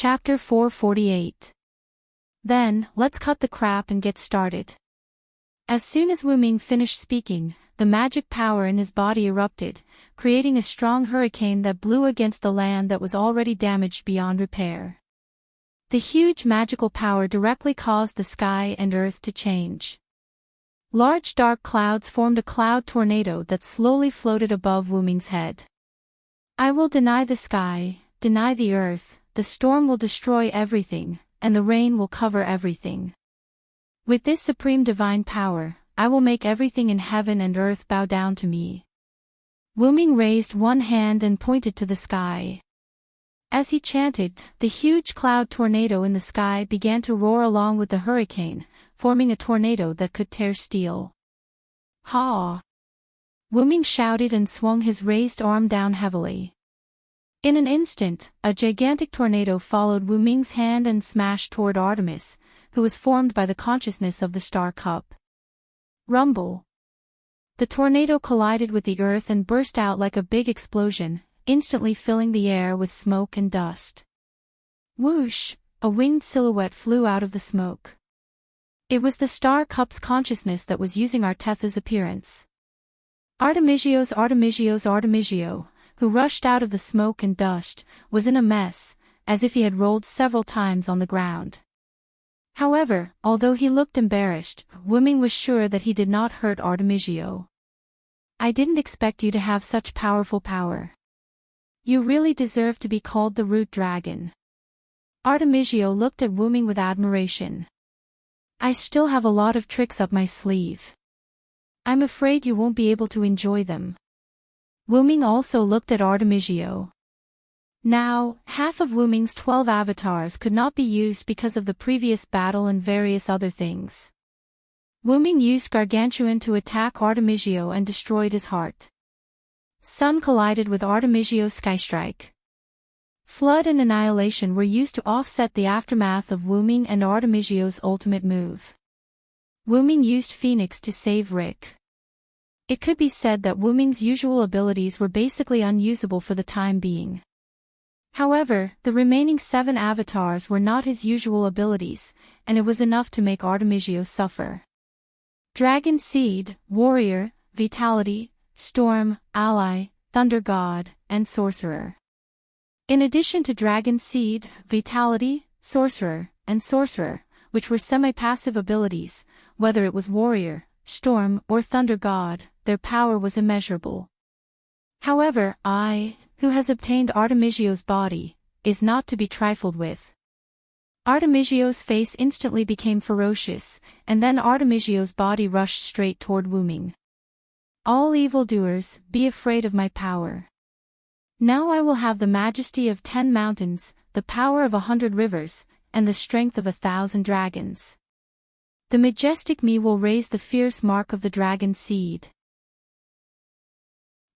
Chapter 448. Then, let's cut the crap and get started. As soon as Wu Ming finished speaking, the magic power in his body erupted, creating a strong hurricane that blew against the land that was already damaged beyond repair. The huge magical power directly caused the sky and earth to change. Large dark clouds formed a cloud tornado that slowly floated above Wu Ming's head. I will deny the sky, deny the earth, the storm will destroy everything, and the rain will cover everything. With this supreme divine power, I will make everything in heaven and earth bow down to me. Wu Ming raised one hand and pointed to the sky. As he chanted, the huge cloud tornado in the sky began to roar along with the hurricane, forming a tornado that could tear steel. Ha! Wu Ming shouted and swung his raised arm down heavily. In an instant, a gigantic tornado followed Wu Ming's hand and smashed toward Artemis, who was formed by the consciousness of the star cup. Rumble! The tornado collided with the earth and burst out like a big explosion, instantly filling the air with smoke and dust. Whoosh! A winged silhouette flew out of the smoke. It was the star cup's consciousness that was using Artetha's appearance. Artemigio, who rushed out of the smoke and dust, was in a mess, as if he had rolled several times on the ground. However, although he looked embarrassed, Wu Ming was sure that he did not hurt Artemigio. I didn't expect you to have such powerful power. You really deserve to be called the Root Dragon. Artemigio looked at Wu Ming with admiration. I still have a lot of tricks up my sleeve. I'm afraid you won't be able to enjoy them. Wu Ming also looked at Artemigio. Now, half of Wu Ming's 12 avatars could not be used because of the previous battle and various other things. Wu Ming used Gargantuan to attack Artemigio and destroyed his heart. Sun collided with Artemigio's Skystrike. Flood and Annihilation were used to offset the aftermath of Wu Ming and Artemigio's ultimate move. Wu Ming used Phoenix to save Rick. It could be said that Wu Ming's usual abilities were basically unusable for the time being. However, the remaining 7 avatars were not his usual abilities, and it was enough to make Artemigio suffer. Dragon Seed, Warrior, Vitality, Storm, Ally, Thunder God, and Sorcerer. In addition to Dragon Seed, Vitality, Sorcerer, and Sorcerer, which were semi-passive abilities, whether it was Warrior, Storm, or Thunder God, their power was immeasurable. However, who has obtained Artemigio's body, is not to be trifled with. Artemigio's face instantly became ferocious, and then Artemigio's body rushed straight toward Wu Ming. All evildoers, be afraid of my power. Now I will have the majesty of 10 mountains, the power of 100 rivers, and the strength of 1,000 dragons. The majestic me will raise the fierce mark of the dragon seed.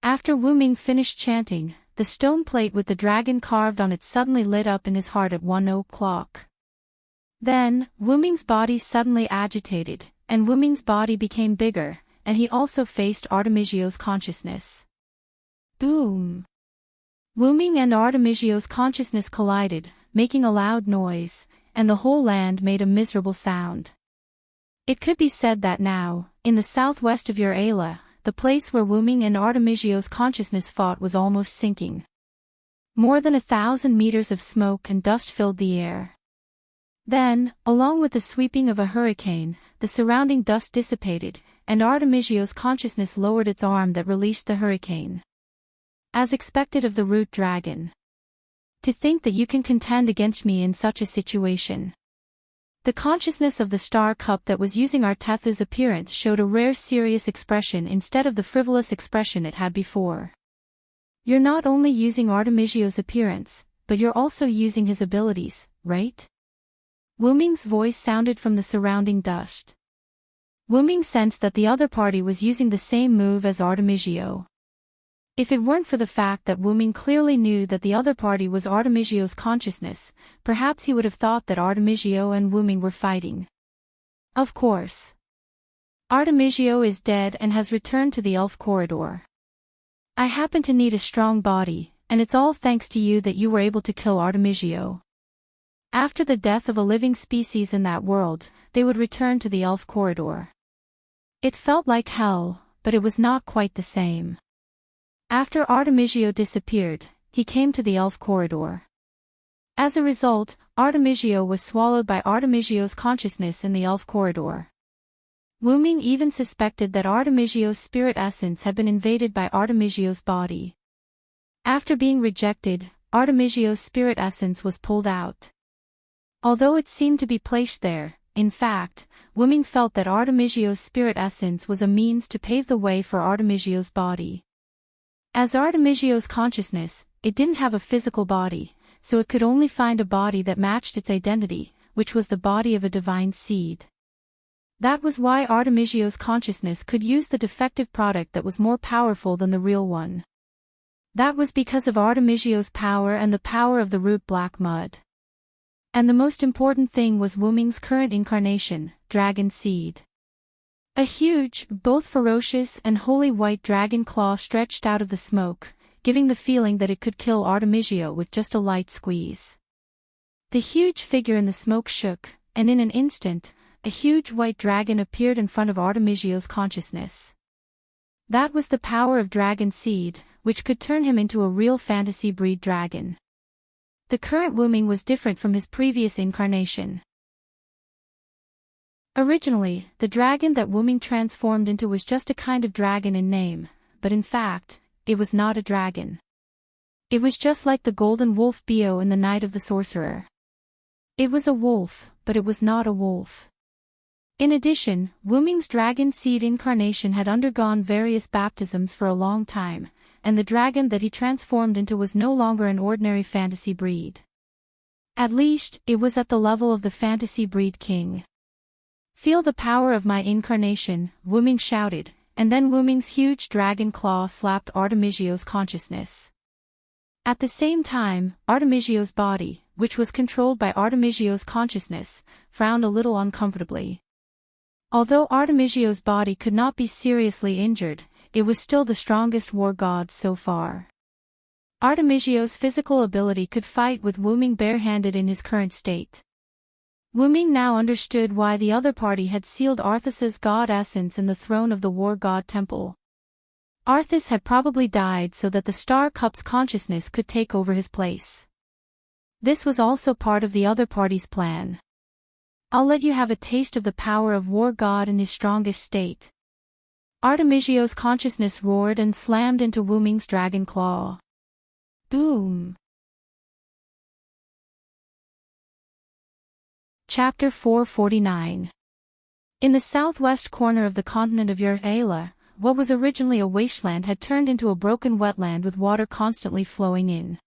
After Wu Ming finished chanting, the stone plate with the dragon carved on it suddenly lit up in his heart at 1:00. Then, Wu Ming's body suddenly agitated, and Wu Ming's body became bigger, and he also faced Artemigio's consciousness. Boom! Wu Ming and Artemigio's consciousness collided, making a loud noise, and the whole land made a miserable sound. It could be said that now, in the southwest of Ur-Ala, the place where Wu Ming and Artemigio's consciousness fought was almost sinking. More than 1,000 meters of smoke and dust filled the air. Then, along with the sweeping of a hurricane, the surrounding dust dissipated, and Artemigio's consciousness lowered its arm that released the hurricane. As expected of the Root Dragon. To think that you can contend against me in such a situation. The consciousness of the star cup that was using Artetha's appearance showed a rare serious expression instead of the frivolous expression it had before. You're not only using Artemigio's appearance, but you're also using his abilities, right? Wu Ming's voice sounded from the surrounding dust. Wu Ming sensed that the other party was using the same move as Artemigio. If it weren't for the fact that Wu Ming clearly knew that the other party was Artemigio's consciousness, perhaps he would have thought that Artemigio and Wu Ming were fighting. Of course. Artemigio is dead and has returned to the elf corridor. I happen to need a strong body, and it's all thanks to you that you were able to kill Artemigio. After the death of a living species in that world, they would return to the elf corridor. It felt like hell, but it was not quite the same. After Artemisia disappeared, he came to the elf corridor. As a result, Artemisia was swallowed by Artemisio's consciousness in the elf corridor. Wu Ming even suspected that Artemisio's spirit essence had been invaded by Artemisio's body. After being rejected, Artemisio's spirit essence was pulled out. Although it seemed to be placed there, in fact, Wu Ming felt that Artemisio's spirit essence was a means to pave the way for Artemisio's body. As Artemisio's consciousness, it didn't have a physical body, so it could only find a body that matched its identity, which was the body of a divine seed. That was why Artemisio's consciousness could use the defective product that was more powerful than the real one. That was because of Artemisio's power and the power of the root black mud. And the most important thing was Wu Ming's current incarnation, Dragon Seed. A huge, both ferocious and holy white dragon claw stretched out of the smoke, giving the feeling that it could kill Artemisio with just a light squeeze. The huge figure in the smoke shook, and in an instant, a huge white dragon appeared in front of Artemisio's consciousness. That was the power of Dragon Seed, which could turn him into a real fantasy breed dragon. The current Wu Ming was different from his previous incarnation. Originally, the dragon that Wu Ming transformed into was just a kind of dragon in name, but in fact, it was not a dragon. It was just like the golden wolf Bio in the Night of the Sorcerer. It was a wolf, but it was not a wolf. In addition, Wu Ming's dragon seed incarnation had undergone various baptisms for a long time, and the dragon that he transformed into was no longer an ordinary fantasy breed. At least, it was at the level of the fantasy breed king. "Feel the power of my incarnation," Wu Ming shouted, and then Wu Ming's huge dragon claw slapped Artemisio's consciousness. At the same time, Artemisio's body, which was controlled by Artemisio's consciousness, frowned a little uncomfortably. Although Artemisio's body could not be seriously injured, it was still the strongest war god so far. Artemisio's physical ability could fight with Wu Ming barehanded in his current state. Wu Ming now understood why the other party had sealed Arthas's god essence in the throne of the war god temple. Arthas had probably died so that the Star Cup's consciousness could take over his place. This was also part of the other party's plan. "I'll let you have a taste of the power of War God in his strongest state." Artemisio's consciousness roared and slammed into Wu Ming's dragon claw. Boom! Chapter 449. In the southwest corner of the continent of Ur-Aila, what was originally a wasteland had turned into a broken wetland with water constantly flowing in.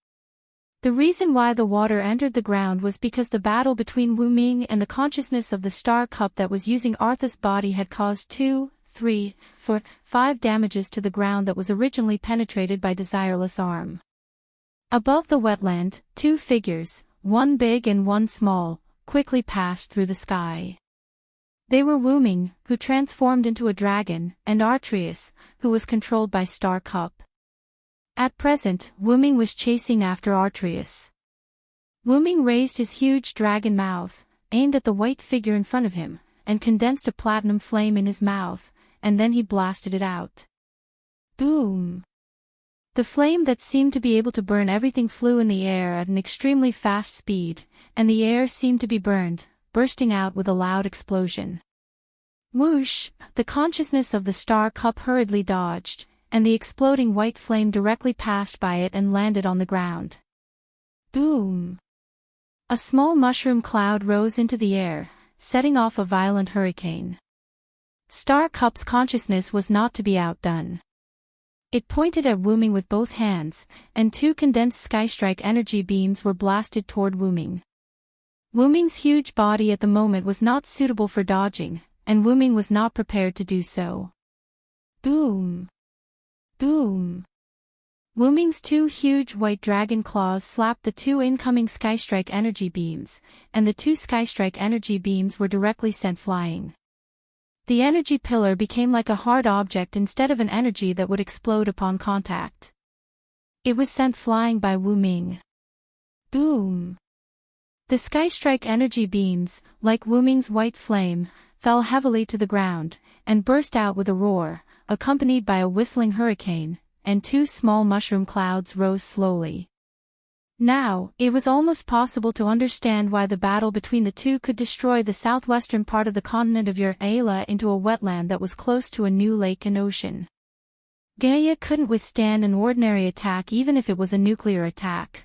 The reason why the water entered the ground was because the battle between Wu Ming and the consciousness of the Star Cup that was using Arthas' body had caused 2, 3, 4, 5 damages to the ground that was originally penetrated by Desireless Arm. Above the wetland, 2 figures, one big and one small, quickly passed through the sky. They were Wu Ming, who transformed into a dragon, and Artreus, who was controlled by Star Cup. At present, Wu Ming was chasing after Artreus. Wu Ming raised his huge dragon mouth, aimed at the white figure in front of him, and condensed a platinum flame in his mouth, and then he blasted it out. Boom! The flame that seemed to be able to burn everything flew in the air at an extremely fast speed, and the air seemed to be burned, bursting out with a loud explosion. Whoosh! The consciousness of the Star Cup hurriedly dodged, and the exploding white flame directly passed by it and landed on the ground. Boom! A small mushroom cloud rose into the air, setting off a violent hurricane. Star Cup's consciousness was not to be outdone. It pointed at Wu Ming with both hands, and 2 condensed Skystrike energy beams were blasted toward Wu Ming. Wu Ming's huge body at the moment was not suitable for dodging, and Wu Ming was not prepared to do so. Boom! Boom! Wu Ming's 2 huge white dragon claws slapped the 2 incoming Skystrike energy beams, and the 2 Skystrike energy beams were directly sent flying. The energy pillar became like a hard object instead of an energy that would explode upon contact. It was sent flying by Wu Ming. Boom! The sky-strike energy beams, like Wu Ming's white flame, fell heavily to the ground, and burst out with a roar, accompanied by a whistling hurricane, and two small mushroom clouds rose slowly. Now, it was almost possible to understand why the battle between the two could destroy the southwestern part of the continent of Ur-Ayla into a wetland that was close to a new lake and ocean. Gaia couldn't withstand an ordinary attack even if it was a nuclear attack.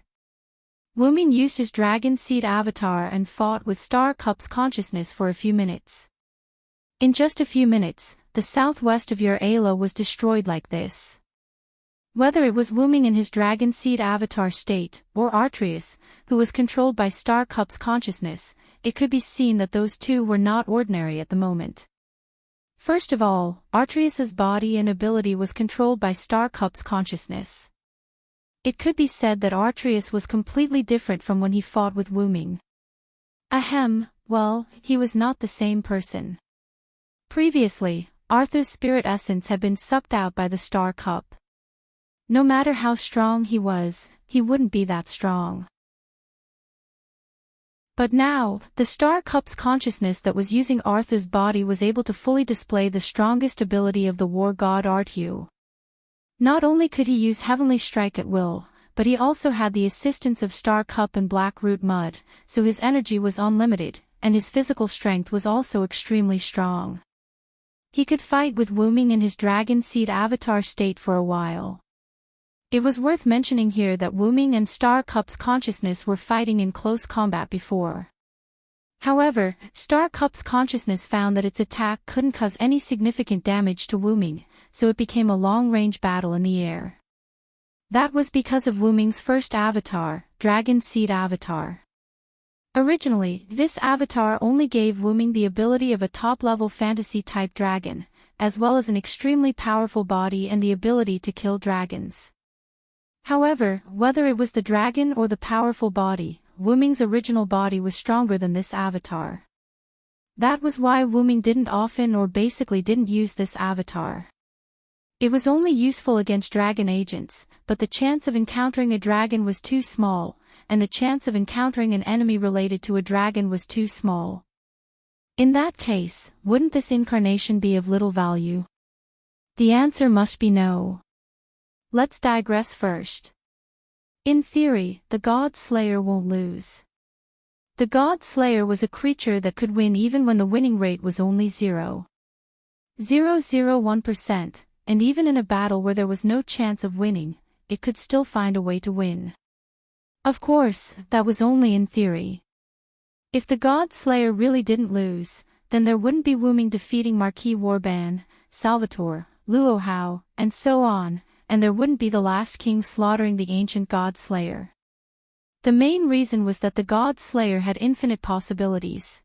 Wu Ming used his dragon seed avatar and fought with Star Cup's consciousness for a few minutes. In just a few minutes, the southwest of Ur-Ayla was destroyed like this. Whether it was Wu Ming in his dragon seed avatar state, or Artreus, who was controlled by Star Cup's consciousness, it could be seen that those two were not ordinary at the moment. First of all, Artreus's body and ability was controlled by Star Cup's consciousness. It could be said that Artreus was completely different from when he fought with Wu Ming. Well, he was not the same person. Previously, Arthur's spirit essence had been sucked out by the Star Cup. No matter how strong he was, he wouldn't be that strong. But now, the Star Cup's consciousness that was using Arthur's body was able to fully display the strongest ability of the war god Artu. Not only could he use Heavenly Strike at will, but he also had the assistance of Star Cup and Blackroot Mud, so his energy was unlimited, and his physical strength was also extremely strong. He could fight with Wu Ming in his dragon seed avatar state for a while. It was worth mentioning here that Wu Ming and Star Cup's consciousness were fighting in close combat before. However, Star Cup's consciousness found that its attack couldn't cause any significant damage to Wu Ming, so it became a long-range battle in the air. That was because of Wu Ming's first avatar, Dragon Seed Avatar. Originally, this avatar only gave Wu Ming the ability of a top-level fantasy-type dragon, as well as an extremely powerful body and the ability to kill dragons. However, whether it was the dragon or the powerful body, Wu Ming's original body was stronger than this avatar. That was why Wu Ming didn't often or basically didn't use this avatar. It was only useful against dragon agents, but the chance of encountering a dragon was too small, and the chance of encountering an enemy related to a dragon was too small. In that case, wouldn't this incarnation be of little value? The answer must be no. Let's digress first. In theory, the God Slayer won't lose. The God Slayer was a creature that could win even when the winning rate was only 0.001%, and even in a battle where there was no chance of winning, it could still find a way to win. Of course, that was only in theory. If the God Slayer really didn't lose, then there wouldn't be Wu Ming defeating Marquis Warban, Salvatore, Luo Hao, and so on, and there wouldn't be the last king slaughtering the ancient God Slayer. The main reason was that the God Slayer had infinite possibilities.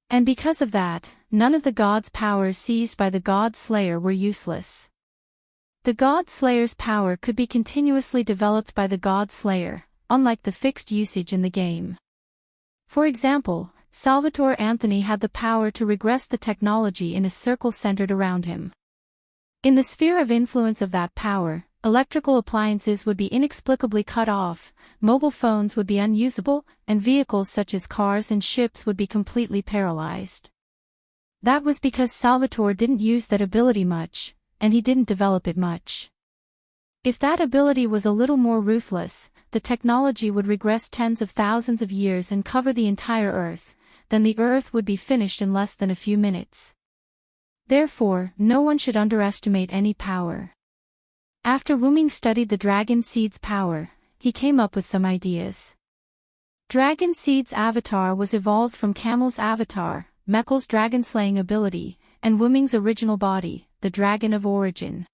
And because of that, none of the God's powers seized by the God Slayer were useless. The God Slayer's power could be continuously developed by the God Slayer, unlike the fixed usage in the game. For example, Salvatore Anthony had the power to regress the technology in a circle centered around him. In the sphere of influence of that power, electrical appliances would be inexplicably cut off, mobile phones would be unusable, and vehicles such as cars and ships would be completely paralyzed. That was because Salvatore didn't use that ability much, and he didn't develop it much. If that ability was a little more ruthless, the technology would regress tens of thousands of years and cover the entire Earth, then the Earth would be finished in less than a few minutes. Therefore, no one should underestimate any power. After Wu Ming studied the Dragon Seed's power, he came up with some ideas. Dragon Seed's avatar was evolved from Camel's avatar, Mechal's dragon-slaying ability, and Wu Ming's original body, the Dragon of Origin.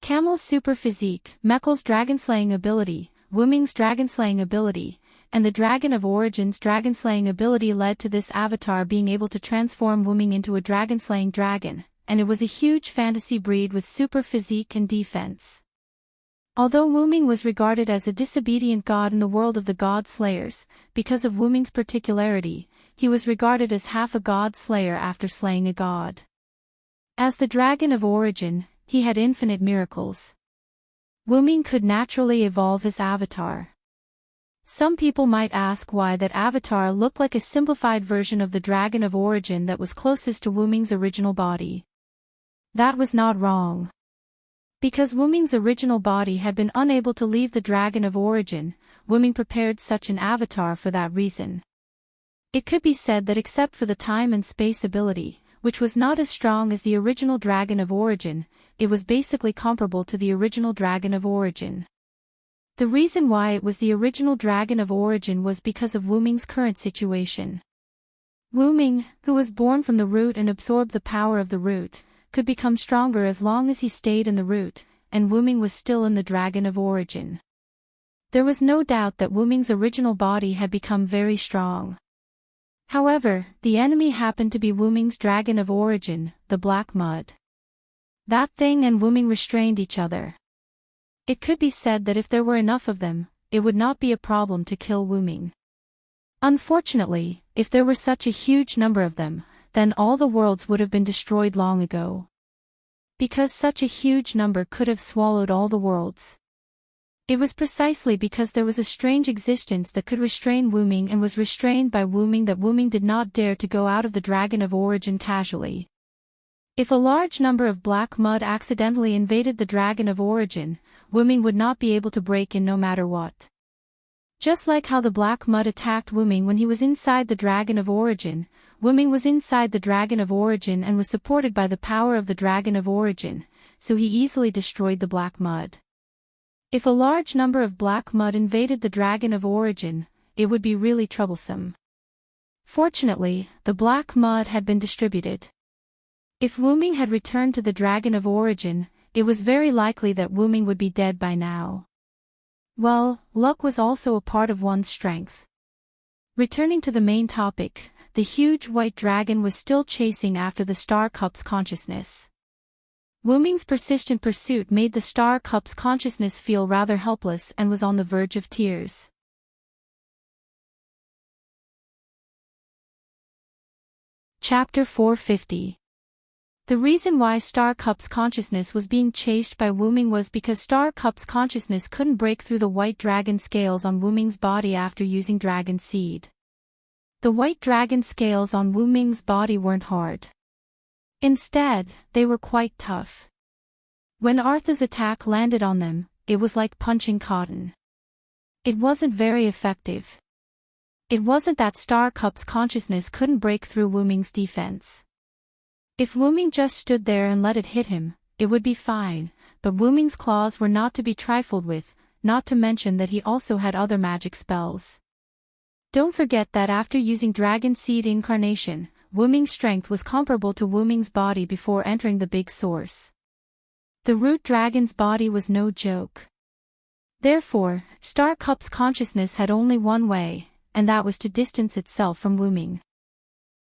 Camel's super physique, Mechal's dragon-slaying ability, Wu Ming's dragon-slaying ability, and the Dragon of Origin's dragon-slaying ability led to this avatar being able to transform Wu Ming into a dragon-slaying dragon, and it was a huge fantasy breed with super physique and defense. Although Wu Ming was regarded as a disobedient god in the world of the God Slayers, because of Wu Ming's particularity, he was regarded as half a God Slayer after slaying a god. As the Dragon of Origin, he had infinite miracles. Wu Ming could naturally evolve his avatar. Some people might ask why that avatar looked like a simplified version of the dragon of origin that was closest to Wu Ming's original body. That was not wrong. Because Wu Ming's original body had been unable to leave the dragon of origin, Wu Ming prepared such an avatar for that reason. It could be said that except for the time and space ability, which was not as strong as the original dragon of origin, it was basically comparable to the original dragon of origin. The reason why it was the original dragon of origin was because of Wu Ming's current situation. Wu Ming, who was born from the root and absorbed the power of the root, could become stronger as long as he stayed in the root, and Wu Ming was still in the dragon of origin. There was no doubt that Wu Ming's original body had become very strong. However, the enemy happened to be Wu Ming's dragon of origin, the Black Mud. That thing and Wu Ming restrained each other. It could be said that if there were enough of them, it would not be a problem to kill Wu Ming. Unfortunately, if there were such a huge number of them, then all the worlds would have been destroyed long ago. Because such a huge number could have swallowed all the worlds. It was precisely because there was a strange existence that could restrain Wu Ming and was restrained by Wu Ming that Wu Ming did not dare to go out of the dragon of origin casually. If a large number of black mud accidentally invaded the dragon of origin, Wu Ming would not be able to break in no matter what. Just like how the black mud attacked Wu Ming when he was inside the dragon of origin, Wu Ming was inside the dragon of origin and was supported by the power of the dragon of origin, so he easily destroyed the black mud. If a large number of black mud invaded the dragon of origin, it would be really troublesome. Fortunately, the black mud had been distributed. If Wu Ming had returned to the dragon of origin, it was very likely that Wu Ming would be dead by now. Well, luck was also a part of one's strength. Returning to the main topic, the huge white dragon was still chasing after the Star Cup's consciousness. Wu Ming's persistent pursuit made the Star Cup's consciousness feel rather helpless and was on the verge of tears. Chapter 450. The reason why Star Cup's consciousness was being chased by Wu Ming was because Star Cup's consciousness couldn't break through the white dragon scales on Wu Ming's body after using Dragon Seed. The white dragon scales on Wu Ming's body weren't hard. Instead, they were quite tough. When Artha's attack landed on them, it was like punching cotton. It wasn't very effective. It wasn't that Star Cup's consciousness couldn't break through Wu Ming's defense. If Wu Ming just stood there and let it hit him, it would be fine, but Wu Ming's claws were not to be trifled with, not to mention that he also had other magic spells. Don't forget that after using Dragon Seed Incarnation, Wu Ming's strength was comparable to Wu Ming's body before entering the big source. The root dragon's body was no joke. Therefore, Star Cup's consciousness had only one way, and that was to distance itself from Wu Ming.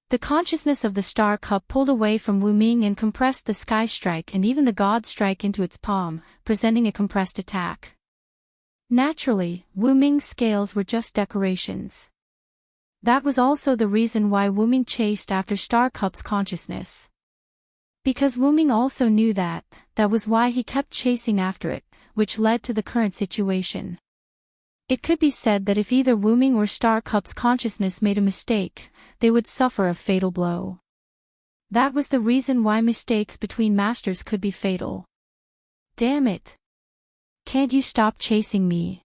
The consciousness of the Star Cup pulled away from Wu Ming and compressed the Sky Strike and even the God Strike into its palm, presenting a compressed attack. Naturally, Wu Ming's scales were just decorations. That was also the reason why Wu Ming chased after Star Cup's consciousness. Because Wu Ming also knew that was why he kept chasing after it, which led to the current situation. It could be said that if either Wu Ming or Star Cup's consciousness made a mistake, they would suffer a fatal blow. That was the reason why mistakes between masters could be fatal. Damn it! Can't you stop chasing me?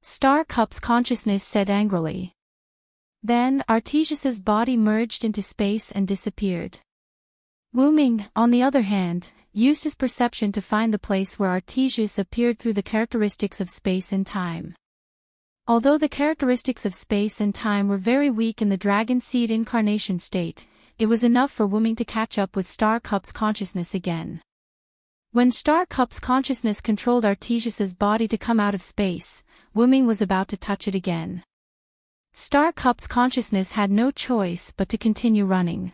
Star Cup's consciousness said angrily. Then, Artesius's body merged into space and disappeared. Wu Ming, on the other hand, used his perception to find the place where Artesius appeared through the characteristics of space and time. Although the characteristics of space and time were very weak in the Dragon Seed Incarnation state, it was enough for Wu Ming to catch up with Star Cup's consciousness again. When Star Cup's consciousness controlled Artesius's body to come out of space, Wu Ming was about to touch it again. Star Cup's consciousness had no choice but to continue running.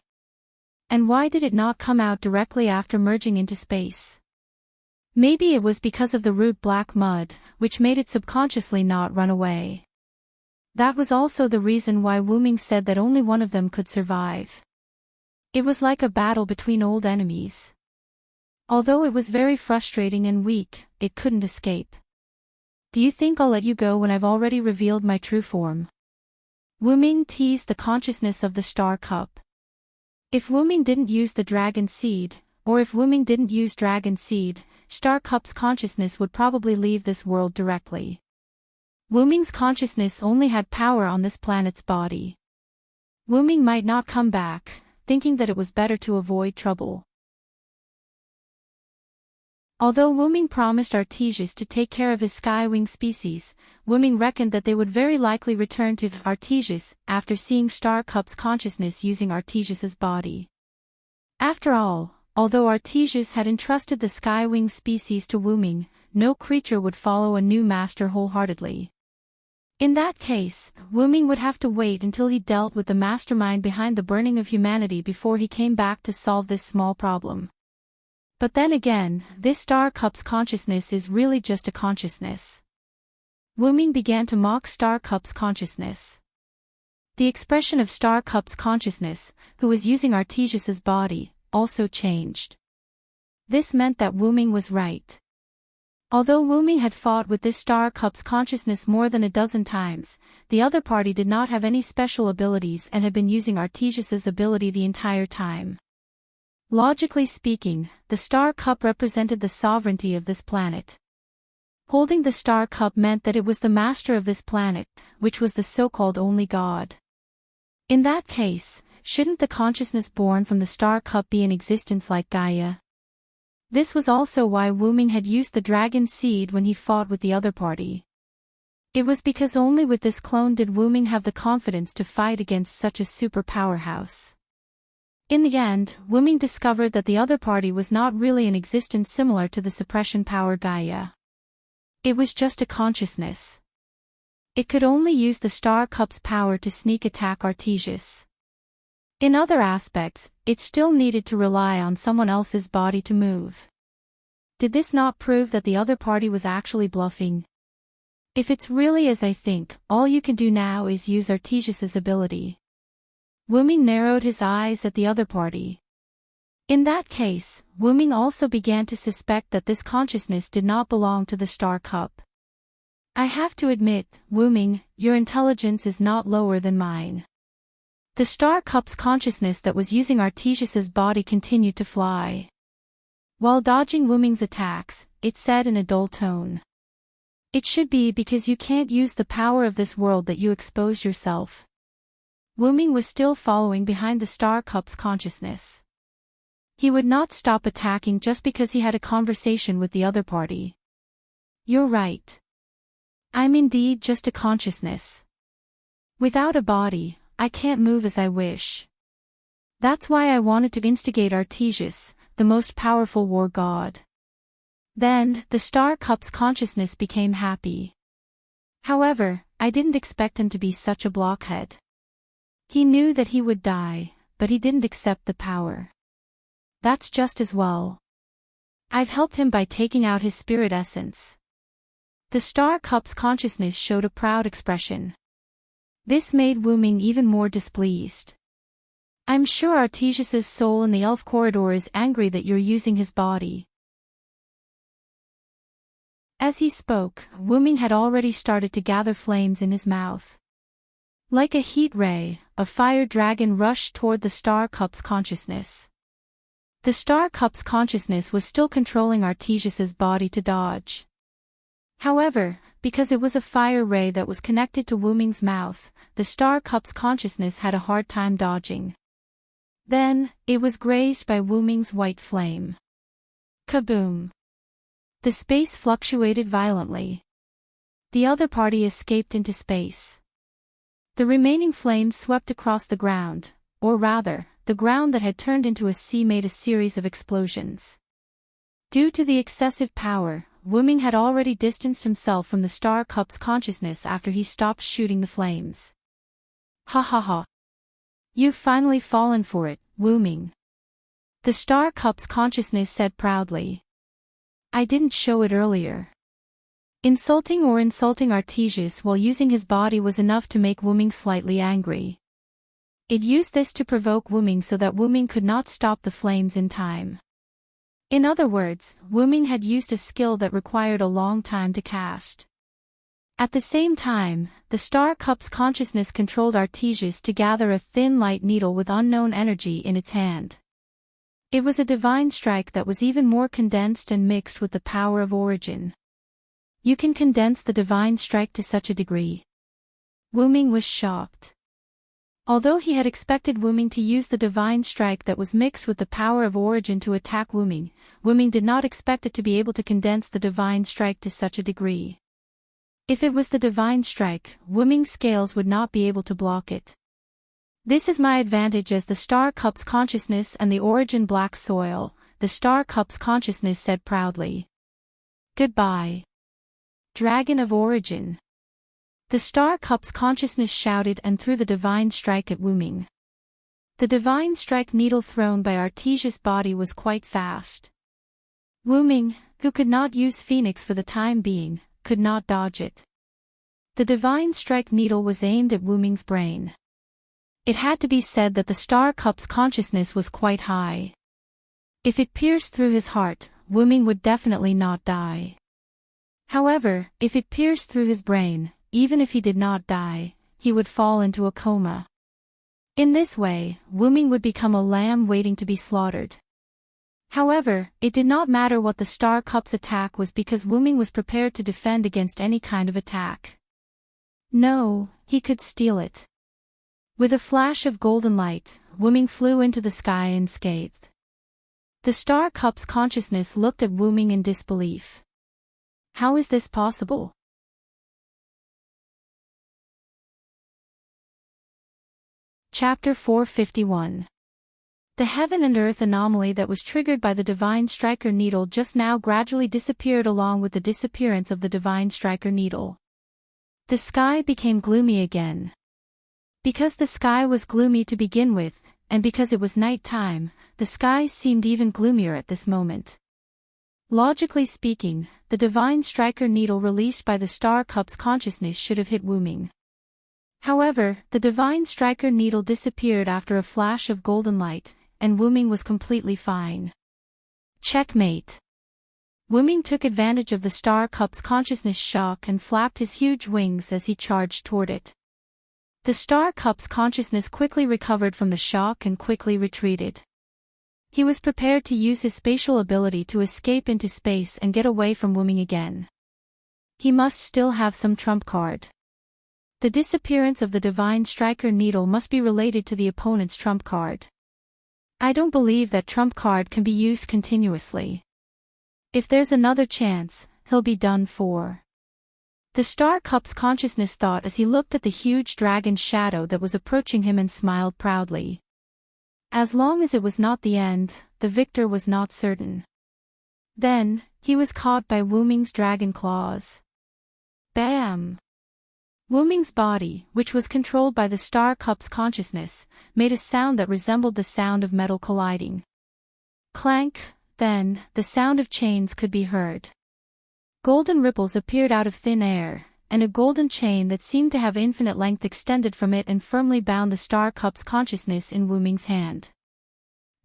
And why did it not come out directly after merging into space? Maybe it was because of the root black mud, which made it subconsciously not run away. That was also the reason why Wu Ming said that only one of them could survive. It was like a battle between old enemies. Although it was very frustrating and weak, it couldn't escape. Do you think I'll let you go when I've already revealed my true form? Wu Ming teased the consciousness of the star cup. If Wu Ming didn't use the dragon seed, or if Wu Ming didn't use dragon seed, Star Cup's consciousness would probably leave this world directly. Wu Ming's consciousness only had power on this planet's body. Wu Ming might not come back, thinking that it was better to avoid trouble. Although Wu Ming promised Artesius to take care of his skywing species, Wu Ming reckoned that they would very likely return to Artesius after seeing Star Cup's consciousness using Artesius's body. After all, although Artesius had entrusted the skywing species to Wu Ming, no creature would follow a new master wholeheartedly. In that case, Wu Ming would have to wait until he dealt with the mastermind behind the burning of humanity before he came back to solve this small problem. But then again, this Star Cup's consciousness is really just a consciousness. Wu Ming began to mock Star Cup's consciousness. The expression of Star Cup's consciousness, who was using Artesius's body, also changed. This meant that Wu Ming was right. Although Wu Ming had fought with this Star Cup's consciousness more than a dozen times, the other party did not have any special abilities and had been using Artesius's ability the entire time. Logically speaking, the Star Cup represented the sovereignty of this planet. Holding the Star Cup meant that it was the master of this planet, which was the so-called only god. In that case, shouldn't the consciousness born from the Star Cup be in existence like Gaia? This was also why Wu Ming had used the dragon seed when he fought with the other party. It was because only with this clone did Wu Ming have the confidence to fight against such a super powerhouse. In the end, Wu Ming discovered that the other party was not really an existence similar to the suppression power Gaia. It was just a consciousness. It could only use the Star Cup's power to sneak attack Artesius. In other aspects, it still needed to rely on someone else's body to move. Did this not prove that the other party was actually bluffing? If it's really as I think, all you can do now is use Artesius's ability. Wu Ming narrowed his eyes at the other party. In that case, Wu Ming also began to suspect that this consciousness did not belong to the Star Cup. I have to admit, Wu Ming, your intelligence is not lower than mine. The Star Cup's consciousness that was using Artesius's body continued to fly. While dodging Wu Ming's attacks, it said in a dull tone. It should be because you can't use the power of this world that you expose yourself. Wu Ming was still following behind the Star Cup's consciousness. He would not stop attacking just because he had a conversation with the other party. You're right. I'm indeed just a consciousness. Without a body, I can't move as I wish. That's why I wanted to instigate Artesius, the most powerful war god. Then, the Star Cup's consciousness became happy. However, I didn't expect him to be such a blockhead. He knew that he would die, but he didn't accept the power. That's just as well. I've helped him by taking out his spirit essence. The Star Cup's consciousness showed a proud expression. This made Wu Ming even more displeased. I'm sure Artesius's soul in the elf corridor is angry that you're using his body. As he spoke, Wu Ming had already started to gather flames in his mouth. Like a heat ray, a fire dragon rushed toward the Star Cup's consciousness. The Star Cup's consciousness was still controlling Artesius's body to dodge. However, because it was a fire ray that was connected to Wu Ming's mouth, the Star Cup's consciousness had a hard time dodging. Then, it was grazed by Wu Ming's white flame. Kaboom! The space fluctuated violently. The other party escaped into space. The remaining flames swept across the ground, or rather, the ground that had turned into a sea made a series of explosions. Due to the excessive power, Wu Ming had already distanced himself from the Star Cup's consciousness after he stopped shooting the flames. Ha ha ha. You've finally fallen for it, Wu Ming. The Star Cup's consciousness said proudly. I didn't show it earlier. Insulting Artesius while using his body was enough to make Wu Ming slightly angry. It used this to provoke Wu Ming so that Wu Ming could not stop the flames in time. In other words, Wu Ming had used a skill that required a long time to cast. At the same time, the Star Cup's consciousness controlled Artesius to gather a thin light needle with unknown energy in its hand. It was a divine strike that was even more condensed and mixed with the power of origin. You can condense the divine strike to such a degree. Wuming was shocked. Although he had expected Wuming to use the divine strike that was mixed with the power of origin to attack Wuming, Wuming did not expect it to be able to condense the divine strike to such a degree. If it was the divine strike, Wuming's scales would not be able to block it. This is my advantage as the Star Cup's consciousness and the origin black soil, the Star Cup's consciousness said proudly. Goodbye, Dragon of Origin. The Star Cup's consciousness shouted and threw the divine strike at Wuming. The divine strike needle thrown by Artesia's body was quite fast. Wuming, who could not use Phoenix for the time being, could not dodge it. The divine strike needle was aimed at Wuming's brain. It had to be said that the Star Cup's consciousness was quite high. If it pierced through his heart, Wuming would definitely not die. However, if it pierced through his brain, even if he did not die, he would fall into a coma. In this way, Wuming would become a lamb waiting to be slaughtered. However, it did not matter what the Star Cup's attack was because Wuming was prepared to defend against any kind of attack. No, he could steal it. With a flash of golden light, Wuming flew into the sky unscathed. The Star Cup's consciousness looked at Wuming in disbelief. How is this possible? Chapter 451. The heaven and earth anomaly that was triggered by the divine striker needle just now gradually disappeared along with the disappearance of the divine striker needle. The sky became gloomy again. Because the sky was gloomy to begin with, and because it was night time, the sky seemed even gloomier at this moment. Logically speaking, the divine striker needle released by the Star Cup's consciousness should have hit Wuming. However, the divine striker needle disappeared after a flash of golden light, and Wuming was completely fine. Checkmate. Wuming took advantage of the Star Cup's consciousness shock and flapped his huge wings as he charged toward it. The Star Cup's consciousness quickly recovered from the shock and quickly retreated. He was prepared to use his spatial ability to escape into space and get away from Wuming again. He must still have some trump card. The disappearance of the divine striker needle must be related to the opponent's trump card. I don't believe that trump card can be used continuously. If there's another chance, he'll be done for. The Star Cup's consciousness thought as he looked at the huge dragon shadow that was approaching him and smiled proudly. As long as it was not the end, the victor was not certain. Then, he was caught by Wuming's dragon claws. Bam! Wuming's body, which was controlled by the Star Cup's consciousness, made a sound that resembled the sound of metal colliding. Clank, then, the sound of chains could be heard. Golden ripples appeared out of thin air, and a golden chain that seemed to have infinite length extended from it and firmly bound the Star Cup's consciousness in Wuming's hand.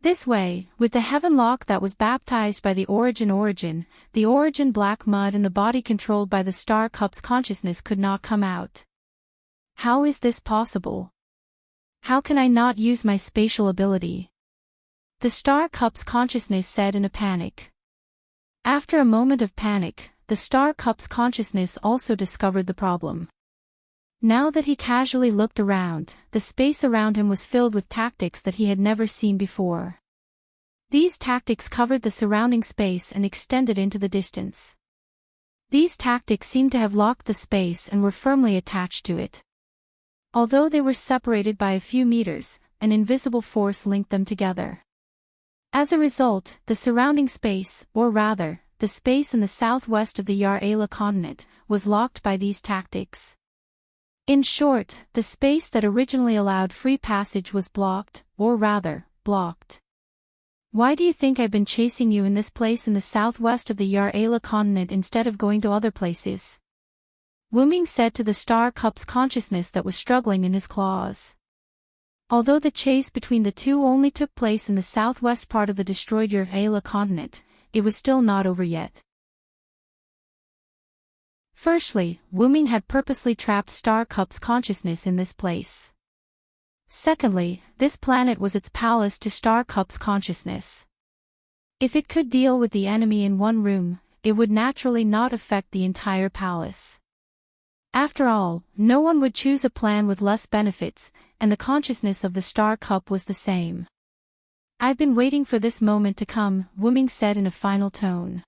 This way, with the heaven lock that was baptized by the origin, the origin black mud in the body controlled by the Star Cup's consciousness could not come out. How is this possible? How can I not use my spatial ability? The Star Cup's consciousness said in a panic. After a moment of panic, the Star Cup's consciousness also discovered the problem. Now that he casually looked around, the space around him was filled with tactics that he had never seen before. These tactics covered the surrounding space and extended into the distance. These tactics seemed to have locked the space and were firmly attached to it. Although they were separated by a few meters, an invisible force linked them together. As a result, the surrounding space, or rather, the space in the southwest of the Yar-Ala continent, was locked by these tactics. In short, the space that originally allowed free passage was blocked, or rather, blocked. Why do you think I've been chasing you in this place in the southwest of the Yar-Ala continent instead of going to other places? Wuming said to the Star Cup's consciousness that was struggling in his claws. Although the chase between the two only took place in the southwest part of the destroyed Yar-Ala continent, it was still not over yet. Firstly, Wu-Ming had purposely trapped Star Cup's consciousness in this place. Secondly, this planet was its palace to Star Cup's consciousness. If it could deal with the enemy in one room, it would naturally not affect the entire palace. After all, no one would choose a plan with less benefits, and the consciousness of the Star Cup was the same. "I've been waiting for this moment to come," Wu-Ming said in a final tone.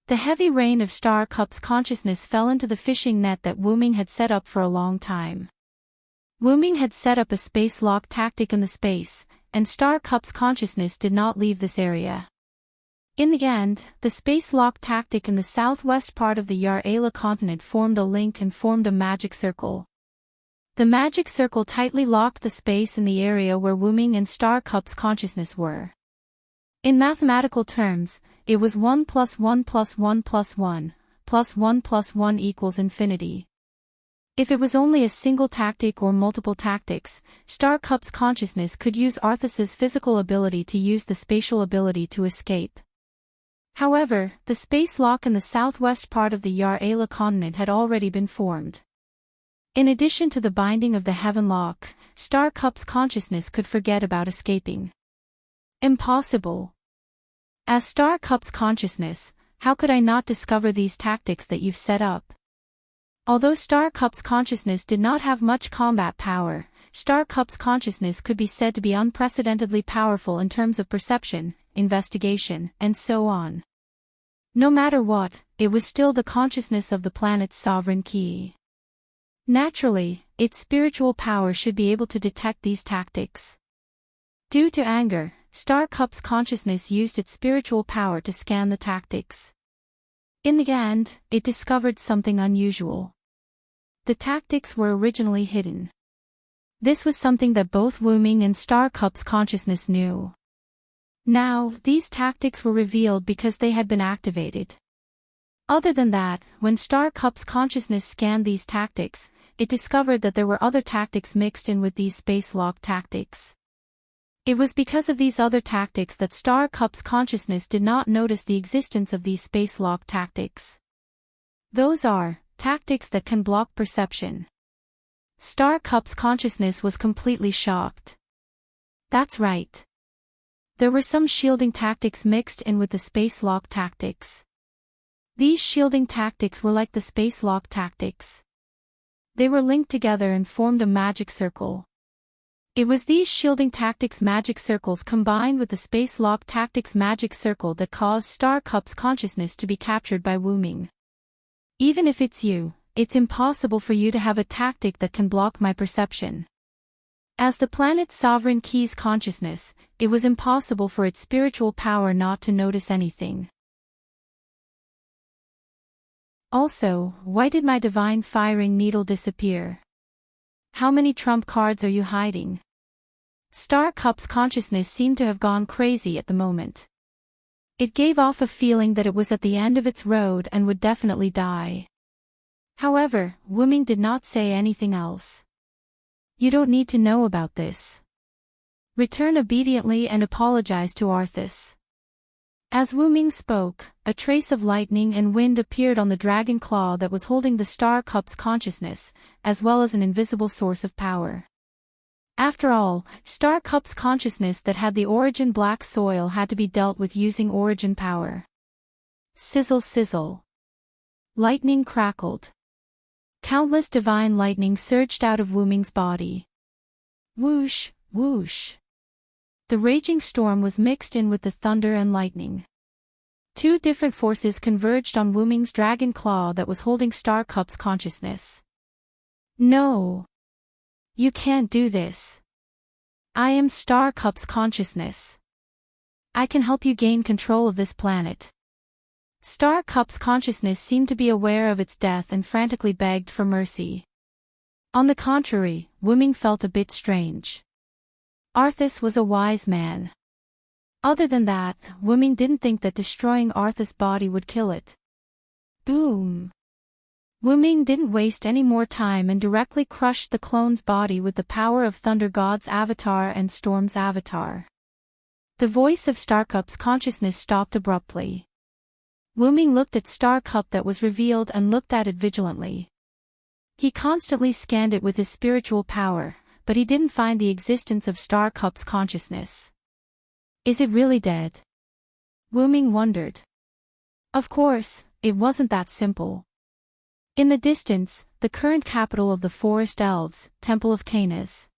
The heavy rain of Star Cup's consciousness fell into the fishing net that Wu-Ming had set up for a long time. Wu-Ming had set up a space lock tactic in the space, and Star Cup's consciousness did not leave this area. In the end, the space lock tactic in the southwest part of the Yar-Ala continent formed a link and formed a magic circle. The magic circle tightly locked the space in the area where Wu-Ming and Star Cup's consciousness were. In mathematical terms, it was 1 + 1 + 1 + 1, plus 1 + 1 equals infinity. If it was only a single tactic or multiple tactics, Star Cup's consciousness could use Arthas's physical ability to use the spatial ability to escape. However, the space lock in the southwest part of the Yar-Ala continent had already been formed. In addition to the binding of the Heaven Lock, Star Cup's consciousness could forget about escaping. Impossible. As Star Cup's consciousness, how could I not discover these tactics that you've set up? Although Star Cup's consciousness did not have much combat power, Star Cup's consciousness could be said to be unprecedentedly powerful in terms of perception, investigation, and so on. No matter what, it was still the consciousness of the planet's sovereign key. Naturally, its spiritual power should be able to detect these tactics. Due to anger, Star Cup's consciousness used its spiritual power to scan the tactics. In the end, it discovered something unusual. The tactics were originally hidden. This was something that both Wu-Ming and Star Cup's consciousness knew. Now, these tactics were revealed because they had been activated. Other than that, when Star Cup's consciousness scanned these tactics, it discovered that there were other tactics mixed in with these space lock tactics. It was because of these other tactics that Star Cup's consciousness did not notice the existence of these space lock tactics. Those are tactics that can block perception. Star Cup's consciousness was completely shocked. That's right. There were some shielding tactics mixed in with the space lock tactics. These shielding tactics were like the space lock tactics. They were linked together and formed a magic circle. It was these shielding tactics magic circles combined with the space lock tactics magic circle that caused Star Cup's consciousness to be captured by Wu-Ming. Even if it's you, it's impossible for you to have a tactic that can block my perception. As the planet's sovereign key's consciousness, it was impossible for its spiritual power not to notice anything. Also, why did my divine firing needle disappear? How many trump cards are you hiding? Star Cup's consciousness seemed to have gone crazy at the moment. It gave off a feeling that it was at the end of its road and would definitely die. However, Wu-Ming did not say anything else. You don't need to know about this. Return obediently and apologize to Arthas. As Wu-Ming spoke, a trace of lightning and wind appeared on the dragon claw that was holding the Star Cup's consciousness, as well as an invisible source of power. After all, Star Cup's consciousness that had the origin black soil had to be dealt with using origin power. Sizzle sizzle. Lightning crackled. Countless divine lightning surged out of Wu-Ming's body. Whoosh, whoosh. The raging storm was mixed in with the thunder and lightning. Two different forces converged on Wu-Ming's dragon claw that was holding Star Cup's consciousness. No. You can't do this. I am Star Cup's consciousness. I can help you gain control of this planet. Star Cup's consciousness seemed to be aware of its death and frantically begged for mercy. On the contrary, Wu-Ming felt a bit strange. Arthas was a wise man. Other than that, Wu-Ming didn't think that destroying Arthas' body would kill it. Boom! Wu-Ming didn't waste any more time and directly crushed the clone's body with the power of Thunder God's avatar and Storm's avatar. The voice of Star Cup's consciousness stopped abruptly. Wuming looked at Star Cup that was revealed and looked at it vigilantly. He constantly scanned it with his spiritual power, but he didn't find the existence of Star Cup's consciousness. Is it really dead? Wuming wondered. Of course, it wasn't that simple. In the distance, the current capital of the Forest Elves, Temple of Canis.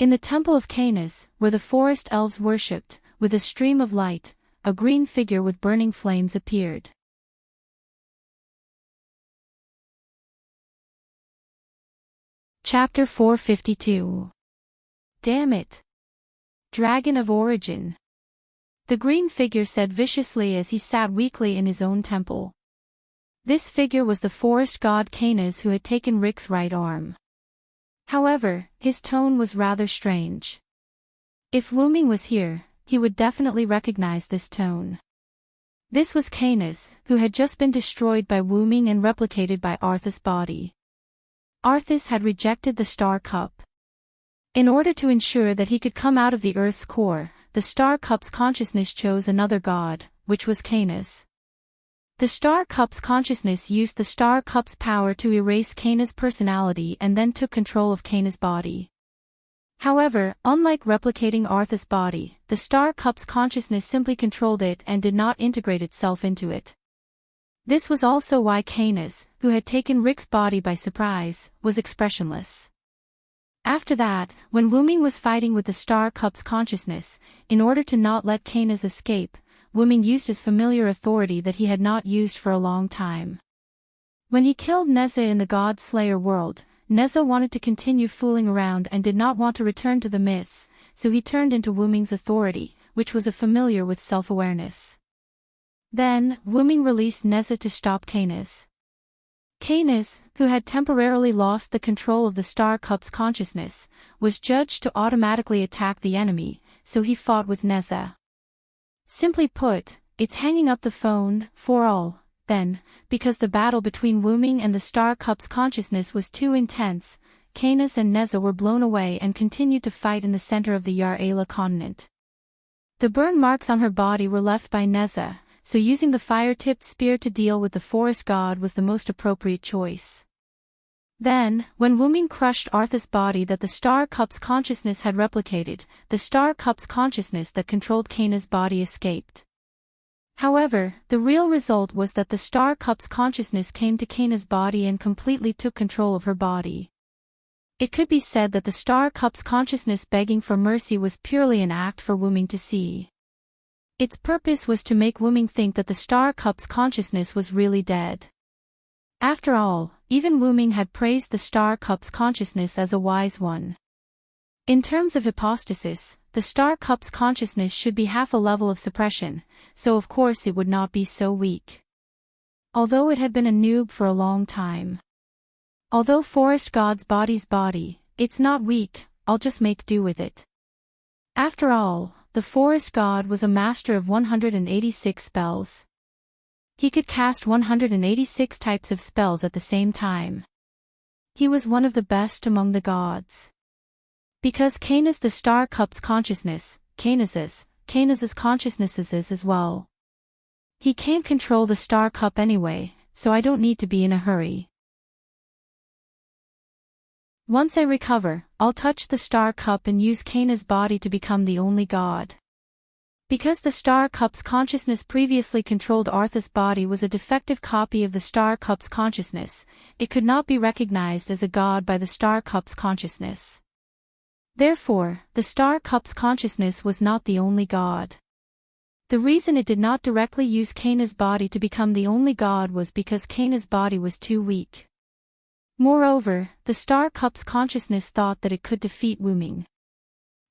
In the Temple of Canis, where the Forest Elves worshipped, with a stream of light, a green figure with burning flames appeared. Chapter 452. Damn it! Dragon of Origin. The green figure said viciously as he sat weakly in his own temple. This figure was the forest god Canis who had taken Rick's right arm. However, his tone was rather strange. If Wuming was here, he would definitely recognize this tone. This was Canis, who had just been destroyed by Wuming and replicated by Arthas' body. Arthas had rejected the Star Cup. In order to ensure that he could come out of the Earth's core, the Star Cup's consciousness chose another god, which was Canis. The Star Cup's consciousness used the Star Cup's power to erase Canis' personality and then took control of Canis' body. However, unlike replicating Arthas' body, the Star Cup's consciousness simply controlled it and did not integrate itself into it. This was also why Canis, who had taken Rick's body by surprise, was expressionless. After that, when Wuming was fighting with the Star Cup's consciousness, in order to not let Canis escape, Wuming used his familiar authority that he had not used for a long time. When he killed Neza in the God Slayer world, Neza wanted to continue fooling around and did not want to return to the myths, so he turned into Wuming's authority, which was a familiar with self-awareness. Then, Wuming released Neza to stop Canis. Canis, who had temporarily lost the control of the Star Cup's consciousness, was judged to automatically attack the enemy, so he fought with Neza. Simply put, it's hanging up the phone, for all. Then, because the battle between Wuming and the Star Cup's consciousness was too intense, Canis and Neza were blown away and continued to fight in the center of the Yar-Ala continent. The burn marks on her body were left by Neza, so using the fire-tipped spear to deal with the forest god was the most appropriate choice. Then, when Wuming crushed Arthas' body that the Star Cup's consciousness had replicated, the Star Cup's consciousness that controlled Canis' body escaped. However, the real result was that the Star Cup's consciousness came to Canis' body and completely took control of her body. It could be said that the Star Cup's consciousness begging for mercy was purely an act for Wuming to see. Its purpose was to make Wuming think that the Star Cup's consciousness was really dead. After all, even Wuming had praised the Star Cup's consciousness as a wise one. In terms of hypostasis, the Star Cup's consciousness should be half a level of suppression, so of course it would not be so weak. Although it had been a noob for a long time. Although Forest God's body's body, it's not weak, I'll just make do with it. After all, the Forest God was a master of 186 spells. He could cast 186 types of spells at the same time. He was one of the best among the gods. Because Canis the Star Cup's consciousness, Canis's consciousnesses as well. He can't control the Star Cup anyway, so I don't need to be in a hurry. Once I recover, I'll touch the Star Cup and use Canis' body to become the only god. Because the Star Cup's consciousness previously controlled Arthas' body was a defective copy of the Star Cup's consciousness, it could not be recognized as a god by the Star Cup's consciousness. Therefore, the Star Cup's consciousness was not the only god. The reason it did not directly use Canis' body to become the only god was because Canis' body was too weak. Moreover, the Star Cup's consciousness thought that it could defeat Wuming.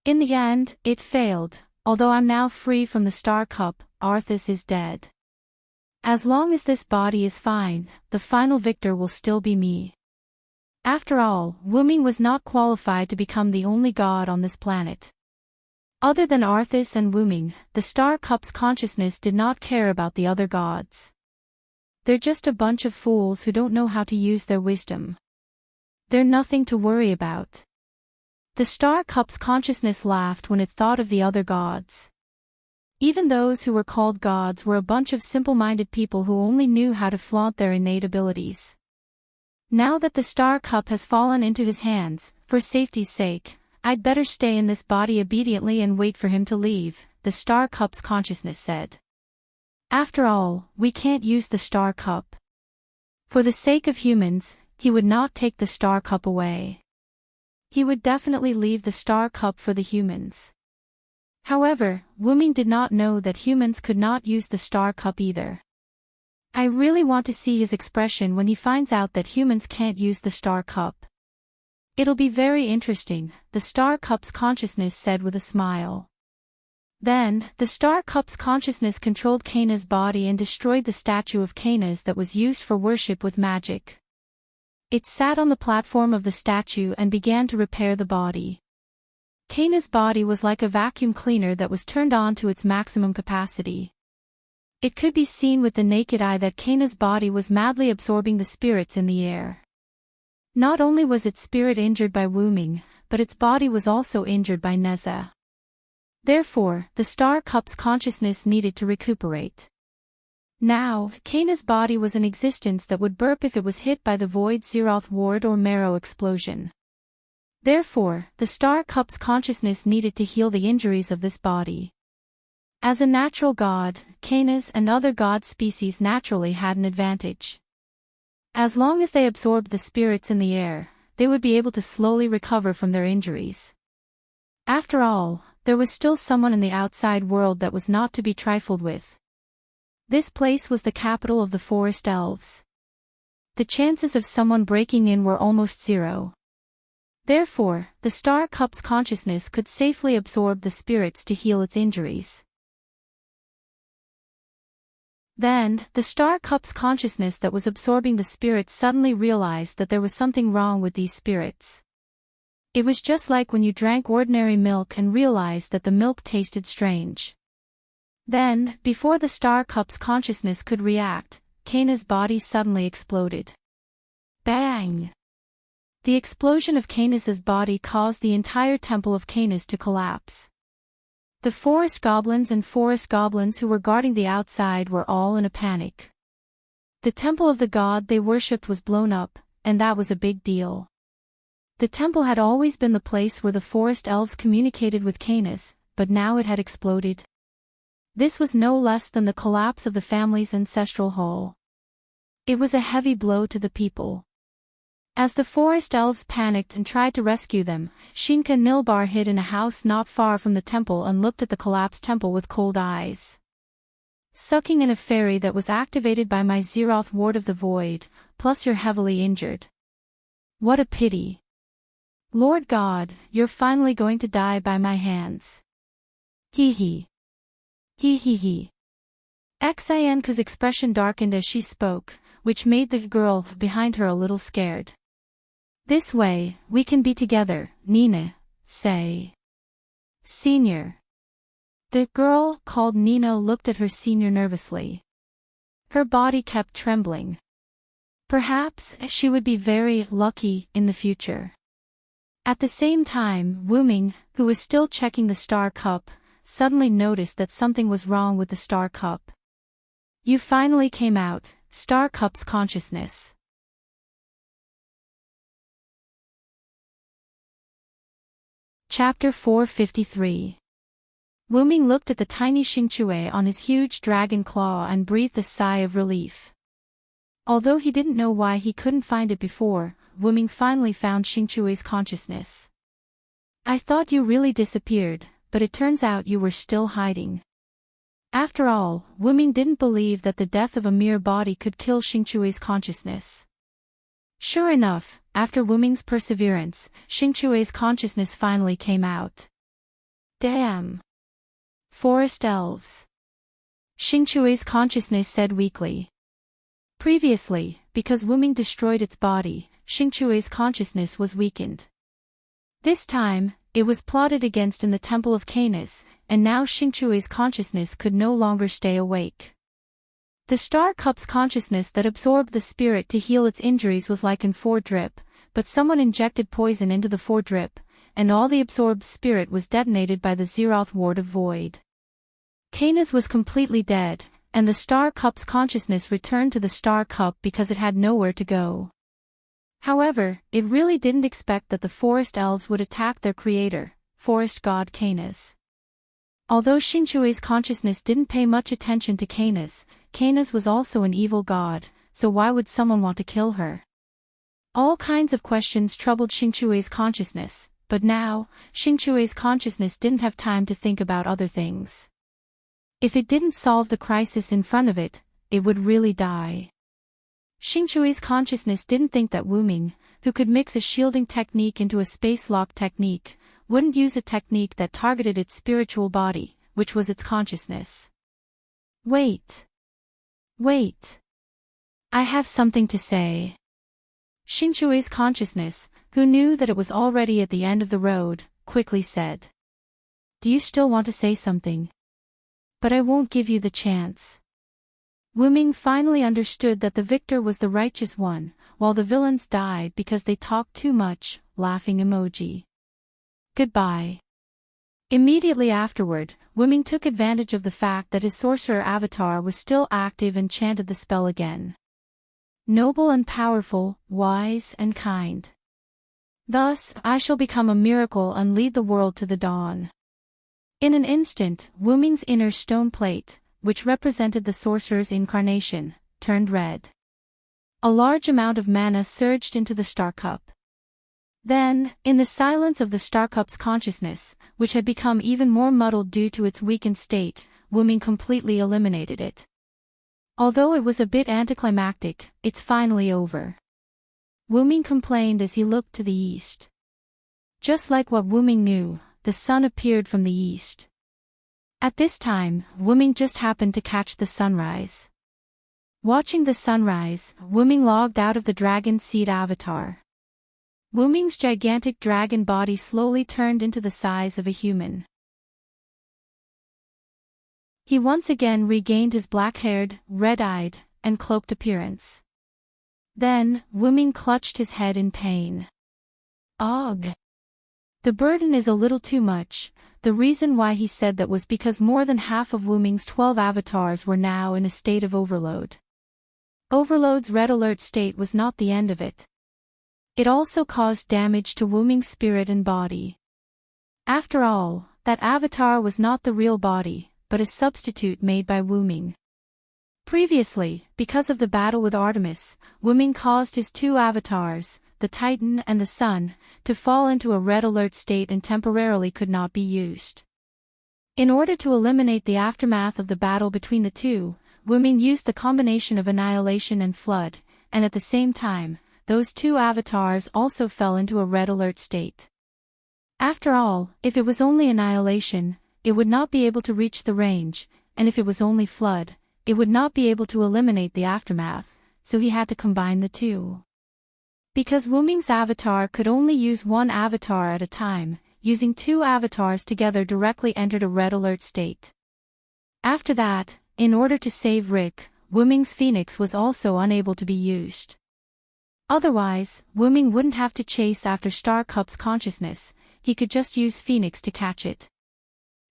In the end, it failed. Although I'm now free from the Star Cup, Arthas is dead. As long as this body is fine, the final victor will still be me. After all, Wuming was not qualified to become the only god on this planet. Other than Arthas and Wuming, the Star Cup's consciousness did not care about the other gods. They're just a bunch of fools who don't know how to use their wisdom. They're nothing to worry about. The Star Cup's consciousness laughed when it thought of the other gods. Even those who were called gods were a bunch of simple-minded people who only knew how to flaunt their innate abilities. Now that the star cup has fallen into his hands, for safety's sake, I'd better stay in this body obediently and wait for him to leave, the star cup's consciousness said. After all, we can't use the star cup. For the sake of humans, he would not take the star cup away. He would definitely leave the star cup for the humans. However, Wuming did not know that humans could not use the star cup either. I really want to see his expression when he finds out that humans can't use the star cup. It'll be very interesting, the star cup's consciousness said with a smile. Then, the star cup's consciousness controlled Kana's body and destroyed the statue of Kana's that was used for worship with magic. It sat on the platform of the statue and began to repair the body. Kana's body was like a vacuum cleaner that was turned on to its maximum capacity. It could be seen with the naked eye that Kana's body was madly absorbing the spirits in the air. Not only was its spirit injured by Wuming, but its body was also injured by Neza. Therefore, the star cup's consciousness needed to recuperate. Now, Kana's body was in existence that would burp if it was hit by the void Zeroth ward or marrow explosion. Therefore, the star cup's consciousness needed to heal the injuries of this body. As a natural god, Kana's and other god species naturally had an advantage. As long as they absorbed the spirits in the air, they would be able to slowly recover from their injuries. After all, there was still someone in the outside world that was not to be trifled with. This place was the capital of the forest elves. The chances of someone breaking in were almost zero. Therefore, the star cup's consciousness could safely absorb the spirits to heal its injuries. Then, the star cup's consciousness that was absorbing the spirits suddenly realized that there was something wrong with these spirits. It was just like when you drank ordinary milk and realized that the milk tasted strange. Then, before the star cup's consciousness could react, Kana's body suddenly exploded. Bang! The explosion of Kana's body caused the entire temple of Kana's to collapse. The forest goblins who were guarding the outside were all in a panic. The temple of the god they worshipped was blown up, and that was a big deal. The temple had always been the place where the forest elves communicated with Kana's, but now it had exploded. This was no less than the collapse of the family's ancestral hall. It was a heavy blow to the people. As the forest elves panicked and tried to rescue them, Shinka Nilbar hid in a house not far from the temple and looked at the collapsed temple with cold eyes. Sucking in a fairy that was activated by my Zeroth ward of the void, plus you're heavily injured. What a pity. Lord God, you're finally going to die by my hands. Hee hee. Hee hee hee. Xianka's expression darkened as she spoke, which made the girl behind her a little scared. This way, we can be together, Nina, say. Senior. The girl, called Nina, looked at her senior nervously. Her body kept trembling. Perhaps she would be very lucky in the future. At the same time, Wuming, who was still checking the star cup, suddenly noticed that something was wrong with the star cup. You finally came out, star cup's consciousness. Chapter 453. Wuming looked at the tiny Xingchui on his huge dragon claw and breathed a sigh of relief. Although he didn't know why he couldn't find it before, Wuming finally found Xingchui's consciousness. I thought you really disappeared, but it turns out you were still hiding. After all, Wuming didn't believe that the death of a mere body could kill Xingchui's consciousness. Sure enough, after Wuming's perseverance, Xingchui's consciousness finally came out. Damn. Forest elves. Xingchui's consciousness said weakly. Previously, because Wuming destroyed its body, Xingchui's consciousness was weakened. This time, it was plotted against in the Temple of Canis, and now Xingchui's consciousness could no longer stay awake. The star cup's consciousness that absorbed the spirit to heal its injuries was like in 4-drip, but someone injected poison into the 4-drip, and all the absorbed spirit was detonated by the Zeroth ward of void. Canis was completely dead, and the Star Cup's consciousness returned to the Star Cup because it had nowhere to go. However, it really didn't expect that the forest elves would attack their creator, forest god Canis. Although Xingchui's consciousness didn't pay much attention to Canis, Canis was also an evil god, so why would someone want to kill her? All kinds of questions troubled Xingchui's consciousness, but now, Xingchui's consciousness didn't have time to think about other things. If it didn't solve the crisis in front of it, it would really die. Xingchui's consciousness didn't think that Wu Ming, who could mix a shielding technique into a space-lock technique, wouldn't use a technique that targeted its spiritual body, which was its consciousness. Wait. Wait. I have something to say. Xingchui's consciousness, who knew that it was already at the end of the road, quickly said. Do you still want to say something? But I won't give you the chance. Wu Ming finally understood that the victor was the righteous one, while the villains died because they talked too much, laughing emoji. Goodbye. Immediately afterward, Wu Ming took advantage of the fact that his sorcerer avatar was still active and chanted the spell again. Noble and powerful, wise and kind. Thus, I shall become a miracle and lead the world to the dawn. In an instant, Wu Ming's inner stone plate, which represented the sorcerer's incarnation, turned red. A large amount of mana surged into the Star Cup. Then, in the silence of the Star Cup's consciousness, which had become even more muddled due to its weakened state, Wu Ming completely eliminated it. Although it was a bit anticlimactic, it's finally over. Wu Ming complained as he looked to the east. Just like what Wu Ming knew, the sun appeared from the east. At this time, Wu Ming just happened to catch the sunrise. Watching the sunrise, Wu Ming logged out of the dragon seed avatar. Wu Ming's gigantic dragon body slowly turned into the size of a human. He once again regained his black-haired, red-eyed, and cloaked appearance. Then, Wu Ming clutched his head in pain. Ugh! The burden is a little too much. The reason why he said that was because more than half of Wu Ming's 12 avatars were now in a state of overload. Overload's red alert state was not the end of it. It also caused damage to Wu Ming's spirit and body. After all, that avatar was not the real body, but a substitute made by Wu Ming. Previously, because of the battle with Artemis, Wu Ming caused his 2 avatars, the Titan and the Sun, to fall into a red alert state and temporarily could not be used. In order to eliminate the aftermath of the battle between the two, Wu Ming used the combination of Annihilation and Flood, and at the same time, those 2 avatars also fell into a red alert state. After all, if it was only Annihilation, it would not be able to reach the range, and if it was only Flood, it would not be able to eliminate the aftermath, so he had to combine the 2. Because Wu Ming's avatar could only use 1 avatar at a time, using 2 avatars together directly entered a red alert state. After that, in order to save Rick, Wu Ming's Phoenix was also unable to be used. Otherwise, Wu Ming wouldn't have to chase after Star Cup's consciousness, he could just use Phoenix to catch it.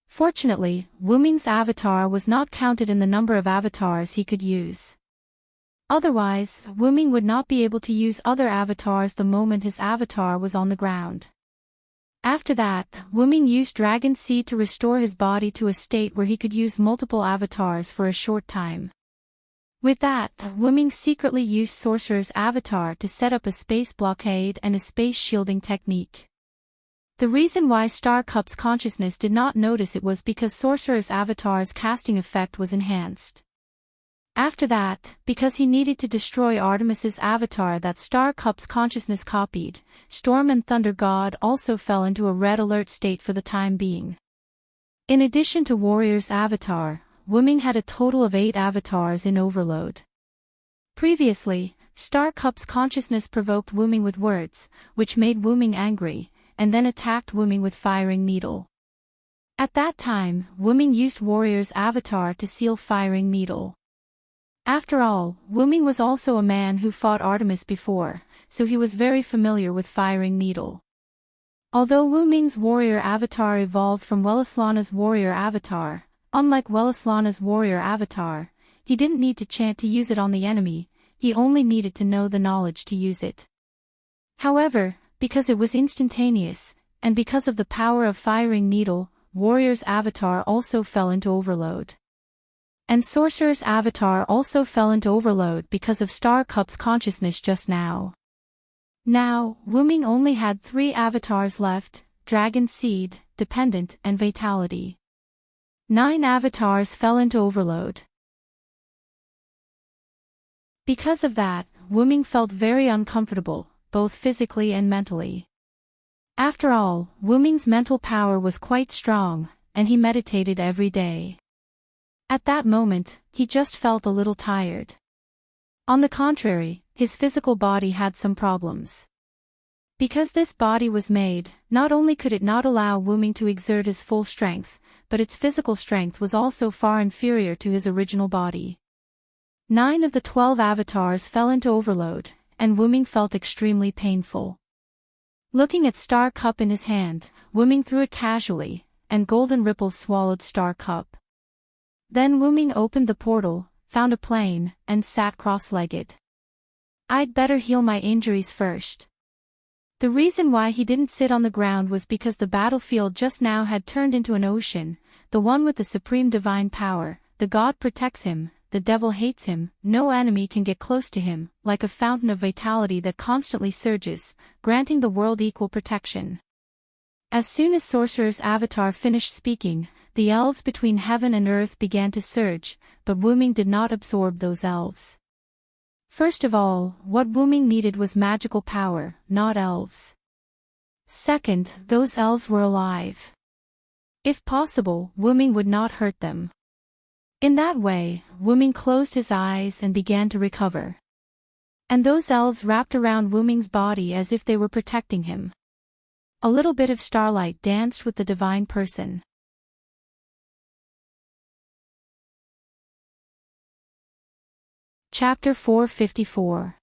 Fortunately, Wu Ming's avatar was not counted in the number of avatars he could use. Otherwise, Wu Ming would not be able to use other avatars the moment his avatar was on the ground. After that, Wu Ming used Dragon Seed to restore his body to a state where he could use multiple avatars for a short time. With that, Wu Ming secretly used Sorcerer's avatar to set up a space blockade and a space shielding technique. The reason why Star Cup's consciousness did not notice it was because Sorcerer's avatar's casting effect was enhanced. After that, because he needed to destroy Artemis's avatar that Star Cup's consciousness copied, Storm and Thunder God also fell into a red alert state for the time being. In addition to Warrior's avatar, Wu Ming had a total of 8 avatars in overload. Previously, Star Cup's consciousness provoked Wu Ming with words, which made Wu Ming angry, and then attacked Wu Ming with Firing Needle. At that time, Wu Ming used Warrior's avatar to seal Firing Needle. After all, Wu Ming was also a man who fought Artemis before, so he was very familiar with Firing Needle. Although Wu Ming's warrior avatar evolved from Wellislana's warrior avatar, Unlike Wellislana's warrior avatar, he didn't need to chant to use it on the enemy, he only needed to know the knowledge to use it. However, because it was instantaneous, and because of the power of Firing Needle, Warrior's avatar also fell into overload. And Sorcerer's avatar also fell into overload because of Star Cup's consciousness just now. Now, Wuming only had 3 avatars left: Dragon Seed, Dependent, and Vitality. 9 avatars fell into overload. Because of that, Wuming felt very uncomfortable, both physically and mentally. After all, Wuming's mental power was quite strong, and he meditated every day. At that moment, he just felt a little tired. On the contrary, his physical body had some problems. Because this body was made, not only could it not allow Wuming to exert his full strength, but its physical strength was also far inferior to his original body. 9 of the 12 avatars fell into overload, and Wuming felt extremely painful. Looking at Star Cup in his hand, Wuming threw it casually, and golden ripples swallowed Star Cup. Then Wuming opened the portal, found a plane, and sat cross-legged. I'd better heal my injuries first. The reason why he didn't sit on the ground was because the battlefield just now had turned into an ocean, the one with the supreme divine power, the god protects him, the devil hates him, no enemy can get close to him, like a fountain of vitality that constantly surges, granting the world equal protection. As soon as Sorcerer's avatar finished speaking, the elves between heaven and earth began to surge, but Wuming did not absorb those elves. First of all, what Wuming needed was magical power, not elves. Second, those elves were alive. If possible, Wuming would not hurt them. In that way, Wuming closed his eyes and began to recover. And those elves wrapped around Wuming's body as if they were protecting him. A little bit of starlight danced with the divine person. Chapter 454.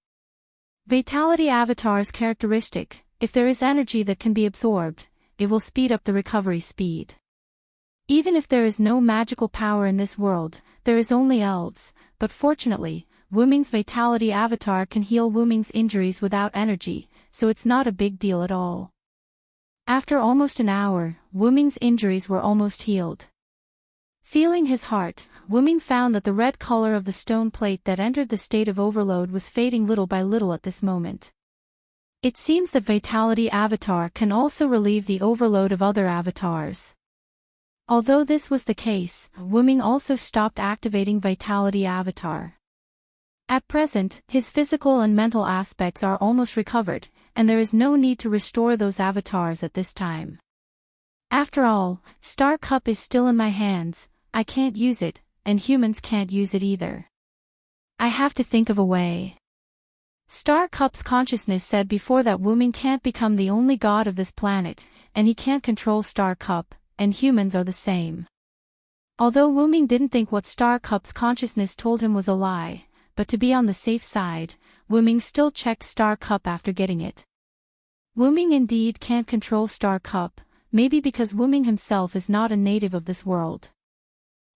Vitality Avatar's characteristic: if there is energy that can be absorbed, it will speed up the recovery speed. Even if there is no magical power in this world, there is only elves, but fortunately, Wuming's Vitality Avatar can heal Wuming's injuries without energy, so it's not a big deal at all. After almost an hour, Wuming's injuries were almost healed. Feeling his heart, Wuming found that the red color of the stone plate that entered the state of overload was fading little by little at this moment. It seems that Vitality Avatar can also relieve the overload of other avatars. Although this was the case, Wuming also stopped activating Vitality Avatar. At present, his physical and mental aspects are almost recovered, and there is no need to restore those avatars at this time. After all, Star Cup is still in my hands, I can't use it, and humans can't use it either. I have to think of a way. Star Cup's consciousness said before that Wuming can't become the only god of this planet, and he can't control Star Cup, and humans are the same. Although Wuming didn't think what Star Cup's consciousness told him was a lie, but to be on the safe side, Wuming still checked Star Cup after getting it. Wuming indeed can't control Star Cup, maybe because Wuming himself is not a native of this world.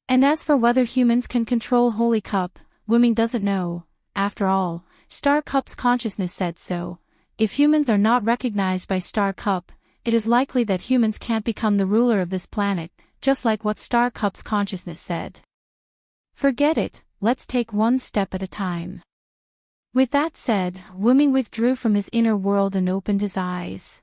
And as for whether humans can control Holy Cup, Wuming doesn't know. After all, Star Cup's consciousness said so. If humans are not recognized by Star Cup, it is likely that humans can't become the ruler of this planet, just like what Star Cup's consciousness said. Forget it, let's take one step at a time. With that said, Wuming withdrew from his inner world and opened his eyes.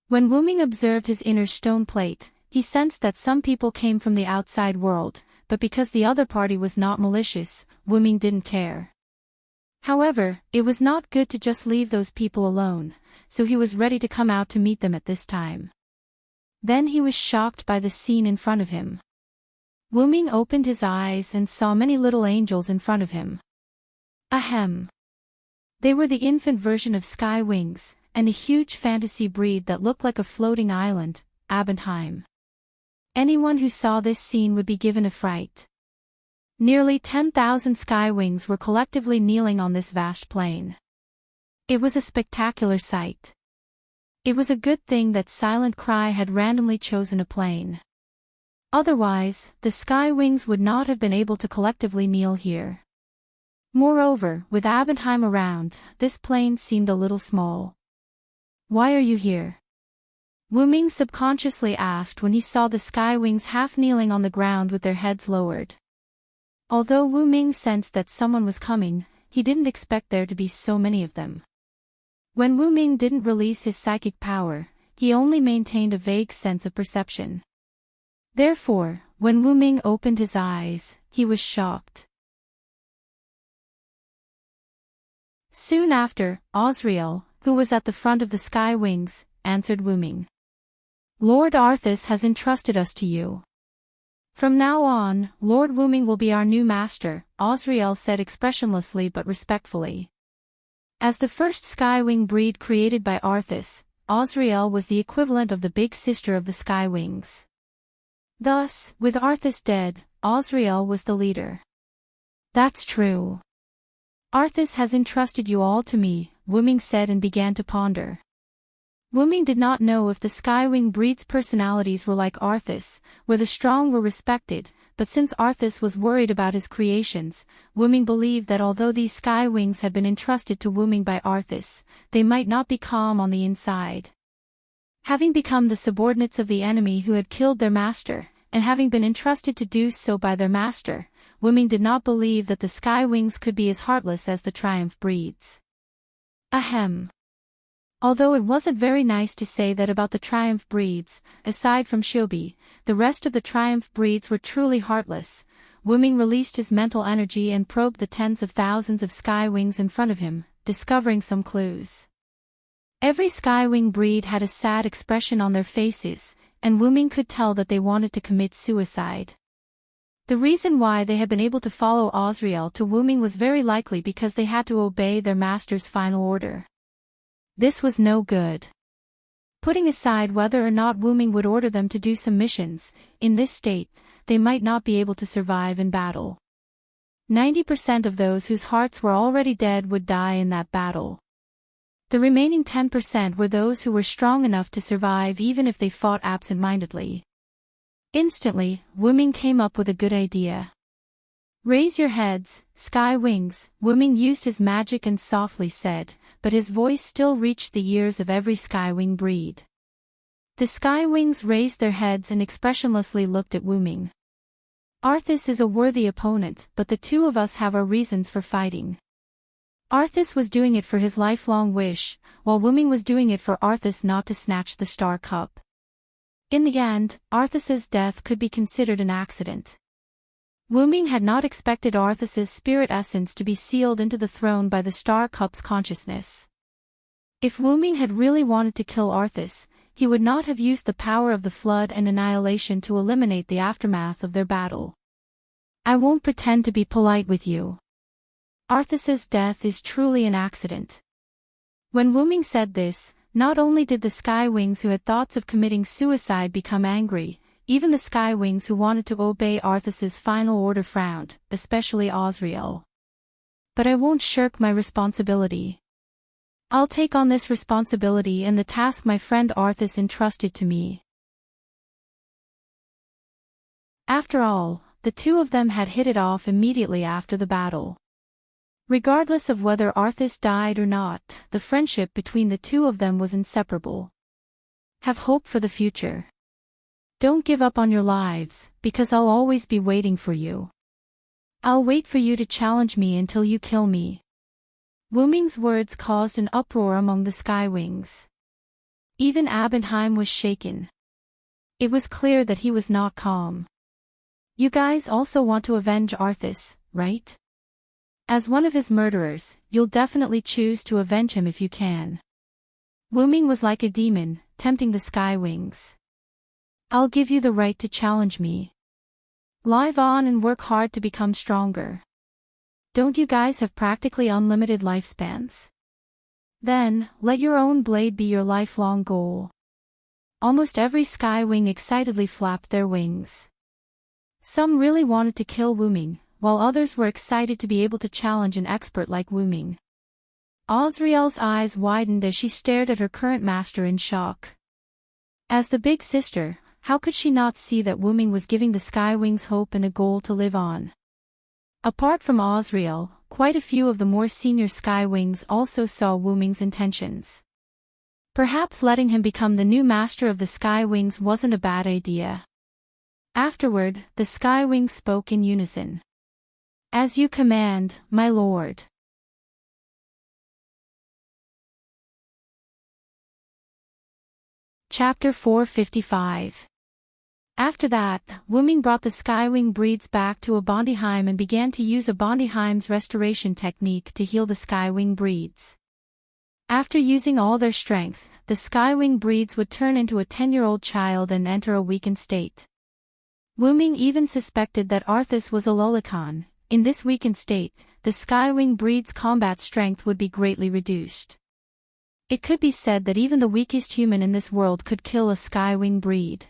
When Wuming observed his inner stone plate, he sensed that some people came from the outside world, but because the other party was not malicious, Wuming didn't care. However, it was not good to just leave those people alone, so he was ready to come out to meet them at this time. Then he was shocked by the scene in front of him. Wuming opened his eyes and saw many little angels in front of him. Ahem. They were the infant version of Sky Wings, and a huge fantasy breed that looked like a floating island, Abendheim. Anyone who saw this scene would be given a fright. Nearly 10,000 Sky Wings were collectively kneeling on this vast plain. It was a spectacular sight. It was a good thing that Silent Cry had randomly chosen a plain. Otherwise, the Sky Wings would not have been able to collectively kneel here. Moreover, with Abendheim around, this plane seemed a little small. "Why are you here?" Wu Ming subconsciously asked when he saw the Sky Wings half kneeling on the ground with their heads lowered. Although Wu Ming sensed that someone was coming, he didn't expect there to be so many of them. When Wu Ming didn't release his psychic power, he only maintained a vague sense of perception. Therefore, when Wu Ming opened his eyes, he was shocked. Soon after, Osriel, who was at the front of the Sky Wings, answered Wu Ming. "Lord Arthas has entrusted us to you. From now on, Lord Wu Ming will be our new master," Osriel said expressionlessly but respectfully. As the first Skywing breed created by Arthas, Osriel was the equivalent of the big sister of the Skywings. Thus, with Arthas dead, Osriel was the leader. "That's true. Arthas has entrusted you all to me," Wu Ming said and began to ponder. Wu Ming did not know if the Skywing breed's personalities were like Arthas, where the strong were respected, but since Arthas was worried about his creations, Wu Ming believed that although these Skywings had been entrusted to Wu Ming by Arthas, they might not be calm on the inside. Having become the subordinates of the enemy who had killed their master, and having been entrusted to do so by their master, Wu Ming did not believe that the Skywings could be as heartless as the Triumph breeds. Ahem. Although it wasn't very nice to say that about the Triumph breeds, aside from Shobi, the rest of the Triumph breeds were truly heartless, Wu Ming released his mental energy and probed the tens of thousands of Skywings in front of him, discovering some clues. Every Skywing breed had a sad expression on their faces, and Wu Ming could tell that they wanted to commit suicide. The reason why they had been able to follow Osriel to Wu Ming was very likely because they had to obey their master's final order. This was no good. Putting aside whether or not Wu Ming would order them to do some missions, in this state, they might not be able to survive in battle. 90% of those whose hearts were already dead would die in that battle. The remaining 10% were those who were strong enough to survive even if they fought absent-mindedly. Instantly, Wu Ming came up with a good idea. "Raise your heads, Sky Wings," Wu Ming used his magic and softly said, but his voice still reached the ears of every Skywing breed. The Skywings raised their heads and expressionlessly looked at Wu Ming. "Arthas is a worthy opponent, but the two of us have our reasons for fighting." Arthas was doing it for his lifelong wish, while Wu Ming was doing it for Arthas not to snatch the Star Cup. In the end, Arthas's death could be considered an accident. Wu Ming had not expected Arthas's spirit essence to be sealed into the throne by the Star Cup's consciousness. If Wu Ming had really wanted to kill Arthas, he would not have used the power of the flood and annihilation to eliminate the aftermath of their battle. "I won't pretend to be polite with you. Arthas's death is truly an accident." When Wu Ming said this, not only did the Skywings who had thoughts of committing suicide become angry, even the Skywings who wanted to obey Arthas's final order frowned, especially Osriel. "But I won't shirk my responsibility. I'll take on this responsibility and the task my friend Arthas entrusted to me." After all, the two of them had hit it off immediately after the battle. Regardless of whether Arthas died or not, the friendship between the two of them was inseparable. Have hope for the future. Don't give up on your lives, because I'll always be waiting for you. I'll wait for you to challenge me until you kill me. Wu Ming's words caused an uproar among the Skywings. Even Abendheim was shaken. It was clear that he was not calm. "You guys also want to avenge Arthas, right? As one of his murderers, you'll definitely choose to avenge him if you can." Wu Ming was like a demon, tempting the Skywings. "I'll give you the right to challenge me. Live on and work hard to become stronger. Don't you guys have practically unlimited lifespans? Then, let your own blade be your lifelong goal." Almost every Skywing excitedly flapped their wings. Some really wanted to kill Wu Ming, while others were excited to be able to challenge an expert like Wu Ming. Osriel's eyes widened as she stared at her current master in shock. As the big sister, How could she not see that Wuming was giving the Skywings hope and a goal to live on? Apart from Osriel, quite a few of the more senior Skywings also saw Wuming's intentions. Perhaps letting him become the new master of the Skywings wasn't a bad idea. Afterward, the Skywings spoke in unison. "As you command, my lord." Chapter 455. After that, Wuming brought the Skywing breeds back to a Bondiheim and began to use a Bondiheim's restoration technique to heal the Skywing breeds. After using all their strength, the Skywing breeds would turn into a 10-year-old child and enter a weakened state. Wuming even suspected that Arthas was a Lolicon. In this weakened state, the Skywing breed's combat strength would be greatly reduced. It could be said that even the weakest human in this world could kill a Skywing breed.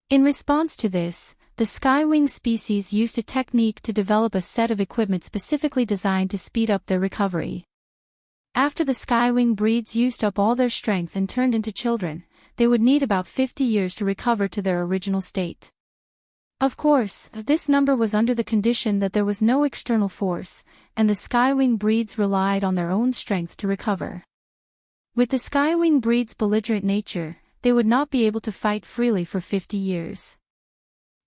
In response to this, the Skywing species used a technique to develop a set of equipment specifically designed to speed up their recovery. After the Skywing breeds used up all their strength and turned into children, they would need about 50 years to recover to their original state. Of course, this number was under the condition that there was no external force, and the Skywing breeds relied on their own strength to recover. With the Skywing breed's belligerent nature, they would not be able to fight freely for 50 years.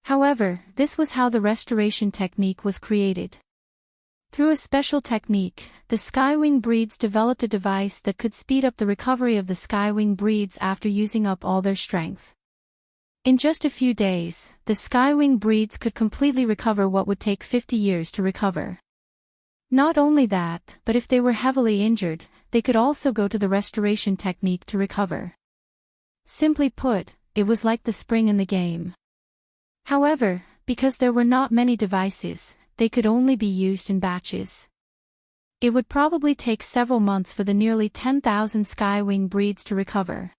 However, this was how the restoration technique was created. Through a special technique, the Skywing breeds developed a device that could speed up the recovery of the Skywing breeds after using up all their strength. In just a few days, the Skywing breeds could completely recover what would take 50 years to recover. Not only that, but if they were heavily injured, they could also go to the restoration technique to recover. Simply put, it was like the spring in the game. However, because there were not many devices, they could only be used in batches. It would probably take several months for the nearly 10,000 Skywing breeds to recover.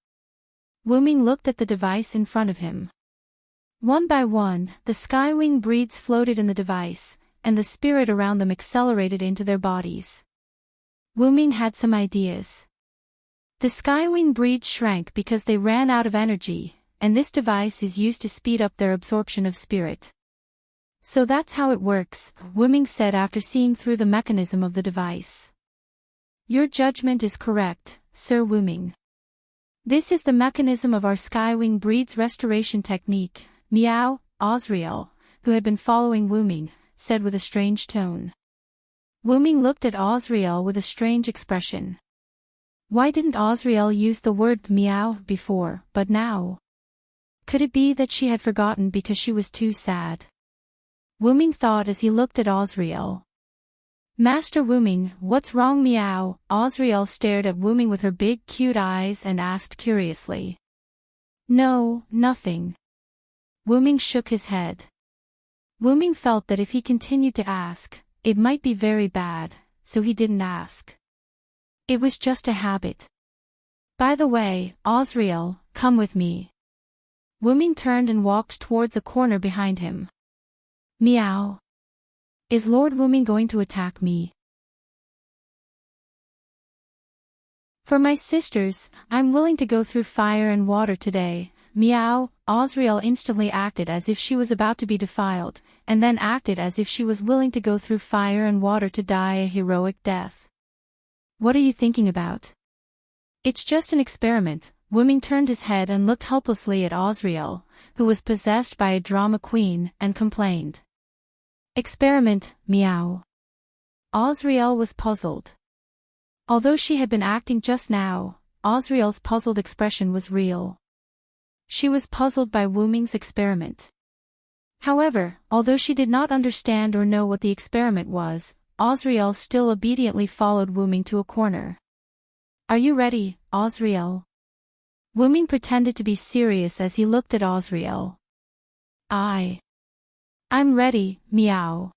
Wuming looked at the device in front of him. One by one, the Skywing breeds floated in the device, and the spirit around them accelerated into their bodies. Wuming had some ideas. The Skywing breeds shrank because they ran out of energy, and this device is used to speed up their absorption of spirit. "So that's how it works," Wuming said after seeing through the mechanism of the device. "Your judgment is correct, Sir Wuming. This is the mechanism of our Skywing breed's restoration technique," Meow, Osriel, who had been following Wuming, said with a strange tone. Wuming looked at Osriel with a strange expression. Why didn't Osriel use the word meow before, but now? Could it be that she had forgotten because she was too sad? Wuming thought as he looked at Osriel. "Master Wuming, what's wrong, meow?" Osriel stared at Wuming with her big cute eyes and asked curiously. "No, nothing." Wuming shook his head. Wuming felt that if he continued to ask, it might be very bad, so he didn't ask. It was just a habit. "By the way, Osriel, come with me." Wuming turned and walked towards a corner behind him. "Meow. Is Lord Wuming going to attack me?" "For my sisters, I'm willing to go through fire and water today." Meow. Osriel instantly acted as if she was about to be defiled, and then acted as if she was willing to go through fire and water to die a heroic death. "What are you thinking about?" "It's just an experiment." Wuming turned his head and looked helplessly at Osriel, who was possessed by a drama queen, and complained. "Experiment, meow." Osriel was puzzled. Although she had been acting just now, Osriel's puzzled expression was real. She was puzzled by Wuming's experiment. However, although she did not understand or know what the experiment was, Osriel still obediently followed Wuming to a corner. "Are you ready, Osriel?" Wuming pretended to be serious as he looked at Osriel. I'm ready, meow."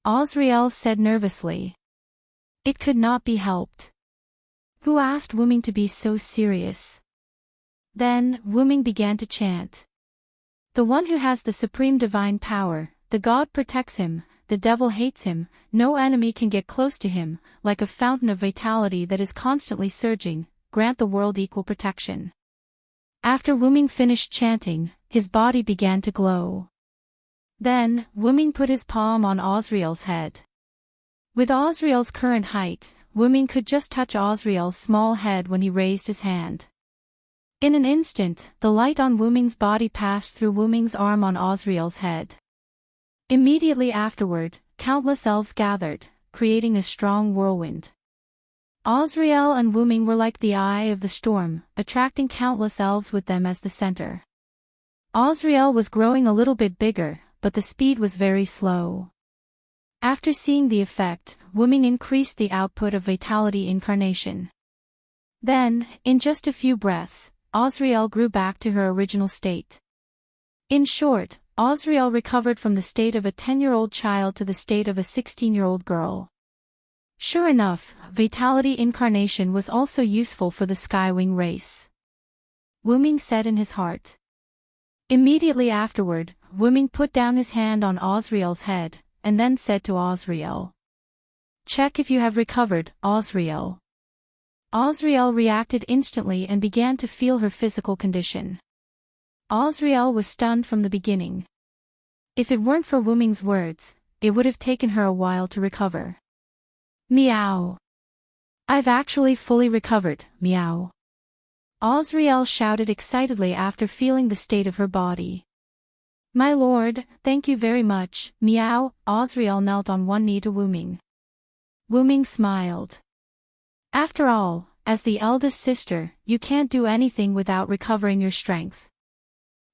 Osriel said nervously. It could not be helped. Who asked Wuming to be so serious? Then, Wuming began to chant. "The one who has the supreme divine power, the god protects him, the devil hates him, no enemy can get close to him, like a fountain of vitality that is constantly surging, grant the world equal protection." After Wuming finished chanting, his body began to glow. Then, Wuming put his palm on Osriel's head. With Osriel's current height, Wuming could just touch Osriel's small head when he raised his hand. In an instant, the light on Wuming's body passed through Wuming's arm on Osriel's head. Immediately afterward, countless elves gathered, creating a strong whirlwind. Osriel and Wuming were like the eye of the storm, attracting countless elves with them as the center. Osriel was growing a little bit bigger, but the speed was very slow. After seeing the effect, Wuming increased the output of Vitality Incarnation. Then, in just a few breaths, Osriel grew back to her original state. In short, Osriel recovered from the state of a 10-year-old child to the state of a 16-year-old girl. Sure enough, Vitality Incarnation was also useful for the Skywing race. Wuming said in his heart. Immediately afterward, Wuming put down his hand on Osriel's head, and then said to Osriel. "Check if you have recovered, Osriel." Osriel reacted instantly and began to feel her physical condition. Osriel was stunned from the beginning. If it weren't for Wuming's words, it would have taken her a while to recover. "Meow. I've actually fully recovered, meow." Osriel shouted excitedly after feeling the state of her body. "My lord, thank you very much, meow." Osriel knelt on one knee to Wuming. Wuming smiled. "After all, as the eldest sister, you can't do anything without recovering your strength."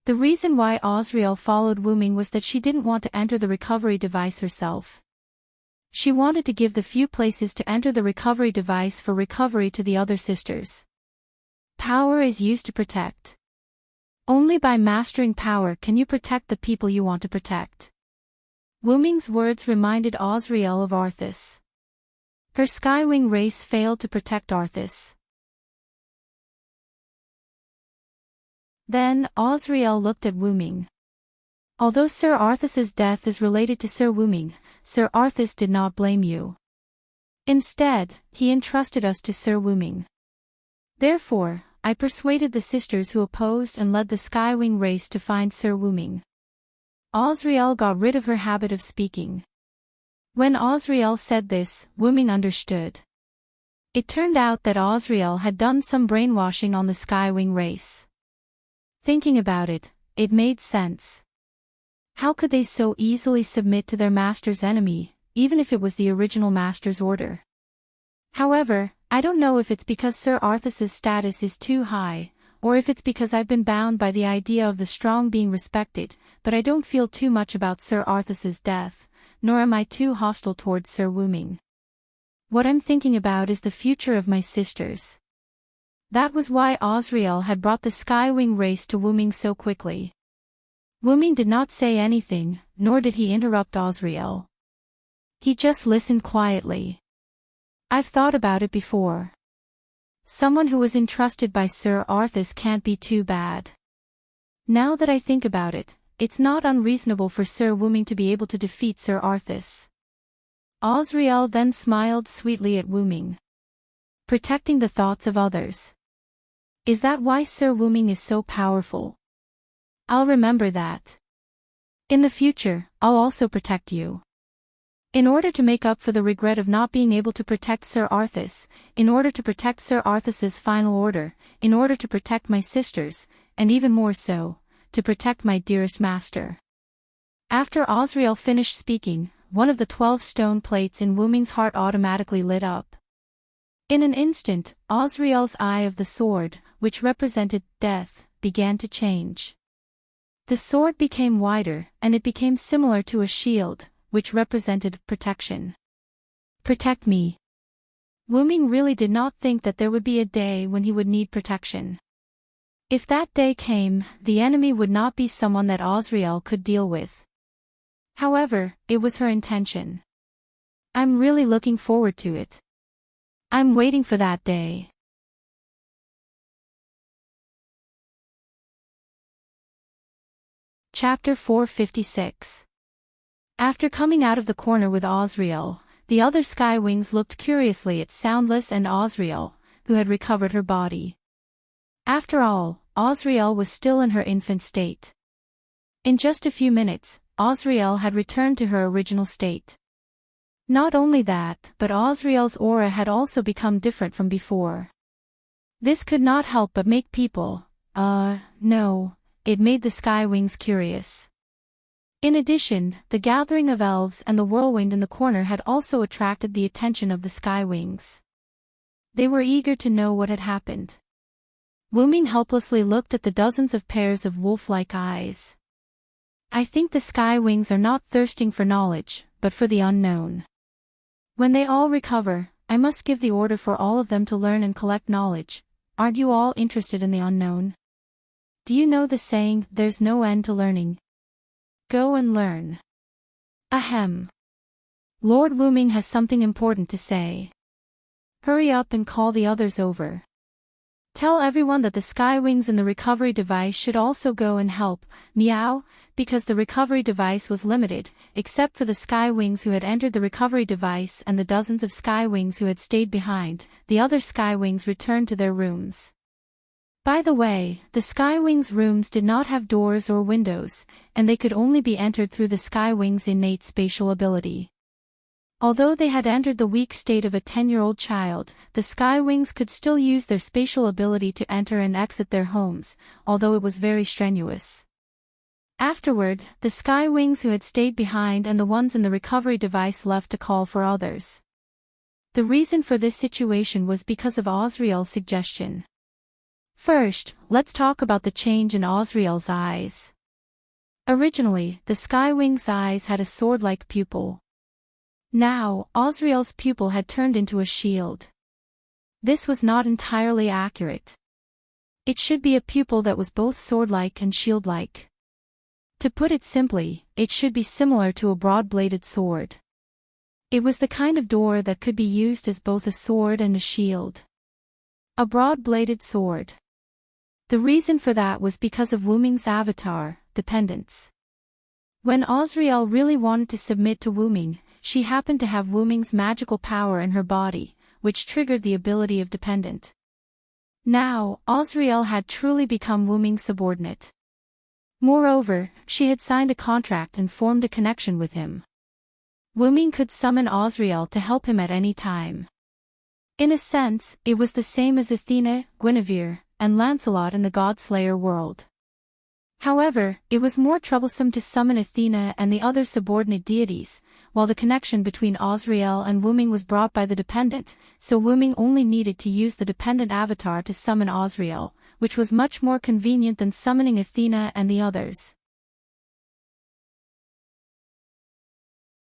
The reason why Osriel followed Wuming was that she didn't want to enter the recovery device herself. She wanted to give the few places to enter the recovery device for recovery to the other sisters. Power is used to protect. Only by mastering power can you protect the people you want to protect. Wuming's words reminded Osriel of Arthas. Her Skywing race failed to protect Arthas. Then, Osriel looked at Wuming. Although Sir Arthas's death is related to Sir Wuming, Sir Arthas did not blame you. Instead, he entrusted us to Sir Wuming. Therefore, I persuaded the sisters who opposed and led the Skywing race to find Sir Wuming. Osriel got rid of her habit of speaking. When Osriel said this, Wuming understood. It turned out that Osriel had done some brainwashing on the Skywing race. Thinking about it, it made sense. How could they so easily submit to their master's enemy, even if it was the original master's order? However, I don't know if it's because Sir Arthas's status is too high, or if it's because I've been bound by the idea of the strong being respected, but I don't feel too much about Sir Arthas's death, nor am I too hostile towards Sir Wuming. What I'm thinking about is the future of my sisters. That was why Osriel had brought the Skywing race to Wuming so quickly. Wuming did not say anything, nor did he interrupt Osriel. He just listened quietly. I've thought about it before. Someone who was entrusted by Sir Arthas can't be too bad. Now that I think about it, it's not unreasonable for Sir Wuming to be able to defeat Sir Arthas. Osriel then smiled sweetly at Wuming. Protecting the thoughts of others. Is that why Sir Wuming is so powerful? I'll remember that. In the future, I'll also protect you. In order to make up for the regret of not being able to protect Sir Arthas, in order to protect Sir Arthas's final order, in order to protect my sisters, and even more so, to protect my dearest master. After Osriel finished speaking, one of the 12 stone plates in Wuming's heart automatically lit up. In an instant, Osriel's eye of the sword, which represented death, began to change. The sword became wider, and it became similar to a shield, which represented protection. Protect me. Wuming really did not think that there would be a day when he would need protection. If that day came, the enemy would not be someone that Osriel could deal with. However, it was her intention. I'm really looking forward to it. I'm waiting for that day. Chapter 456. After coming out of the corner with Osriel, the other Skywings looked curiously at Soundless and Osriel, who had recovered her body. After all, Osriel was still in her infant state. In just a few minutes, Osriel had returned to her original state. Not only that, but Osriel's aura had also become different from before. This could not help but make people, no, it made the Sky Wings curious. In addition, the gathering of elves and the whirlwind in the corner had also attracted the attention of the Sky Wings. They were eager to know what had happened. Wuming helplessly looked at the dozens of pairs of wolf-like eyes. I think the Sky Wings are not thirsting for knowledge, but for the unknown. When they all recover, I must give the order for all of them to learn and collect knowledge. Aren't you all interested in the unknown? Do you know the saying, there's no end to learning? Go and learn. Ahem. Lord Wuming has something important to say. Hurry up and call the others over. Tell everyone that the Sky Wings in the recovery device should also go and help, meow, because the recovery device was limited, except for the Sky Wings who had entered the recovery device and the dozens of Sky Wings who had stayed behind. The other Sky Wings returned to their rooms. By the way, the Sky Wings' rooms did not have doors or windows, and they could only be entered through the Sky Wings' innate spatial ability. Although they had entered the weak state of a 10-year-old child, the Sky Wings could still use their spatial ability to enter and exit their homes, although it was very strenuous. Afterward, the Sky Wings who had stayed behind and the ones in the recovery device left to call for others. The reason for this situation was because of Osriel's suggestion. First, let's talk about the change in Osriel's eyes. Originally, the Sky Wings' eyes had a sword-like pupil. Now, Osriel's pupil had turned into a shield. This was not entirely accurate. It should be a pupil that was both sword-like and shield-like. To put it simply, it should be similar to a broad-bladed sword. It was the kind of door that could be used as both a sword and a shield. A broad-bladed sword. The reason for that was because of Wuming's avatar, dependence. When Osriel really wanted to submit to Wuming, she happened to have Wuming's magical power in her body, which triggered the ability of dependent. Now, Osriel had truly become Wuming's subordinate. Moreover, she had signed a contract and formed a connection with him. Wuming could summon Osriel to help him at any time. In a sense, it was the same as Athena, Guinevere, and Lancelot in the God-Slayer world. However, it was more troublesome to summon Athena and the other subordinate deities, while the connection between Osriel and Wuming was brought by the dependent, so Wuming only needed to use the dependent avatar to summon Osriel, which was much more convenient than summoning Athena and the others.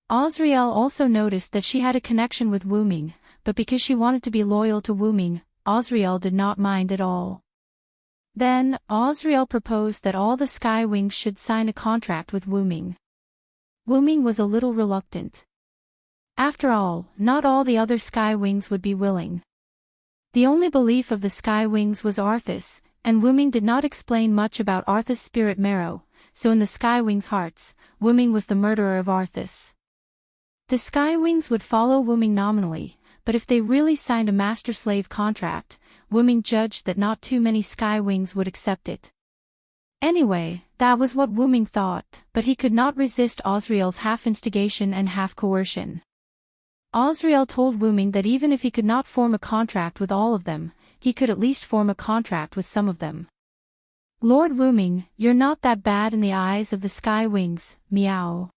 Osriel also noticed that she had a connection with Wuming, but because she wanted to be loyal to Wuming, Osriel did not mind at all. Then, Osriel proposed that all the Sky Wings should sign a contract with Wuming. Wuming was a little reluctant. After all, not all the other Sky Wings would be willing. The only belief of the Sky Wings was Arthas, and Wuming did not explain much about Arthas' spirit marrow, so in the Sky Wings' hearts, Wuming was the murderer of Arthas. The Sky Wings would follow Wuming nominally, but if they really signed a master-slave contract, Wuming judged that not too many Sky Wings would accept it. Anyway, that was what Wuming thought, but he could not resist Osriel's half-instigation and half-coercion. Osriel told Wuming that even if he could not form a contract with all of them, he could at least form a contract with some of them. Lord Wuming, you're not that bad in the eyes of the Sky Wings, meow.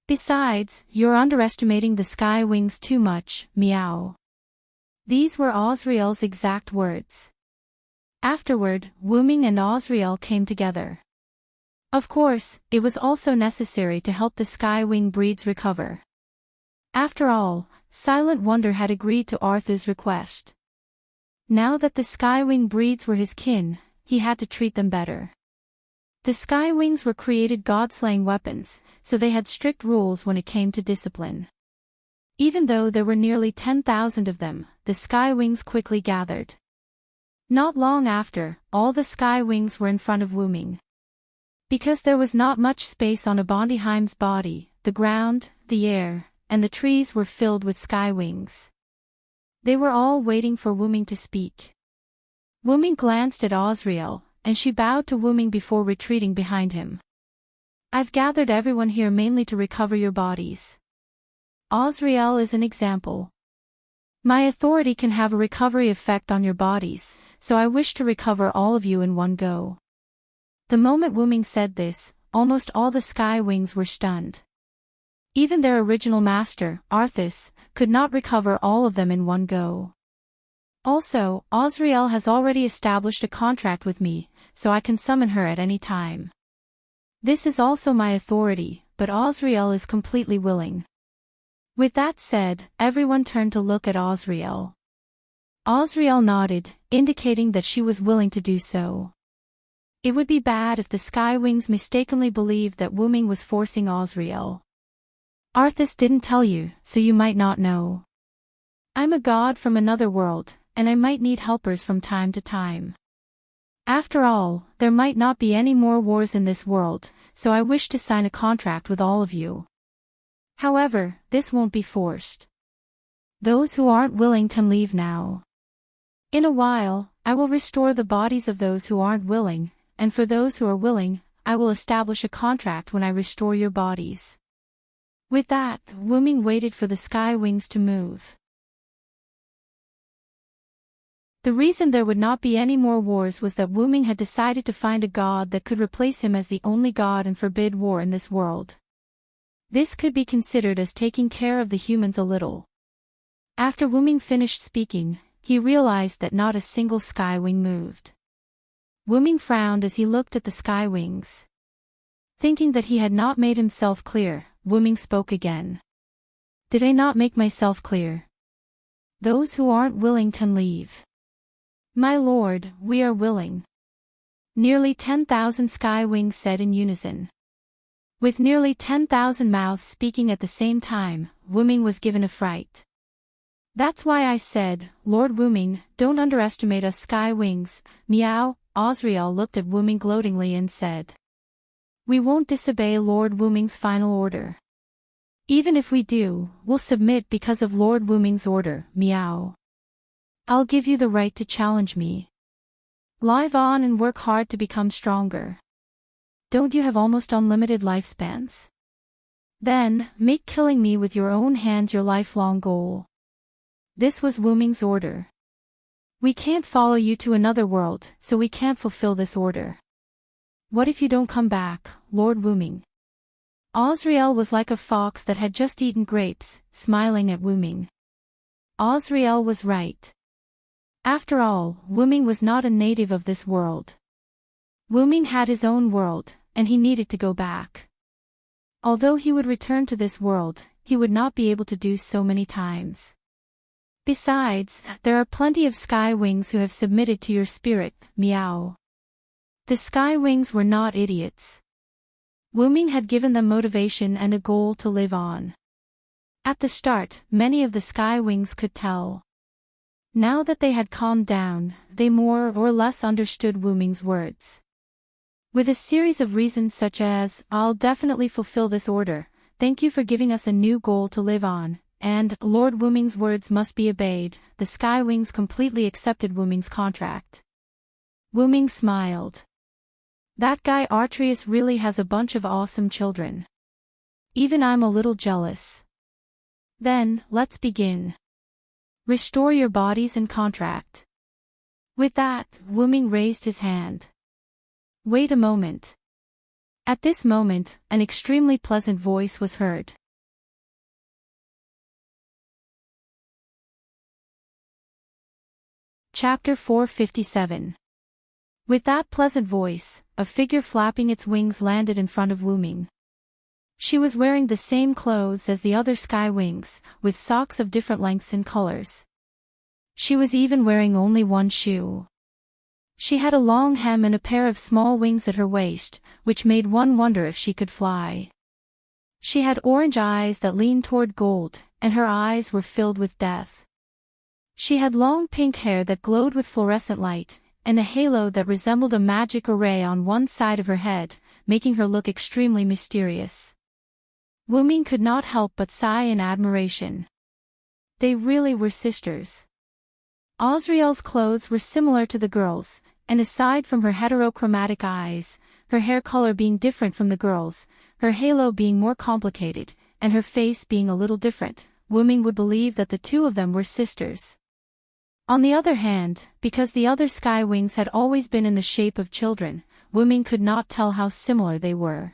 Besides, you're underestimating the Sky Wings too much, meow. These were Osriel's exact words. Afterward, Wuming and Osriel came together. Of course, it was also necessary to help the Sky Wing breeds recover. After all, Silent Wonder had agreed to Arthur's request. Now that the Sky Wing breeds were his kin, he had to treat them better. The Sky Wings were created god-slaying weapons, so they had strict rules when it came to discipline. Even though there were nearly 10,000 of them, the Sky Wings quickly gathered. Not long after, all the Sky Wings were in front of Wuming. Because there was not much space on Abondiheim's body, the ground, the air, and the trees were filled with Sky Wings. They were all waiting for Wuming to speak. Wuming glanced at Osriel, and she bowed to Wuming before retreating behind him. I've gathered everyone here mainly to recover your bodies. Osriel is an example. My authority can have a recovery effect on your bodies, so I wish to recover all of you in one go. The moment Wu Ming said this, almost all the sky wings were stunned. Even their original master, Arthas, could not recover all of them in one go. Also, Osriel has already established a contract with me, so I can summon her at any time. This is also my authority, but Osriel is completely willing. With that said, everyone turned to look at Osriel. Osriel nodded, indicating that she was willing to do so. It would be bad if the Sky Wings mistakenly believed that Wu Ming was forcing Osriel. Arthas didn't tell you, so you might not know. I'm a god from another world, and I might need helpers from time to time. After all, there might not be any more wars in this world, so I wish to sign a contract with all of you. However, this won't be forced. Those who aren't willing can leave now. In a while, I will restore the bodies of those who aren't willing, and for those who are willing, I will establish a contract when I restore your bodies. With that, Wu Ming waited for the Sky Wings to move. The reason there would not be any more wars was that Wu Ming had decided to find a god that could replace him as the only god and forbid war in this world. This could be considered as taking care of the humans a little. After Wu Ming finished speaking, he realized that not a single sky wing moved. Wu Ming frowned as he looked at the sky wings. Thinking that he had not made himself clear, Wu Ming spoke again. Did I not make myself clear? Those who aren't willing can leave. My lord, we are willing. Nearly 10,000 sky wings said in unison. With nearly 10,000 mouths speaking at the same time, Wu Ming was given a fright. That's why I said, Lord Wu Ming, don't underestimate us sky wings, meow. Osriel looked at Wu Ming gloatingly and said. We won't disobey Lord Wu Ming's final order. Even if we do, we'll submit because of Lord Wu Ming's order, meow. I'll give you the right to challenge me. Live on and work hard to become stronger. Don't you have almost unlimited lifespans? Then, make killing me with your own hands your lifelong goal. This was Wu Ming's order. We can't follow you to another world, so we can't fulfill this order. What if you don't come back, Lord Wu Ming? Osriel was like a fox that had just eaten grapes, smiling at Wu Ming. Osriel was right. After all, Wu Ming was not a native of this world. Wu Ming had his own world, and he needed to go back. Although he would return to this world, he would not be able to do so many times. Besides, there are plenty of sky wings who have submitted to your spirit, meow. The sky wings were not idiots. Wu Ming had given them motivation and a goal to live on. At the start, many of the sky wings could tell. Now that they had calmed down, they more or less understood Wu Ming's words. With a series of reasons such as, I'll definitely fulfill this order, thank you for giving us a new goal to live on, and Lord Wu Ming's words must be obeyed, the Sky Wings completely accepted Wu Ming's contract. Wu Ming smiled. That guy Artrius really has a bunch of awesome children. Even I'm a little jealous. Then, let's begin. Restore your bodies and contract. With that, Wu Ming raised his hand. Wait a moment. At this moment, an extremely pleasant voice was heard. Chapter 457. With that pleasant voice, a figure flapping its wings landed in front of Wu Ming. She was wearing the same clothes as the other sky wings, with socks of different lengths and colors. She was even wearing only one shoe. She had a long hem and a pair of small wings at her waist, which made one wonder if she could fly. She had orange eyes that leaned toward gold, and her eyes were filled with death. She had long pink hair that glowed with fluorescent light, and a halo that resembled a magic array on one side of her head, making her look extremely mysterious. Wu Ming could not help but sigh in admiration. They really were sisters. Osriel's clothes were similar to the girl's, and aside from her heterochromatic eyes, her hair color being different from the girls, her halo being more complicated, and her face being a little different, Wuming would believe that the two of them were sisters. On the other hand, because the other sky wings had always been in the shape of children, Wuming could not tell how similar they were.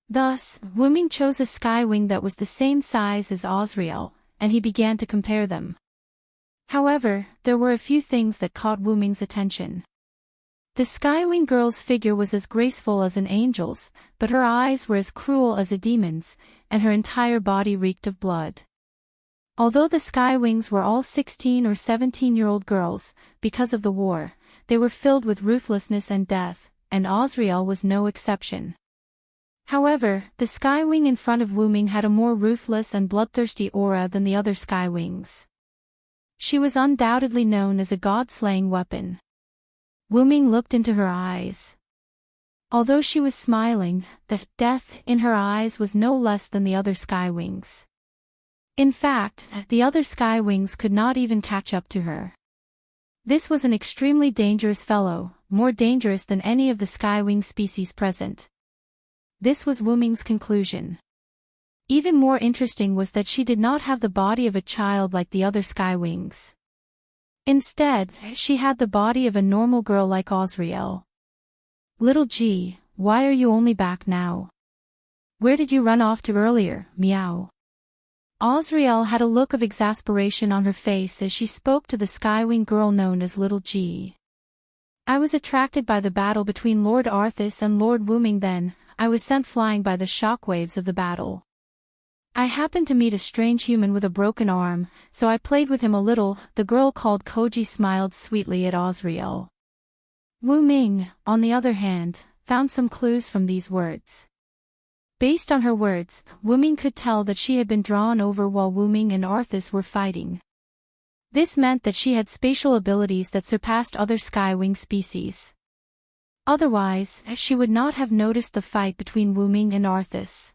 Thus, Wuming chose a sky wing that was the same size as Osriel, and he began to compare them. However, there were a few things that caught Wuming's attention. The Skywing girl's figure was as graceful as an angel's, but her eyes were as cruel as a demon's, and her entire body reeked of blood. Although the Skywings were all 16 or 17-year-old girls, because of the war, they were filled with ruthlessness and death, and Osriel was no exception. However, the Skywing in front of Wuming had a more ruthless and bloodthirsty aura than the other Skywings. She was undoubtedly known as a god-slaying weapon. Wuming looked into her eyes. Although she was smiling, the death in her eyes was no less than the other Skywings. In fact, the other Skywings could not even catch up to her. This was an extremely dangerous fellow, more dangerous than any of the Skywing species present. This was Wuming's conclusion. Even more interesting was that she did not have the body of a child like the other Skywings. Instead, she had the body of a normal girl like Osriel. "Little G, why are you only back now? Where did you run off to earlier, meow?" Osriel had a look of exasperation on her face as she spoke to the Skywing girl known as Little G. "I was attracted by the battle between Lord Arthas and Lord Wuming. Then, I was sent flying by the shockwaves of the battle. I happened to meet a strange human with a broken arm, so I played with him a little." The girl called Koji smiled sweetly at Osriel. Wuming, on the other hand, found some clues from these words. Based on her words, Wuming could tell that she had been drawn over while Wuming and Arthas were fighting. This meant that she had spatial abilities that surpassed other Skywing species. Otherwise, she would not have noticed the fight between Wuming and Arthas.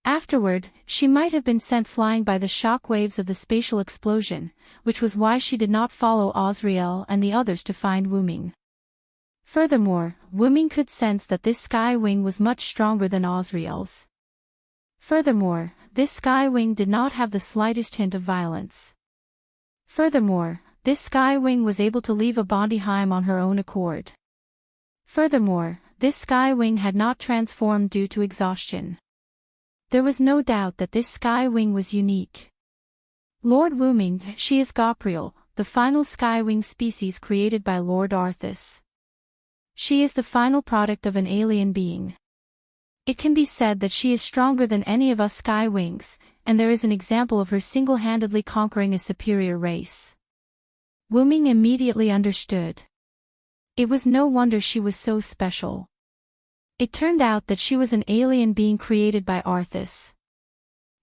Afterward, she might have been sent flying by the shock waves of the spatial explosion, which was why she did not follow Osriel and the others to find Wuming. Furthermore, Wuming could sense that this Skywing was much stronger than Osriel's. Furthermore, this Skywing did not have the slightest hint of violence. Furthermore, this Skywing was able to leave a Bondiheim on her own accord. Furthermore, this Skywing had not transformed due to exhaustion. There was no doubt that this Skywing was unique. Lord Wuming, she is Gopriel, the final Skywing species created by Lord Arthas. She is the final product of an alien being. It can be said that she is stronger than any of us Skywings, and there is an example of her single-handedly conquering a superior race. Wuming immediately understood. It was no wonder she was so special. It turned out that she was an alien being created by Arthas.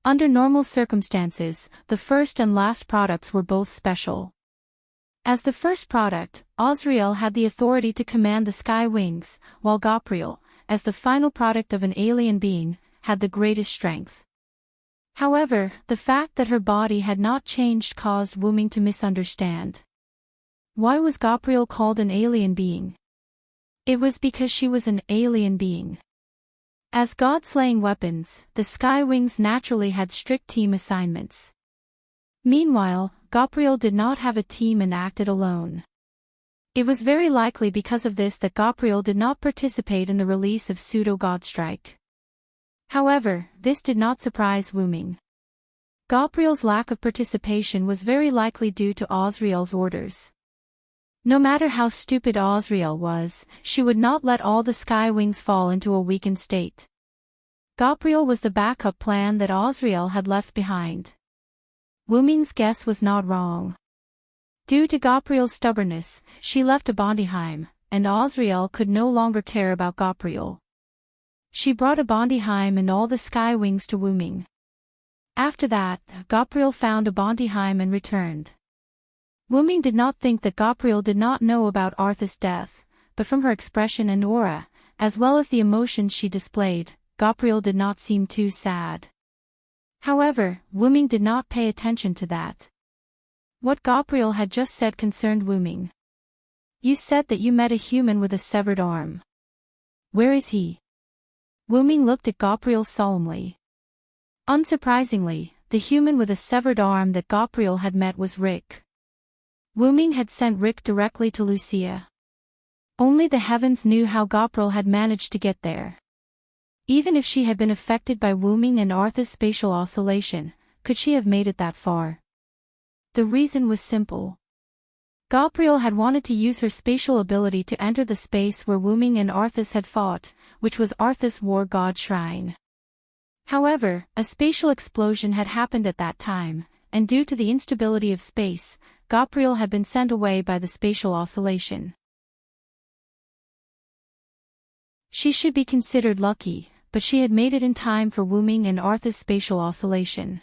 Under normal circumstances, the first and last products were both special. As the first product, Osriel had the authority to command the Skywings, while Gopriel, as the final product of an alien being, had the greatest strength. However, the fact that her body had not changed caused Wuming to misunderstand. Why was Gopriel called an alien being? It was because she was an alien being. As god-slaying weapons, the Skywings naturally had strict team assignments. Meanwhile, Gopriel did not have a team and acted alone. It was very likely because of this that Gopriel did not participate in the release of Pseudo-Godstrike. However, this did not surprise Wuming. Gopriel's lack of participation was very likely due to Osriel's orders. No matter how stupid Osriel was, she would not let all the Skywings fall into a weakened state. Gopriel was the backup plan that Osriel had left behind. Wuming's guess was not wrong. Due to Gopriel's stubbornness, she left a Bondiheim, and Osriel could no longer care about Gopriel. She brought a Bondiheim and all the Skywings to Wuming. After that, Gopriel found a Bondiheim and returned. Wuming did not think that Gopriel did not know about Arthas' death, but from her expression and aura, as well as the emotions she displayed, Gopriel did not seem too sad. However, Wuming did not pay attention to that. What Gopriel had just said concerned Wuming. You said that you met a human with a severed arm. Where is he? Wu Ming looked at Gabriel solemnly. Unsurprisingly, the human with a severed arm that Gabriel had met was Rick. Wu Ming had sent Rick directly to Lucia. Only the heavens knew how Gabriel had managed to get there. Even if she had been affected by Wu Ming and Arthur's spatial oscillation, could she have made it that far? The reason was simple. Gabriel had wanted to use her spatial ability to enter the space where Wu Ming and Arthas had fought, which was Arthas' war god shrine. However, a spatial explosion had happened at that time, and due to the instability of space, Gabriel had been sent away by the spatial oscillation. She should be considered lucky, but she had made it in time for Wu Ming and Arthas' spatial oscillation.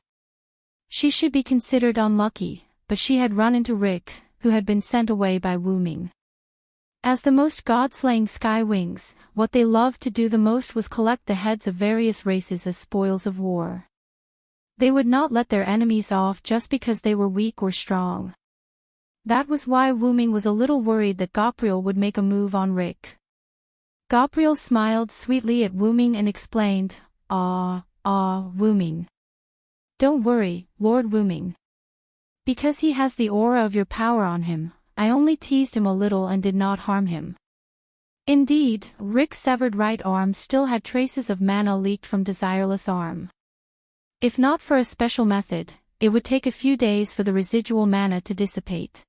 She should be considered unlucky, but she had run into Rick, who had been sent away by Wu Ming. As the most god-slaying sky wings, what they loved to do the most was collect the heads of various races as spoils of war. They would not let their enemies off just because they were weak or strong. That was why Wu Ming was a little worried that Gabriel would make a move on Rick. Gabriel smiled sweetly at Wu Ming and explained, Wu Ming. Don't worry, Lord Wu Ming. Because he has the aura of your power on him, I only teased him a little and did not harm him. Indeed, Rick's severed right arm still had traces of mana leaked from Desireless arm. If not for a special method, it would take a few days for the residual mana to dissipate.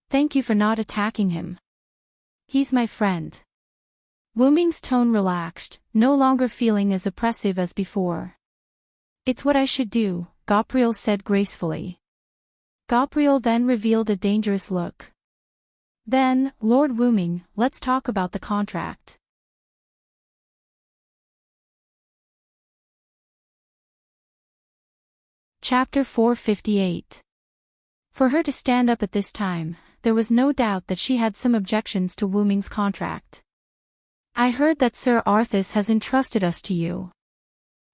Thank you for not attacking him. He's my friend. Wu Ming's tone relaxed, no longer feeling as oppressive as before. It's what I should do, Gabriel said gracefully. Gabriel then revealed a dangerous look. Then, Lord Wu Ming, let's talk about the contract. Chapter 458. For her to stand up at this time, there was no doubt that she had some objections to Wu Ming's contract. I heard that Sir Arthas has entrusted us to you.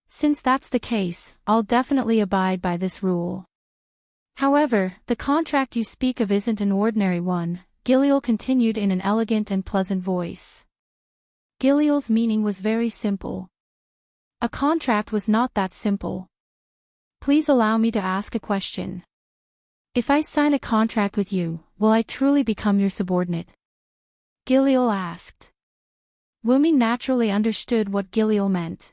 Since that's the case, I'll definitely abide by this rule. However, the contract you speak of isn't an ordinary one, Giliel continued in an elegant and pleasant voice. Giliel's meaning was very simple. A contract was not that simple. Please allow me to ask a question. If I sign a contract with you, will I truly become your subordinate? Giliel asked. Wu Ming naturally understood what Giliel meant.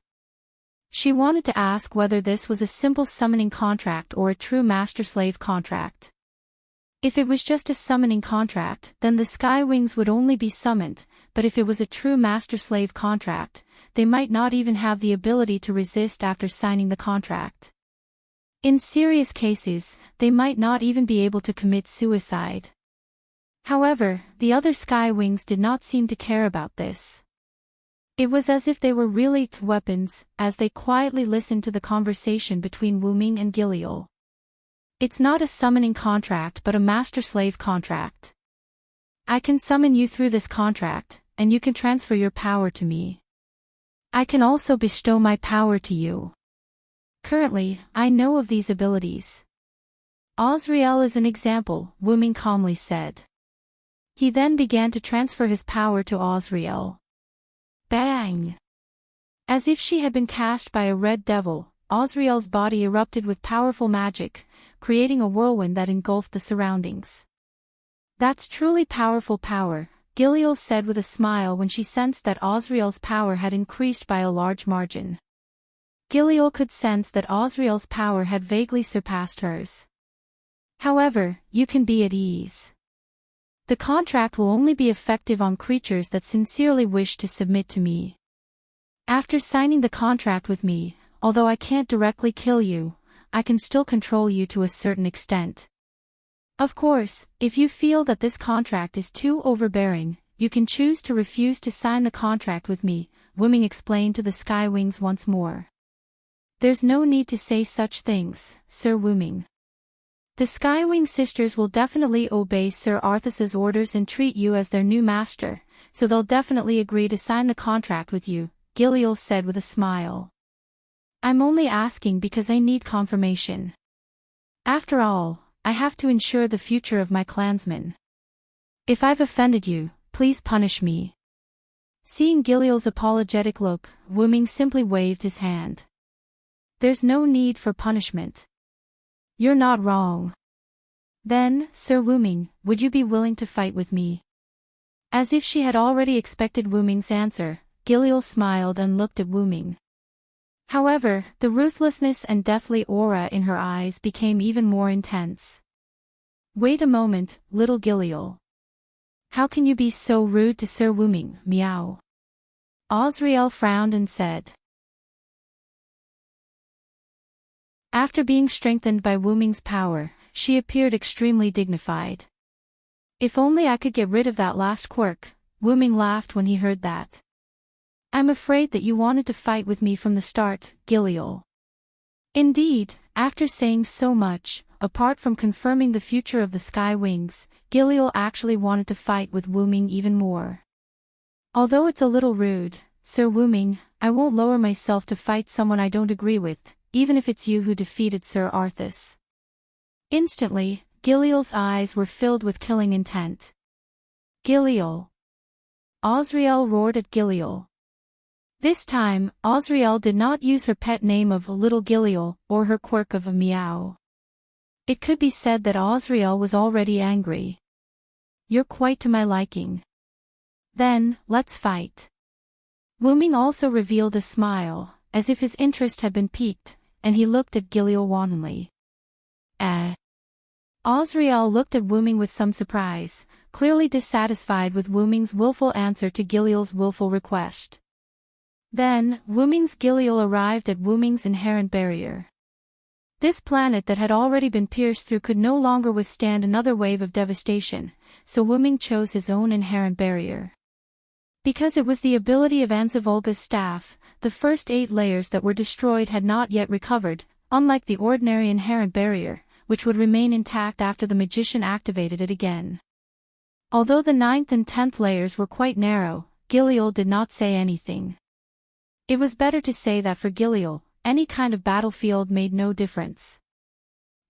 She wanted to ask whether this was a simple summoning contract or a true master-slave contract. If it was just a summoning contract, then the Sky Wings would only be summoned, but if it was a true master-slave contract, they might not even have the ability to resist after signing the contract. In serious cases, they might not even be able to commit suicide. However, the other Sky Wings did not seem to care about this. It was as if they were really weapons, as they quietly listened to the conversation between Wu Ming and Giliel. It's not a summoning contract but a master-slave contract. I can summon you through this contract, and you can transfer your power to me. I can also bestow my power to you. Currently, I know of these abilities. Osriel is an example, Wu Ming calmly said. He then began to transfer his power to Osriel. Bang! As if she had been cast by a red devil, Osriel's body erupted with powerful magic, creating a whirlwind that engulfed the surroundings. That's truly powerful power, Giliel said with a smile when she sensed that Osriel's power had increased by a large margin. Giliel could sense that Osriel's power had vaguely surpassed hers. However, you can be at ease. The contract will only be effective on creatures that sincerely wish to submit to me. After signing the contract with me, although I can't directly kill you, I can still control you to a certain extent. Of course, if you feel that this contract is too overbearing, you can choose to refuse to sign the contract with me, Wu Ming explained to the Sky Wings once more. There's no need to say such things, Sir Wu Ming. The Skywing sisters will definitely obey Sir Arthas's orders and treat you as their new master, so they'll definitely agree to sign the contract with you, Giliel said with a smile. I'm only asking because I need confirmation. After all, I have to ensure the future of my clansmen. If I've offended you, please punish me. Seeing Giliel's apologetic look, Wuming simply waved his hand. There's no need for punishment. You're not wrong. Then, Sir Wuming, would you be willing to fight with me? As if she had already expected Wuming's answer, Giliel smiled and looked at Wuming. However, the ruthlessness and deathly aura in her eyes became even more intense. Wait a moment, little Giliel. How can you be so rude to Sir Wuming, meow? Osriel frowned and said. After being strengthened by Wuming's power, she appeared extremely dignified. If only I could get rid of that last quirk, Wuming laughed when he heard that. I'm afraid that you wanted to fight with me from the start, Giliel. Indeed, after saying so much, apart from confirming the future of the Sky Wings, Giliel actually wanted to fight with Wuming even more. Although it's a little rude, Sir Wuming, I won't lower myself to fight someone I don't agree with, even if it's you who defeated Sir Arthas. Instantly, Giliel's eyes were filled with killing intent. Giliel! Osriel roared at Giliel. This time, Osriel did not use her pet name of Little Giliel or her quirk of a meow. It could be said that Osriel was already angry. You're quite to my liking. Then, let's fight. Wuming also revealed a smile, as if his interest had been piqued, and he looked at Giliel wantonly. Osriel looked at Wuming with some surprise, clearly dissatisfied with Wuming's willful answer to Giliel's willful request. Then, Wuming's Giliel arrived at Wuming's inherent barrier. This planet that had already been pierced through could no longer withstand another wave of devastation, so Wuming chose his own inherent barrier. Because it was the ability of Anzavolga's staff, the first 8 layers that were destroyed had not yet recovered, unlike the ordinary inherent barrier, which would remain intact after the magician activated it again. Although the 9th and 10th layers were quite narrow, Giliel did not say anything. It was better to say that for Giliel, any kind of battlefield made no difference.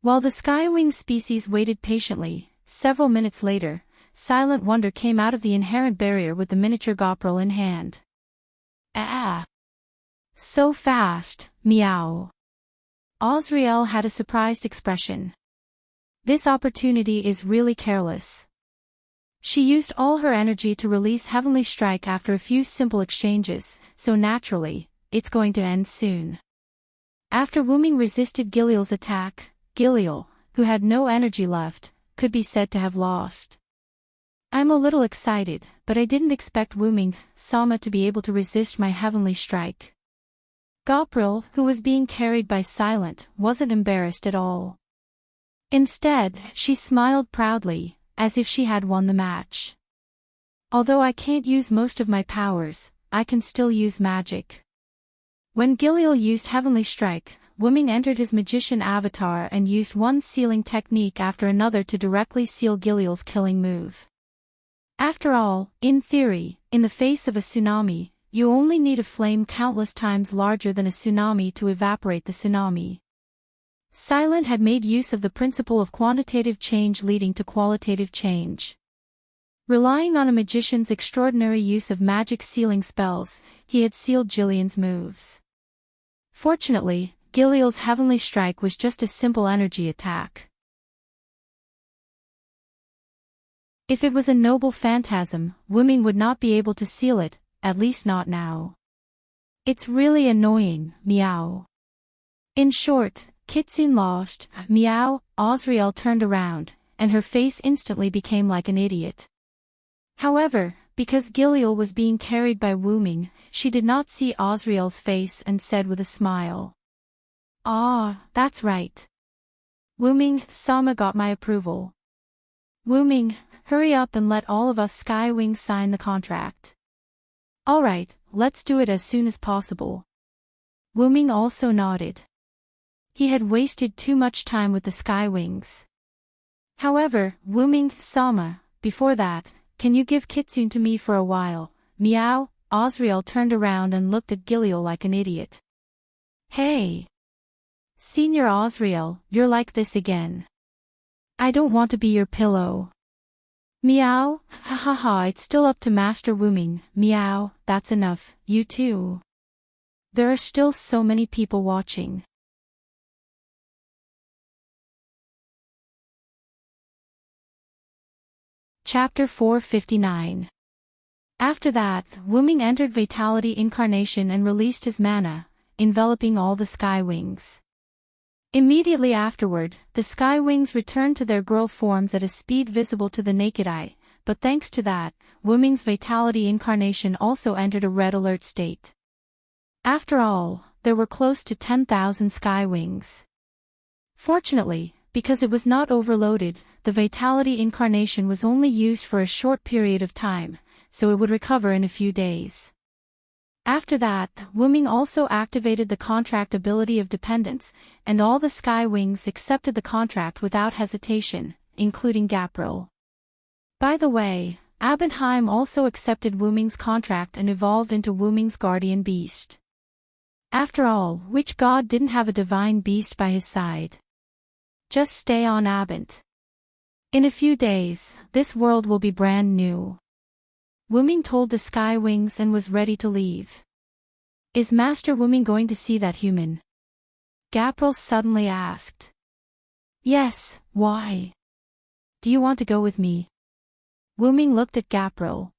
While the Skywing species waited patiently, several minutes later, Silent Wonder came out of the inherent barrier with the miniature Goprel in hand. Ah! So fast, meow. Osriel had a surprised expression. This opportunity is really careless. She used all her energy to release Heavenly Strike after a few simple exchanges, so naturally, it's going to end soon. After Wuming resisted Giliel's attack, Giliel, who had no energy left, could be said to have lost. I'm a little excited, but I didn't expect Wuming, Sama to be able to resist my Heavenly Strike. Goprel, who was being carried by Silent, wasn't embarrassed at all. Instead, she smiled proudly, as if she had won the match. Although I can't use most of my powers, I can still use magic. When Giliel used Heavenly Strike, Wuming entered his magician avatar and used one sealing technique after another to directly seal Giliel's killing move. After all, in theory, in the face of a tsunami, you only need a flame countless times larger than a tsunami to evaporate the tsunami. Silent had made use of the principle of quantitative change leading to qualitative change. Relying on a magician's extraordinary use of magic sealing spells, he had sealed Jillian's moves. Fortunately, Giliel's Heavenly Strike was just a simple energy attack. If it was a noble phantasm, Wuming would not be able to seal it, at least not now. It's really annoying, meow. In short, Kitsune lost, meow. Osriel turned around, and her face instantly became like an idiot. However, because Giliel was being carried by Wuming, she did not see Osriel's face and said with a smile. Ah, that's right. Wuming, Sama got my approval. Wuming, hurry up and let all of us Skywings sign the contract. Alright, let's do it as soon as possible. Wuming also nodded. He had wasted too much time with the Skywings. However, Wuming, Sama, before that, can you give Kitsune to me for a while, meow? Osriel turned around and looked at Giliel like an idiot. Hey! Senior Osriel, you're like this again. I don't want to be your pillow. Meow, ha ha ha, it's still up to Master Wuming. Meow, that's enough, you too. There are still so many people watching. Chapter 459. After that, Wuming entered Vitality Incarnation and released his mana, enveloping all the sky wings. Immediately afterward, the sky wings returned to their girl forms at a speed visible to the naked eye, but thanks to that, Wuming's Vitality Incarnation also entered a red alert state. After all, there were close to 10,000 sky wings. Fortunately, because it was not overloaded, the Vitality Incarnation was only used for a short period of time, so it would recover in a few days. After that, Wuming also activated the contract ability of dependence, and all the sky wings accepted the contract without hesitation, including Gapril. By the way, Abendheim also accepted Wuming's contract and evolved into Wuming's guardian beast. After all, which god didn't have a divine beast by his side? Just stay on Abend. In a few days, this world will be brand new. Wuming told the sky wings and was ready to leave. Is Master Wuming going to see that human? Gapril suddenly asked. Yes, why? Do you want to go with me? Wuming looked at Gapril.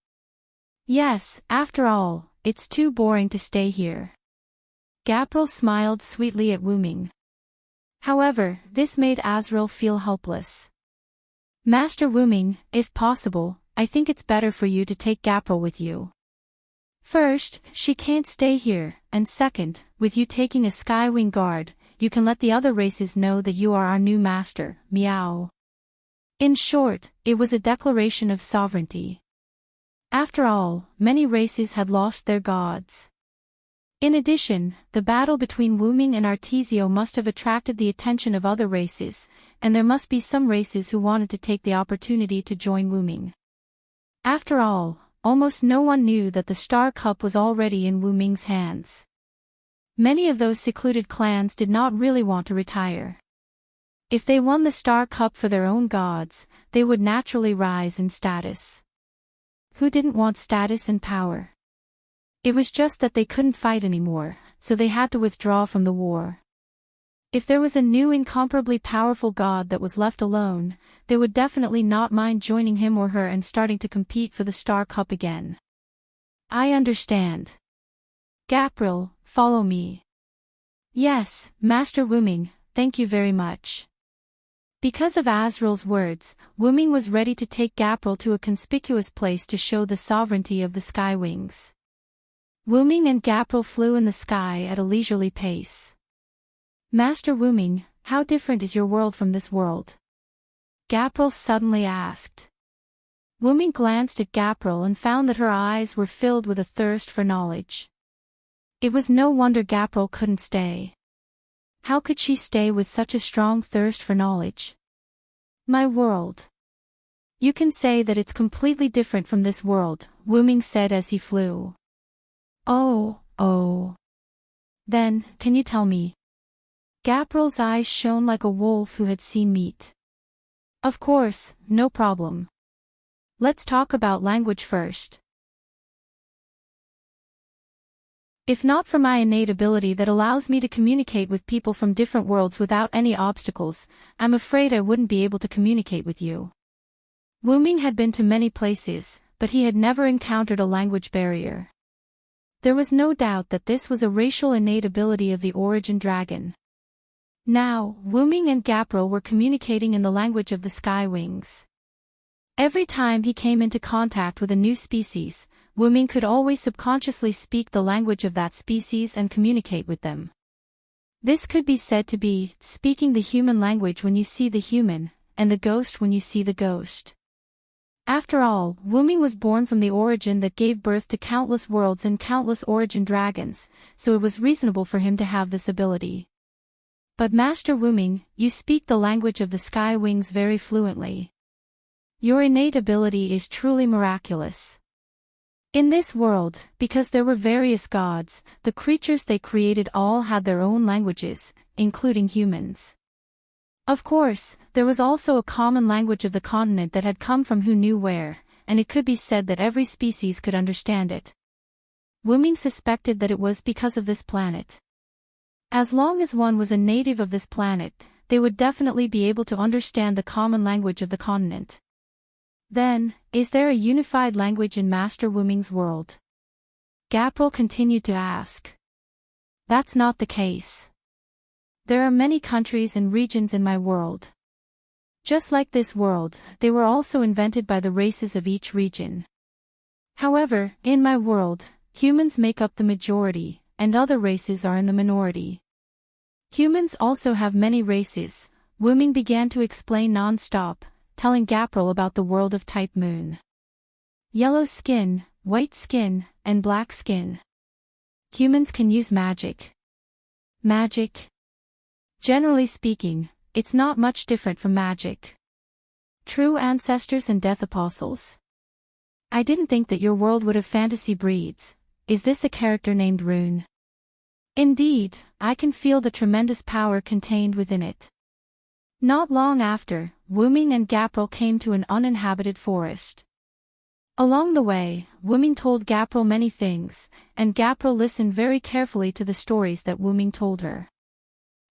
Yes, after all, it's too boring to stay here. Gapril smiled sweetly at Wuming. However, this made Azrael feel helpless. Master Wuming, if possible, I think it's better for you to take Gapril with you. First, she can't stay here, and second, with you taking a Skywing guard, you can let the other races know that you are our new master, meow. In short, it was a declaration of sovereignty. After all, many races had lost their gods. In addition, the battle between Wuming and Artesio must have attracted the attention of other races, and there must be some races who wanted to take the opportunity to join Wuming. After all, almost no one knew that the Star Cup was already in Wuming's hands. Many of those secluded clans did not really want to retire. If they won the Star Cup for their own gods, they would naturally rise in status. Who didn't want status and power? It was just that they couldn't fight anymore, so they had to withdraw from the war. If there was a new incomparably powerful god that was left alone, they would definitely not mind joining him or her and starting to compete for the Star Cup again. I understand. Gapril, follow me. Yes, Master Wuming, thank you very much. Because of Azrael's words, Wuming was ready to take Gapril to a conspicuous place to show the sovereignty of the Skywings. Wuming and Gapril flew in the sky at a leisurely pace. Master Wuming, how different is your world from this world? Gapril suddenly asked. Wuming glanced at Gapril and found that her eyes were filled with a thirst for knowledge. It was no wonder Gapril couldn't stay. How could she stay with such a strong thirst for knowledge? My world. You can say that it's completely different from this world, Wuming said as he flew. Oh. Then, can you tell me? Gapril's eyes shone like a wolf who had seen meat. Of course, no problem. Let's talk about language first. If not for my innate ability that allows me to communicate with people from different worlds without any obstacles, I'm afraid I wouldn't be able to communicate with you. Wuming had been to many places, but he had never encountered a language barrier. There was no doubt that this was a racial innate ability of the Origin Dragon. Now, Wuming and Gapril were communicating in the language of the Skywings. Every time he came into contact with a new species, Wuming could always subconsciously speak the language of that species and communicate with them. This could be said to be speaking the human language when you see the human, and the ghost when you see the ghost. After all, Wuming was born from the origin that gave birth to countless worlds and countless origin dragons, so it was reasonable for him to have this ability. But Master Wuming, you speak the language of the Skywings very fluently. Your innate ability is truly miraculous. In this world, because there were various gods, the creatures they created all had their own languages, including humans. Of course, there was also a common language of the continent that had come from who knew where, and it could be said that every species could understand it. Wuming suspected that it was because of this planet. As long as one was a native of this planet, they would definitely be able to understand the common language of the continent. Then, is there a unified language in Master Wuming's world? Gapril continued to ask. That's not the case. There are many countries and regions in my world. Just like this world, they were also invented by the races of each region. However, in my world, humans make up the majority, and other races are in the minority. Humans also have many races, Wuming began to explain non-stop, telling Gapril about the world of Type Moon. Yellow skin, white skin, and black skin. Humans can use magic. Magic? Generally speaking, it's not much different from magic. True ancestors and death apostles. I didn't think that your world would have fantasy breeds. Is this a character named Rune? Indeed, I can feel the tremendous power contained within it. Not long after, Wuming and Gapril came to an uninhabited forest. Along the way, Wuming told Gapril many things, and Gapril listened very carefully to the stories that Wuming told her.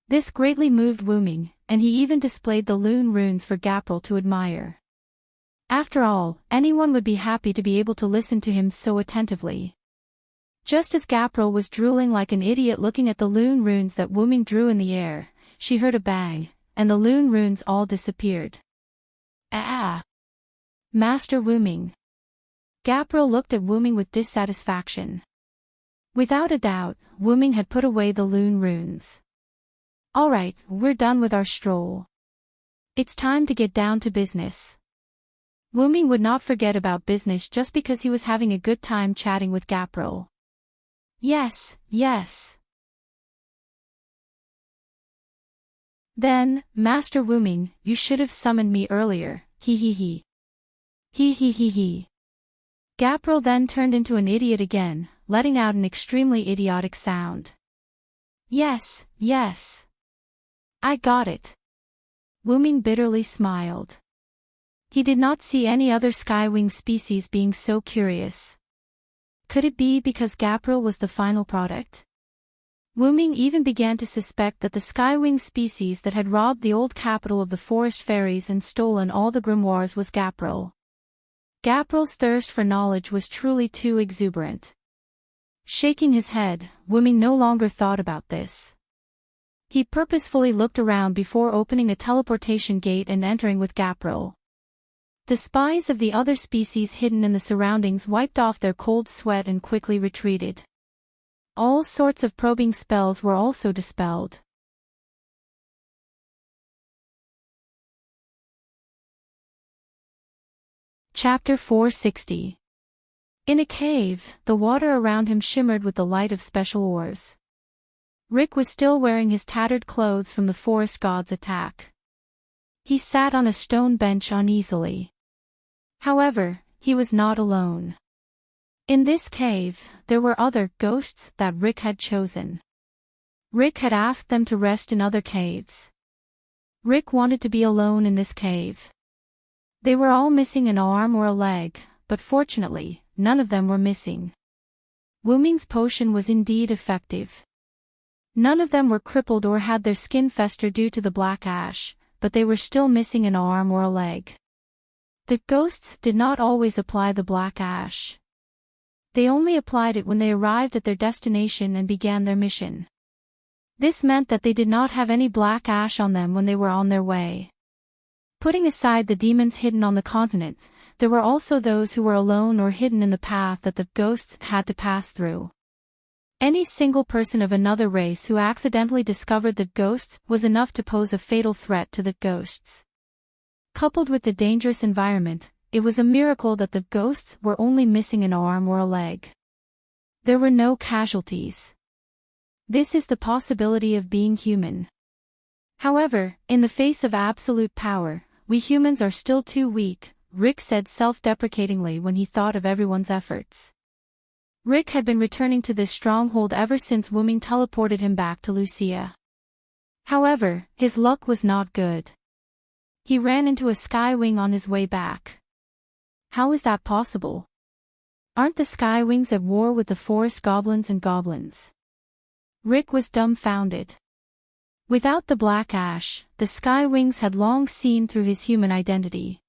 This greatly moved Wuming, and he even displayed the Lune runes for Gapril to admire. After all, anyone would be happy to be able to listen to him so attentively. Just as Gapril was drooling like an idiot looking at the Lune runes that Wuming drew in the air, she heard a bang, and the Lune runes all disappeared. Ah! Master Wuming. Gapril looked at Wuming with dissatisfaction. Without a doubt, Wuming had put away the Lune runes. Alright, we're done with our stroll. It's time to get down to business. Wuming would not forget about business just because he was having a good time chatting with Gapril. Yes, yes. Then, Master Wuming, you should have summoned me earlier, hee hee hee. Hee hee hee hee. Gapril then turned into an idiot again, letting out an extremely idiotic sound. Yes, yes. I got it. Wuming bitterly smiled. He did not see any other skywing species being so curious. Could it be because Gapril was the final product? Wuming even began to suspect that the skywing species that had robbed the old capital of the forest fairies and stolen all the grimoires was Gapril. Gapril's thirst for knowledge was truly too exuberant. Shaking his head, Wuming no longer thought about this. He purposefully looked around before opening a teleportation gate and entering with Gapril. The spies of the other species hidden in the surroundings wiped off their cold sweat and quickly retreated. All sorts of probing spells were also dispelled. Chapter 460. In a cave, the water around him shimmered with the light of special ores. Rick was still wearing his tattered clothes from the forest god's attack. He sat on a stone bench uneasily. However, he was not alone. In this cave, there were other ghosts that Rick had chosen. Rick had asked them to rest in other caves. Rick wanted to be alone in this cave. They were all missing an arm or a leg, but fortunately, none of them were missing. Wuming's potion was indeed effective. None of them were crippled or had their skin fester due to the black ash, but they were still missing an arm or a leg. The ghosts did not always apply the black ash. They only applied it when they arrived at their destination and began their mission. This meant that they did not have any black ash on them when they were on their way. Putting aside the demons hidden on the continent, there were also those who were alone or hidden in the path that the ghosts had to pass through. Any single person of another race who accidentally discovered the ghosts was enough to pose a fatal threat to the ghosts. Coupled with the dangerous environment, it was a miracle that the ghosts were only missing an arm or a leg. There were no casualties. This is the possibility of being human. However, in the face of absolute power, we humans are still too weak, Rick said self-deprecatingly when he thought of everyone's efforts. Rick had been returning to this stronghold ever since Wuming teleported him back to Lucia. However, his luck was not good. He ran into a skywing on his way back. How is that possible? Aren't the skywings at war with the forest goblins and goblins? Rick was dumbfounded. Without the black ash, the skywings had long seen through his human identity.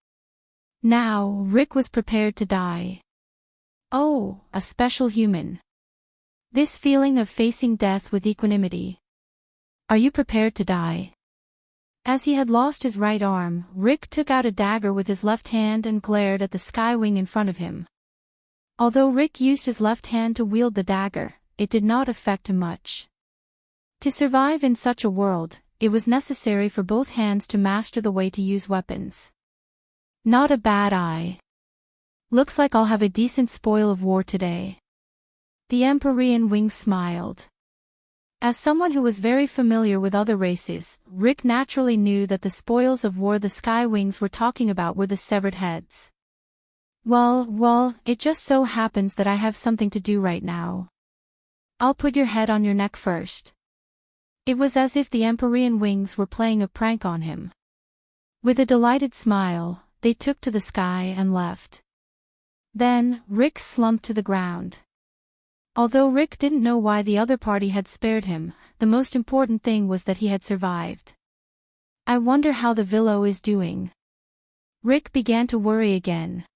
Now, Rick was prepared to die. Oh, a special human. This feeling of facing death with equanimity. Are you prepared to die? As he had lost his right arm, Rick took out a dagger with his left hand and glared at the skywing in front of him. Although Rick used his left hand to wield the dagger, it did not affect him much. To survive in such a world, it was necessary for both hands to master the way to use weapons. Not a bad eye. Looks like I'll have a decent spoil of war today. The Empyrean Wing smiled. As someone who was very familiar with other races, Rick naturally knew that the spoils of war the Skywings were talking about were the severed heads. Well, it just so happens that I have something to do right now. I'll put your head on your neck first. It was as if the Empyrean Wings were playing a prank on him. With a delighted smile, they took to the sky and left. Then, Rick slumped to the ground. Although Rick didn't know why the other party had spared him, the most important thing was that he had survived. I wonder how the Willow is doing. Rick began to worry again.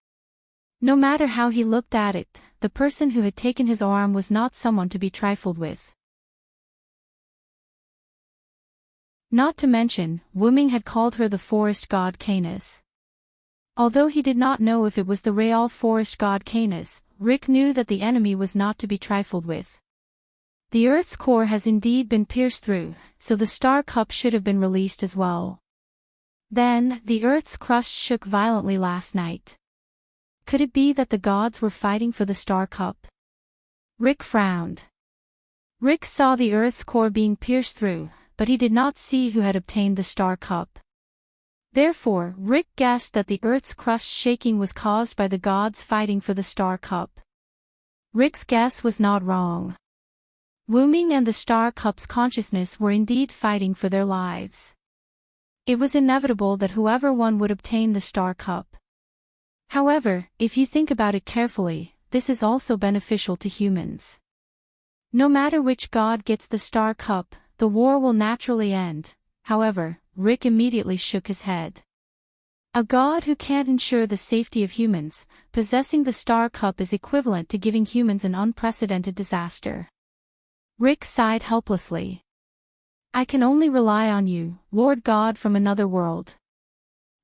No matter how he looked at it, the person who had taken his arm was not someone to be trifled with. Not to mention, Wuming had called her the forest god Canis. Although he did not know if it was the real forest god Canis, Rick knew that the enemy was not to be trifled with. The Earth's core has indeed been pierced through, so the Star Cup should have been released as well. Then, the Earth's crust shook violently last night. Could it be that the gods were fighting for the Star Cup? Rick frowned. Rick saw the Earth's core being pierced through, but he did not see who had obtained the Star Cup. Therefore, Rick guessed that the Earth's crust shaking was caused by the gods fighting for the Star Cup. Rick's guess was not wrong. Wuming and the Star Cup's consciousness were indeed fighting for their lives. It was inevitable that whoever won would obtain the Star Cup. However, if you think about it carefully, this is also beneficial to humans. No matter which god gets the Star Cup, the war will naturally end. However, Rick immediately shook his head. A god who can't ensure the safety of humans, possessing the Star Cup is equivalent to giving humans an unprecedented disaster. Rick sighed helplessly. I can only rely on you, Lord God from another world.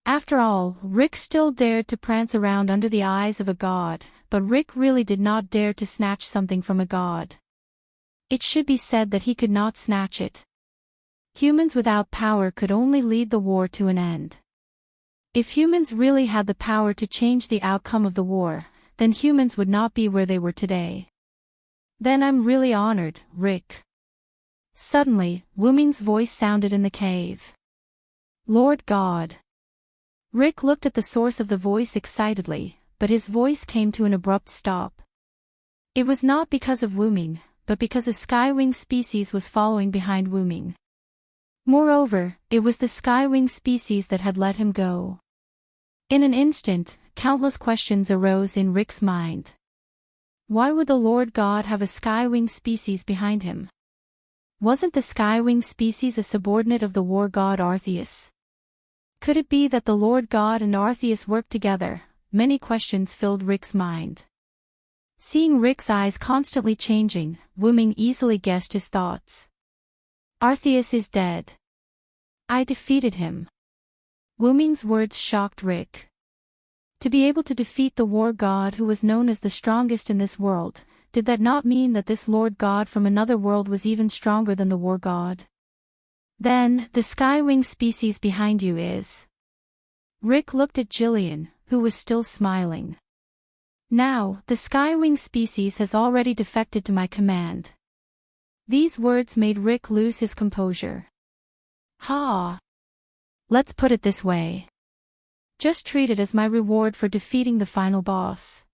After all, Rick still dared to prance around under the eyes of a god, but Rick really did not dare to snatch something from a god. It should be said that he could not snatch it. Humans without power could only lead the war to an end. If humans really had the power to change the outcome of the war, then humans would not be where they were today. Then I'm really honored, Rick. Suddenly, Wuming's voice sounded in the cave. Lord God. Rick looked at the source of the voice excitedly, but his voice came to an abrupt stop. It was not because of Wuming, but because a skywing species was following behind Wuming. Moreover, it was the skywing species that had let him go. In an instant, countless questions arose in Rick's mind. Why would the Lord God have a skywing species behind him? Wasn't the skywing species a subordinate of the war god Arceus? Could it be that the Lord God and Arceus worked together? Many questions filled Rick's mind. Seeing Rick's eyes constantly changing, Wuming easily guessed his thoughts. Arceus is dead. I defeated him. Wuming's words shocked Rick. To be able to defeat the war god who was known as the strongest in this world, did that not mean that this Lord God from another world was even stronger than the war god? Then, the skywing species behind you is... Rick looked at Jillian, who was still smiling. Now, the skywing species has already defected to my command. These words made Rick lose his composure. Ha! Let's put it this way. Just treat it as my reward for defeating the final boss.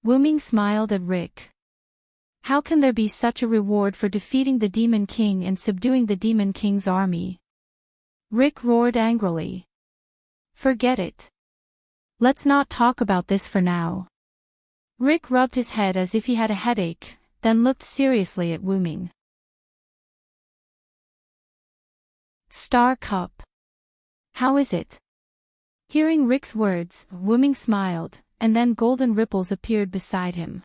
Wuming smiled at Rick. How can there be such a reward for defeating the Demon King and subduing the Demon King's army? Rick roared angrily. Forget it. Let's not talk about this for now. Rick rubbed his head as if he had a headache, then looked seriously at Wu Ming. Star Cup. How is it? Hearing Rick's words, Wu Ming smiled, and then golden ripples appeared beside him.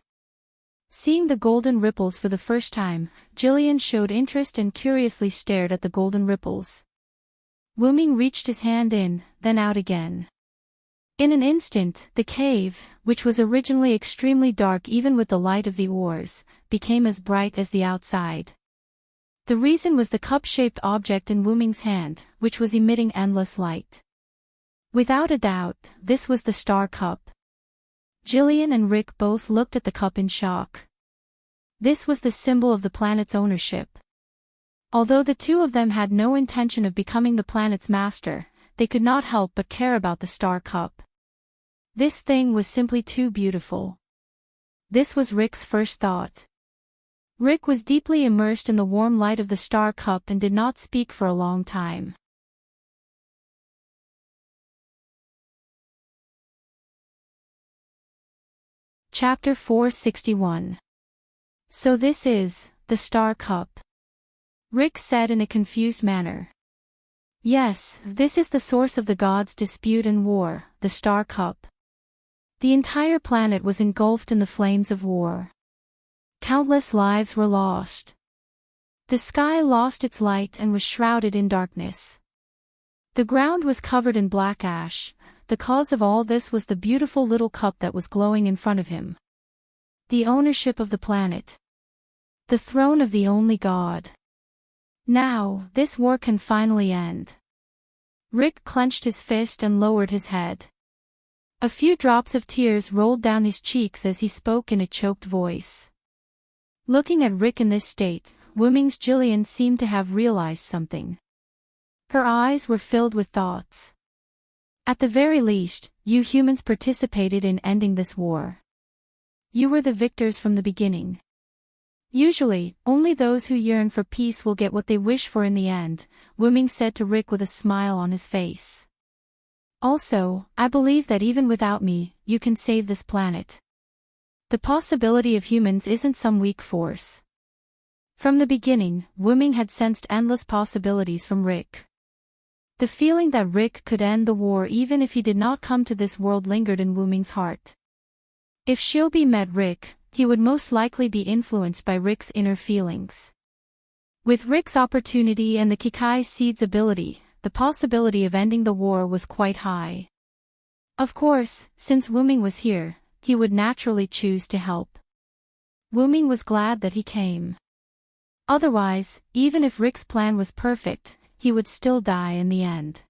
Seeing the golden ripples for the first time, Jillian showed interest and curiously stared at the golden ripples. Wu Ming reached his hand in, then out again. In an instant, the cave, which was originally extremely dark even with the light of the oars, became as bright as the outside. The reason was the cup-shaped object in Wu Ming's hand, which was emitting endless light. Without a doubt, this was the Star Cup. Jillian and Rick both looked at the cup in shock. This was the symbol of the planet's ownership. Although the two of them had no intention of becoming the planet's master, they could not help but care about the Star Cup. This thing was simply too beautiful. This was Rick's first thought. Rick was deeply immersed in the warm light of the Star Cup and did not speak for a long time. Chapter 461. So this is the Star Cup. Rick said in a confused manner. Yes, this is the source of the gods' dispute and war, the Star Cup. The entire planet was engulfed in the flames of war. Countless lives were lost. The sky lost its light and was shrouded in darkness. The ground was covered in black ash. The cause of all this was the beautiful little cup that was glowing in front of him. The ownership of the planet. The throne of the only god. Now, this war can finally end. Rick clenched his fist and lowered his head. A few drops of tears rolled down his cheeks as he spoke in a choked voice. Looking at Rick in this state, Wu Ming's Jillian seemed to have realized something. Her eyes were filled with thoughts. At the very least, you humans participated in ending this war. You were the victors from the beginning. Usually, only those who yearn for peace will get what they wish for in the end, Wu Ming said to Rick with a smile on his face. Also, I believe that even without me, you can save this planet. The possibility of humans isn't some weak force. From the beginning, Wu Ming had sensed endless possibilities from Rick. The feeling that Rick could end the war even if he did not come to this world lingered in Wu Ming's heart. If Shiobi met Rick, he would most likely be influenced by Rick's inner feelings. With Rick's opportunity and the Kikai Seed's ability, the possibility of ending the war was quite high. Of course, since Wu Ming was here, he would naturally choose to help. Wu Ming was glad that he came. Otherwise, even if Rick's plan was perfect, he would still die in the end.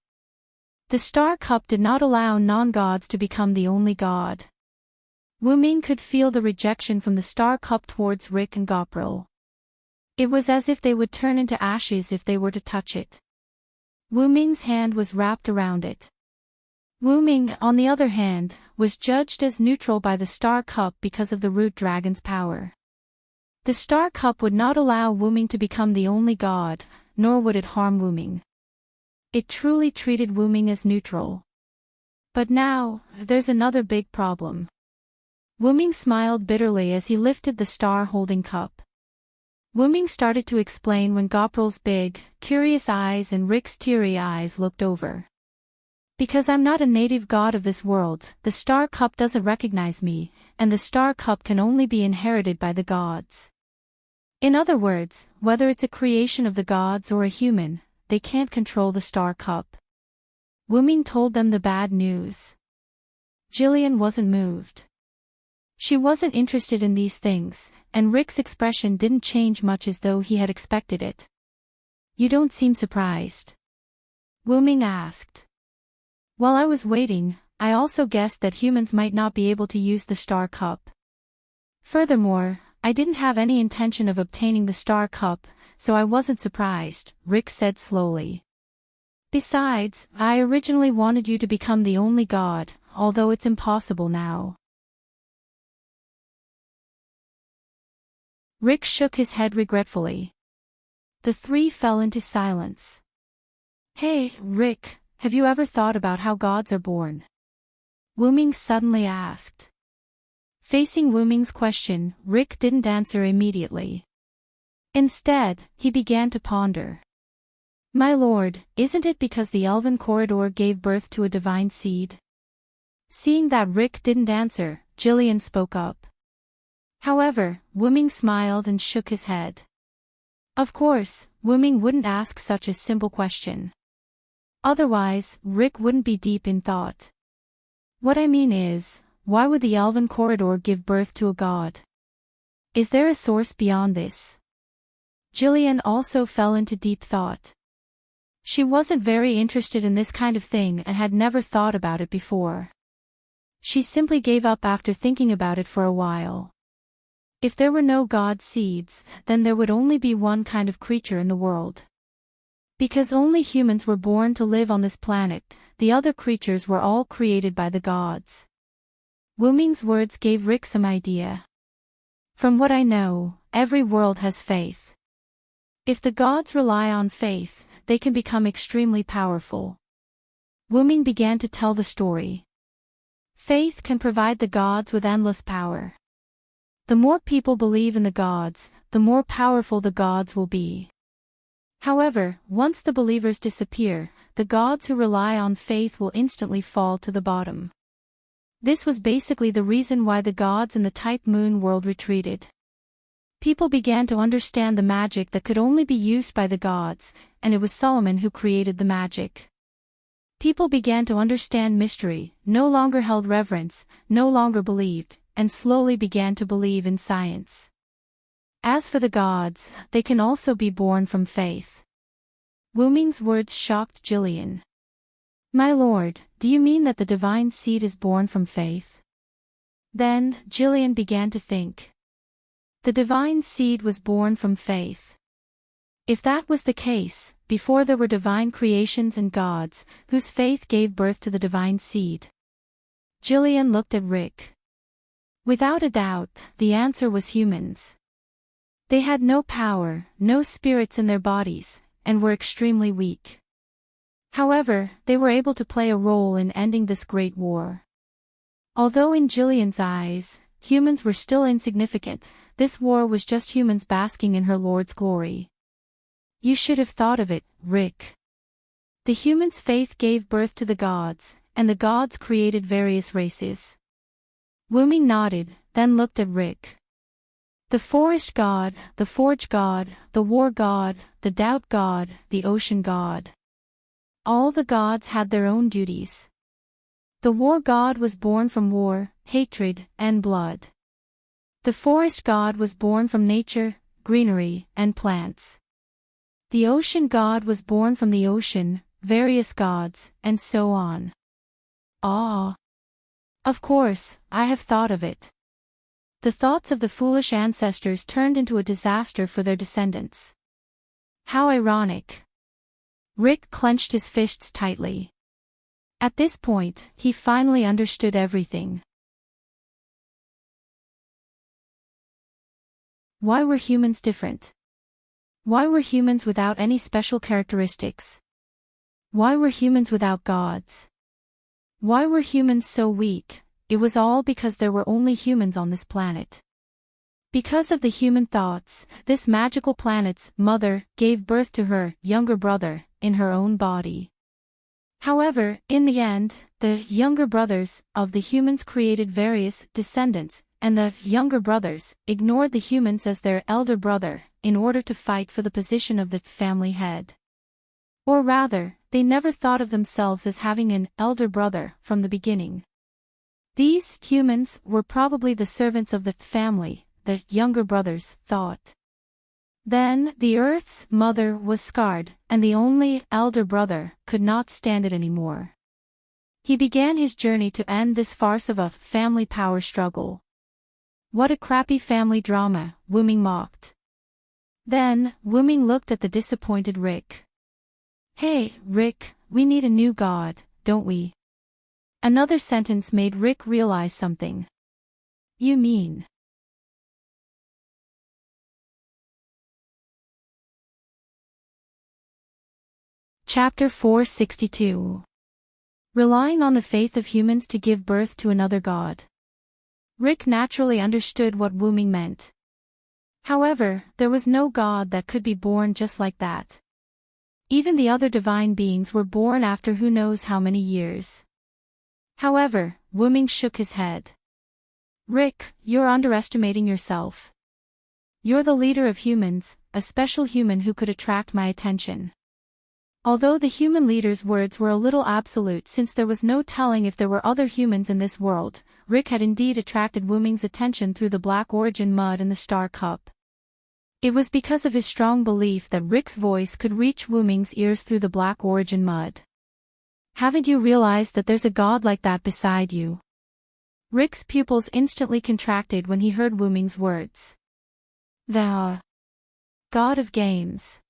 The Star Cup did not allow non-gods to become the only god. Wu Ming could feel the rejection from the Star Cup towards Rick and Gopril. It was as if they would turn into ashes if they were to touch it. Wu Ming's hand was wrapped around it. Wu Ming, on the other hand, was judged as neutral by the Star Cup because of the Root Dragon's power. The Star Cup would not allow Wu Ming to become the only god, nor would it harm Wu Ming. It truly treated Wu Ming as neutral. But now, there's another big problem. Wu Ming smiled bitterly as he lifted the star-holding cup. Wu Ming started to explain when Gopril's big, curious eyes and Rick's teary eyes looked over. Because I'm not a native god of this world, the Star Cup doesn't recognize me, and the Star Cup can only be inherited by the gods. In other words, whether it's a creation of the gods or a human, they can't control the Star Cup. Wu Ming told them the bad news. Jillian wasn't moved. She wasn't interested in these things, and Rick's expression didn't change much as though he had expected it. You don't seem surprised. Wu Ming asked. While I was waiting, I also guessed that humans might not be able to use the Star Cup. Furthermore, I didn't have any intention of obtaining the Star Cup, so I wasn't surprised, Rick said slowly. Besides, I originally wanted you to become the only god, although it's impossible now. Rick shook his head regretfully. The three fell into silence. Hey, Rick, have you ever thought about how gods are born? Wu Ming suddenly asked. Facing Wu Ming's question, Rick didn't answer immediately. Instead, he began to ponder. My lord, isn't it because the elven corridor gave birth to a divine seed? Seeing that Rick didn't answer, Jillian spoke up. However, Wu Ming smiled and shook his head. Of course, Wu Ming wouldn't ask such a simple question. Otherwise, Rick wouldn't be deep in thought. What I mean is, why would the elven corridor give birth to a god? Is there a source beyond this? Jillian also fell into deep thought. She wasn't very interested in this kind of thing and had never thought about it before. She simply gave up after thinking about it for a while. If there were no god seeds, then there would only be one kind of creature in the world. Because only humans were born to live on this planet, the other creatures were all created by the gods. Wu Ming's words gave Rick some idea. From what I know, every world has faith. If the gods rely on faith, they can become extremely powerful. Wu Ming began to tell the story. Faith can provide the gods with endless power. The more people believe in the gods, the more powerful the gods will be. However, once the believers disappear, the gods who rely on faith will instantly fall to the bottom. This was basically the reason why the gods in the Type Moon world retreated. People began to understand the magic that could only be used by the gods, and it was Solomon who created the magic. People began to understand mystery, no longer held reverence, no longer believed, and slowly began to believe in science. As for the gods, they can also be born from faith. Wu Ming's words shocked Jillian. My lord, do you mean that the divine seed is born from faith? Then, Jillian began to think. The divine seed was born from faith. If that was the case, before there were divine creations and gods, whose faith gave birth to the divine seed? Jillian looked at Rick. Without a doubt, the answer was humans. They had no power, no spirits in their bodies, and were extremely weak. However, they were able to play a role in ending this great war. Although in Jillian's eyes, humans were still insignificant, this war was just humans basking in her lord's glory. You should have thought of it, Rick. The humans' faith gave birth to the gods, and the gods created various races. Wu Ming nodded, then looked at Rick. The forest god, the forge god, the war god, the doubt god, the ocean god. All the gods had their own duties. The war god was born from war, hatred, and blood. The forest god was born from nature, greenery, and plants. The ocean god was born from the ocean, various gods, and so on. Ah. Of course, I have thought of it. The thoughts of the foolish ancestors turned into a disaster for their descendants. How ironic. Rick clenched his fists tightly. At this point, he finally understood everything. Why were humans different? Why were humans without any special characteristics? Why were humans without gods? Why were humans so weak? It was all because there were only humans on this planet. Because of the human thoughts, this magical planet's mother gave birth to her younger brother in her own body. However, in the end, the younger brothers of the humans created various descendants, and the younger brothers ignored the humans as their elder brother in order to fight for the position of the family head. Or rather, they never thought of themselves as having an elder brother from the beginning. These humans were probably the servants of the family, the younger brothers thought. Then, the Earth's mother was scarred, and the only elder brother could not stand it anymore. He began his journey to end this farce of a family power struggle. What a crappy family drama, Wu Ming mocked. Then, Wu Ming looked at the disappointed Rick. Hey, Rick, we need a new god, don't we? Another sentence made Rick realize something. You mean? Chapter 462. Relying on the faith of humans to give birth to another god. Rick naturally understood what woming meant. However, there was no god that could be born just like that. Even the other divine beings were born after who knows how many years. However, woming shook his head. Rick, you're underestimating yourself. You're the leader of humans, a special human who could attract my attention. Although the human leader's words were a little absolute since there was no telling if there were other humans in this world, Rick had indeed attracted Wuming's attention through the black origin mud in the star cup. It was because of his strong belief that Rick's voice could reach Wuming's ears through the black origin mud. Haven't you realized that there's a god like that beside you? Rick's pupils instantly contracted when he heard Wuming's words. The god of games.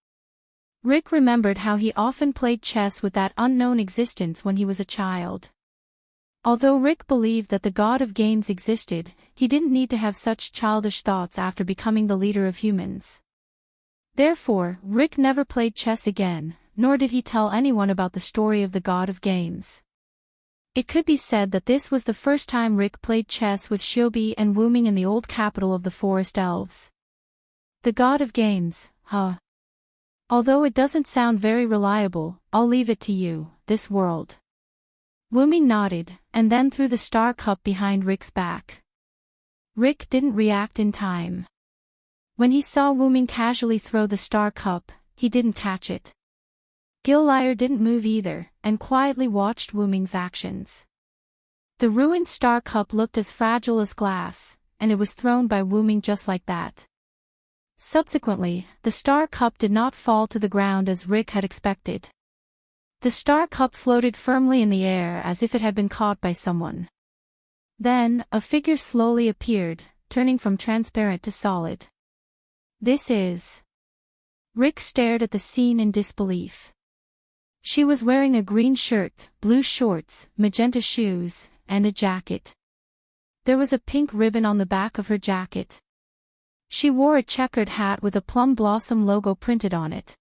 Rick remembered how he often played chess with that unknown existence when he was a child. Although Rick believed that the god of games existed, he didn't need to have such childish thoughts after becoming the leader of humans. Therefore, Rick never played chess again, nor did he tell anyone about the story of the god of games. It could be said that this was the first time Rick played chess with Shiobi and Wuming in the old capital of the forest elves. The god of games, huh? Although it doesn't sound very reliable, I'll leave it to you, this world. Wuming nodded, and then threw the star cup behind Rick's back. Rick didn't react in time. When he saw Wuming casually throw the star cup, he didn't catch it. Gillyre didn't move either, and quietly watched Wuming's actions. The ruined star cup looked as fragile as glass, and it was thrown by Wuming just like that. Subsequently, the star cup did not fall to the ground as Rick had expected. The star cup floated firmly in the air as if it had been caught by someone. Then, a figure slowly appeared, turning from transparent to solid. This is... Rick stared at the scene in disbelief. She was wearing a green shirt, blue shorts, magenta shoes, and a jacket. There was a pink ribbon on the back of her jacket. She wore a checkered hat with a plum blossom logo printed on it.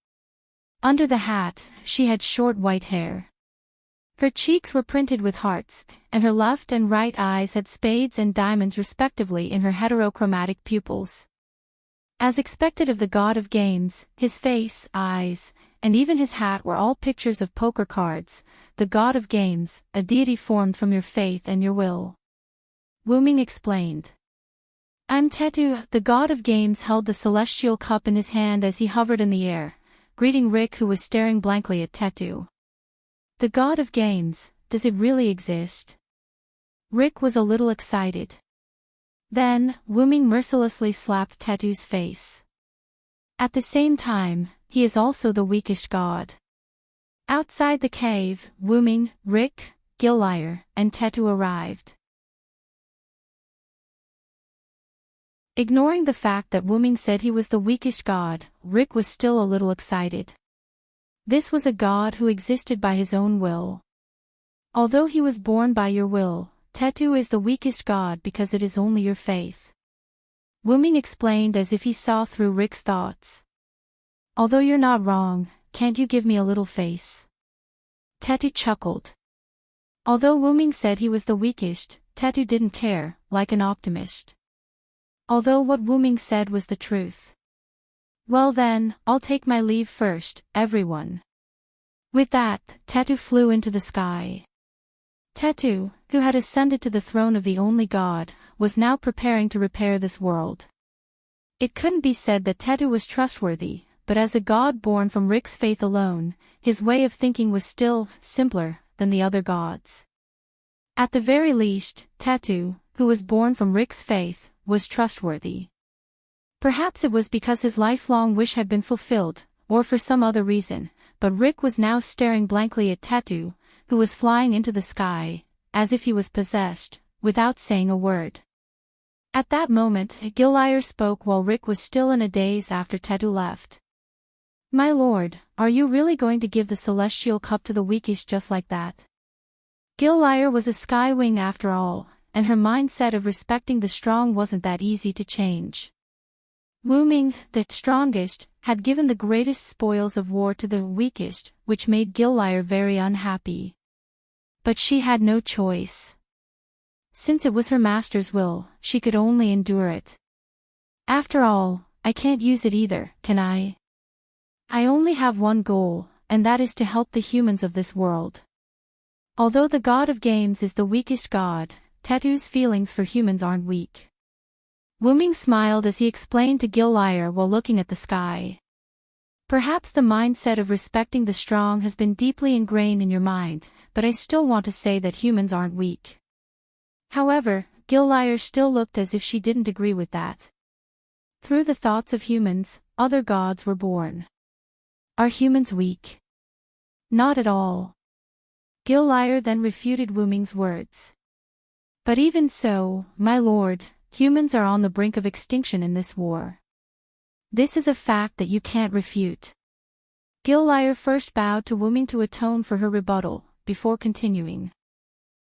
Under the hat, she had short white hair. Her cheeks were printed with hearts, and her left and right eyes had spades and diamonds respectively in her heterochromatic pupils. As expected of the god of games, his face, eyes, and even his hat were all pictures of poker cards, the god of games, a deity formed from your faith and your will. Wuming explained. I'm Tetu. The god of games held the celestial cup in his hand as he hovered in the air, greeting Rick who was staring blankly at Tetu. The god of games, does it really exist? Rick was a little excited. Then, Wuming mercilessly slapped Tetu's face. At the same time, he is also the weakest god. Outside the cave, Wuming, Rick, Gillyre, and Tetu arrived. Ignoring the fact that Wuming said he was the weakest god, Rick was still a little excited. This was a god who existed by his own will. Although he was born by your will, Tetu is the weakest god because it is only your faith. Wuming explained as if he saw through Rick's thoughts. Although you're not wrong, can't you give me a little face? Tetu chuckled. Although Wuming said he was the weakest, Tetu didn't care, like an optimist. Although what Wuming said was the truth. Well then, I'll take my leave first, everyone. With that, Tetu flew into the sky. Tetu, who had ascended to the throne of the only god, was now preparing to repair this world. It couldn't be said that Tetu was trustworthy, but as a god born from Rick's faith alone, his way of thinking was still simpler than the other gods. At the very least, Tetu, who was born from Rick's faith, was trustworthy. Perhaps it was because his lifelong wish had been fulfilled, or for some other reason, but Rick was now staring blankly at Tetu, who was flying into the sky, as if he was possessed, without saying a word. At that moment, Gillyre spoke while Rick was still in a daze after Tetu left. My lord, are you really going to give the celestial cup to the weakest just like that? Gillyre was a skywing after all, and her mindset of respecting the strong wasn't that easy to change. Wuming, the strongest, had given the greatest spoils of war to the weakest, which made Gillyre very unhappy. But she had no choice. Since it was her master's will, she could only endure it. After all, I can't use it either, can I? I only have one goal, and that is to help the humans of this world. Although the god of games is the weakest god, Tetu's feelings for humans aren't weak. Wuming smiled as he explained to Gillyre while looking at the sky. Perhaps the mindset of respecting the strong has been deeply ingrained in your mind, but I still want to say that humans aren't weak. However, Gillyre still looked as if she didn't agree with that. Through the thoughts of humans, other gods were born. Are humans weak? Not at all. Gillyre then refuted Wuming's words. But even so, my lord, humans are on the brink of extinction in this war. This is a fact that you can't refute. Gillyre first bowed to Wuming to atone for her rebuttal, before continuing.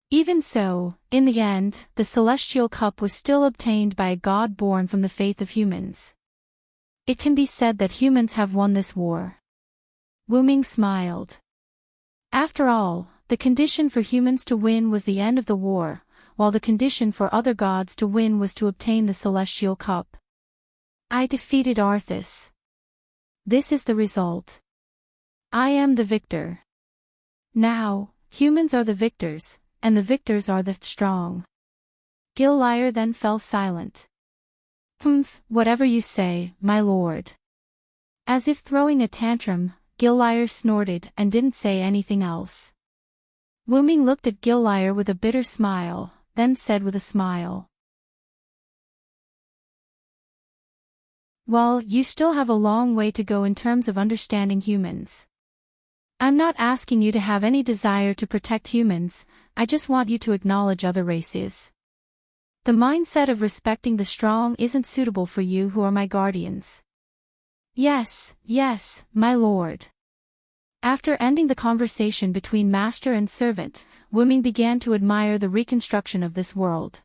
Even so, in the end, the celestial cup was still obtained by a god born from the faith of humans. It can be said that humans have won this war. Wuming smiled. After all, the condition for humans to win was the end of the war, while the condition for other gods to win was to obtain the celestial cup. I defeated Arthas. This is the result. I am the victor. Now, humans are the victors, and the victors are the strong. Gillyre then fell silent. Whatever you say, my lord. As if throwing a tantrum, Gillyre snorted and didn't say anything else. Wuming looked at Gillyre with a bitter smile, then said with a smile. Well, you still have a long way to go in terms of understanding humans. I'm not asking you to have any desire to protect humans, I just want you to acknowledge other races. The mindset of respecting the strong isn't suitable for you who are my guardians. Yes, my lord. After ending the conversation between master and servant, Wuming began to admire the reconstruction of this world.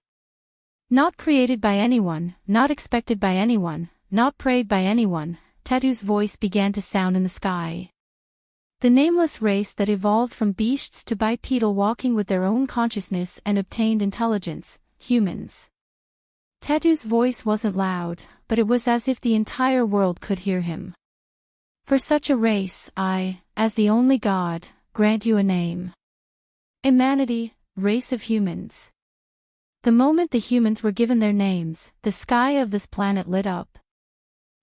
Not created by anyone, not expected by anyone, not prayed by anyone, Tetu's voice began to sound in the sky. The nameless race that evolved from beasts to bipedal walking with their own consciousness and obtained intelligence, humans. Tetu's voice wasn't loud, but it was as if the entire world could hear him. For such a race, I, as the only god, grant you a name. Humanity, race of humans. The moment the humans were given their names, the sky of this planet lit up.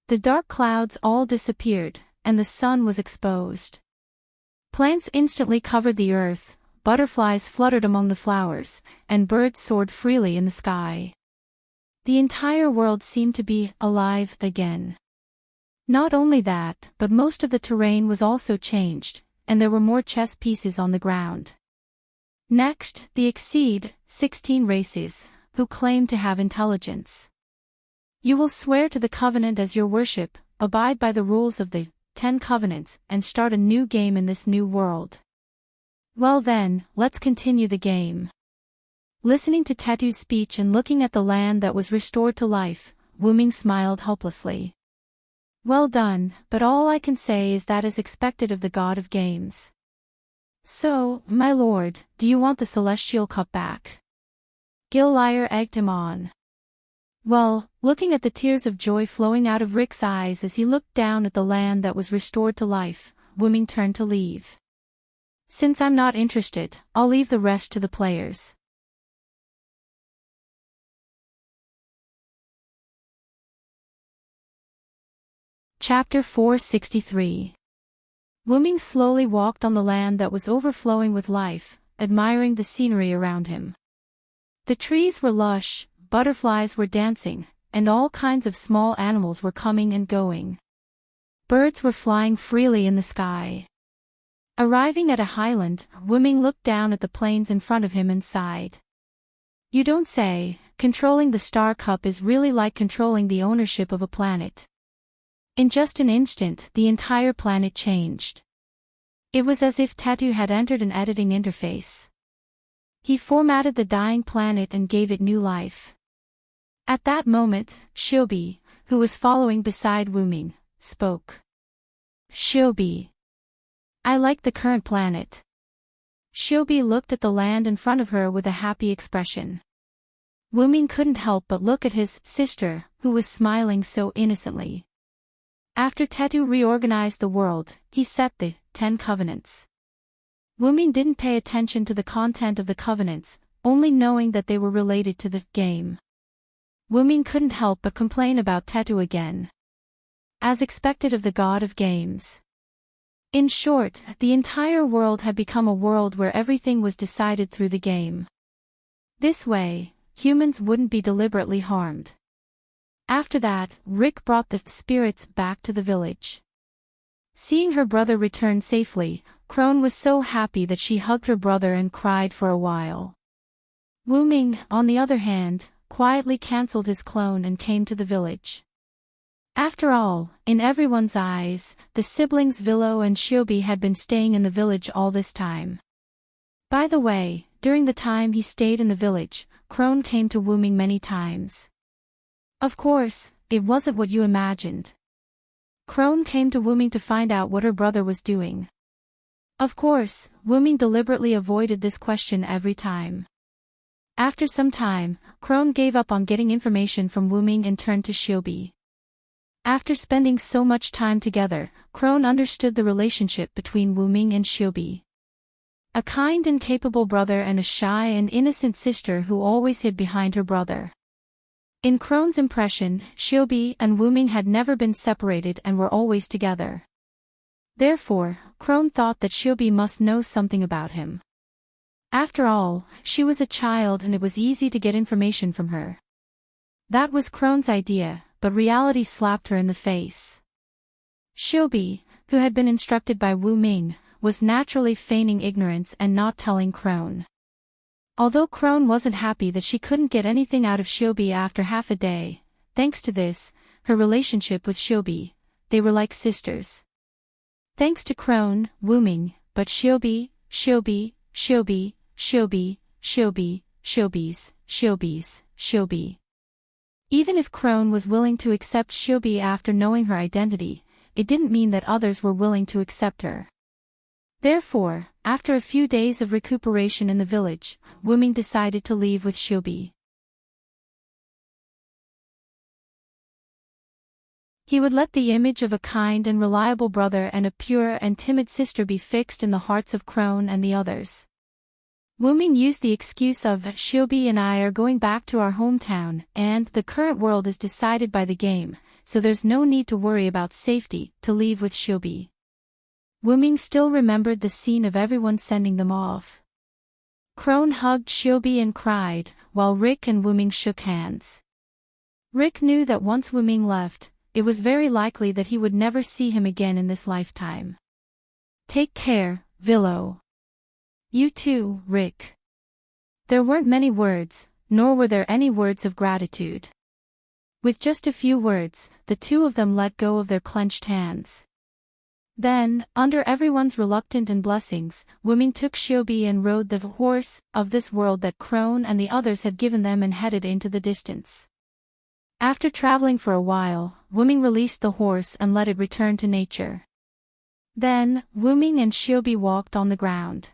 The dark clouds all disappeared, and the sun was exposed. Plants instantly covered the earth, butterflies fluttered among the flowers, and birds soared freely in the sky. The entire world seemed to be alive again. Not only that, but most of the terrain was also changed, and there were more chess pieces on the ground. Next, the exceed 16 races, who claim to have intelligence. You will swear to the covenant as your worship, abide by the rules of the 10 covenants, and start a new game in this new world. Well then, let's continue the game. Listening to Tetu's speech and looking at the land that was restored to life, Wuming smiled helplessly. Well done, but all I can say is that is expected of the god of games. So, my lord, do you want the celestial cup back? Gillyre egged him on. Well, looking at the tears of joy flowing out of Rick's eyes as he looked down at the land that was restored to life, Wuming turned to leave. Since I'm not interested, I'll leave the rest to the players. Chapter 463. Wuming slowly walked on the land that was overflowing with life, admiring the scenery around him. The trees were lush, butterflies were dancing, and all kinds of small animals were coming and going. Birds were flying freely in the sky. Arriving at a highland, Wuming looked down at the plains in front of him and sighed. You don't say, controlling the Star Cup is really like controlling the ownership of a planet. In just an instant, the entire planet changed. It was as if Tetu had entered an editing interface. He formatted the dying planet and gave it new life. At that moment, Shobi, who was following beside Wuming, spoke. Shiobi. I like the current planet. Shiobi looked at the land in front of her with a happy expression. Wuming couldn't help but look at his sister, who was smiling so innocently. After Tetu reorganized the world, he set the 10 covenants. Wuming didn't pay attention to the content of the covenants, only knowing that they were related to the game. Wuming couldn't help but complain about Tetu again. As expected of the god of games. In short, the entire world had become a world where everything was decided through the game. This way, humans wouldn't be deliberately harmed. After that, Rick brought the spirits back to the village. Seeing her brother return safely, Crone was so happy that she hugged her brother and cried for a while. Wuming, on the other hand, quietly cancelled his clone and came to the village. After all, in everyone's eyes, the siblings Villo and Shiobi had been staying in the village all this time. By the way, during the time he stayed in the village, Crone came to Wuming many times. Of course, it wasn't what you imagined. Crone came to Wuming to find out what her brother was doing. Of course, Wuming deliberately avoided this question every time. After some time, Crone gave up on getting information from Wuming and turned to Shiobi. After spending so much time together, Crone understood the relationship between Wuming and Shiobi. A kind and capable brother and a shy and innocent sister who always hid behind her brother. In Crone's impression, Shiobi and Wuming had never been separated and were always together. Therefore, Crone thought that Shiobi must know something about him. After all, she was a child and it was easy to get information from her. That was Crone's idea, but reality slapped her in the face. Shiobi, who had been instructed by Wuming, was naturally feigning ignorance and not telling Crone. Although Crone wasn't happy that she couldn't get anything out of Shiobi after half a day, thanks to this, her relationship with Shiobi, they were like sisters. Thanks to Crone, Wuming, but Shiobi's, Shiobi. Even if Crone was willing to accept Shiobi after knowing her identity, it didn't mean that others were willing to accept her. Therefore, after a few days of recuperation in the village, Wuming decided to leave with Shiobi. He would let the image of a kind and reliable brother and a pure and timid sister be fixed in the hearts of Crone and the others. Wuming used the excuse of Shiobi and I are going back to our hometown and the current world is decided by the game, so there's no need to worry about safety, to leave with Shiobi. Wuming still remembered the scene of everyone sending them off. Crone hugged Shiobi and cried, while Rick and Wuming shook hands. Rick knew that once Wuming left, it was very likely that he would never see him again in this lifetime. Take care, Villo. You too, Rick. There weren't many words, nor were there any words of gratitude. With just a few words, the two of them let go of their clenched hands. Then, under everyone's reluctant and blessings, Wuming took Shiobi and rode the horse of this world that Crone and the others had given them and headed into the distance. After traveling for a while, Wuming released the horse and let it return to nature. Then, Wuming and Shiobi walked on the ground.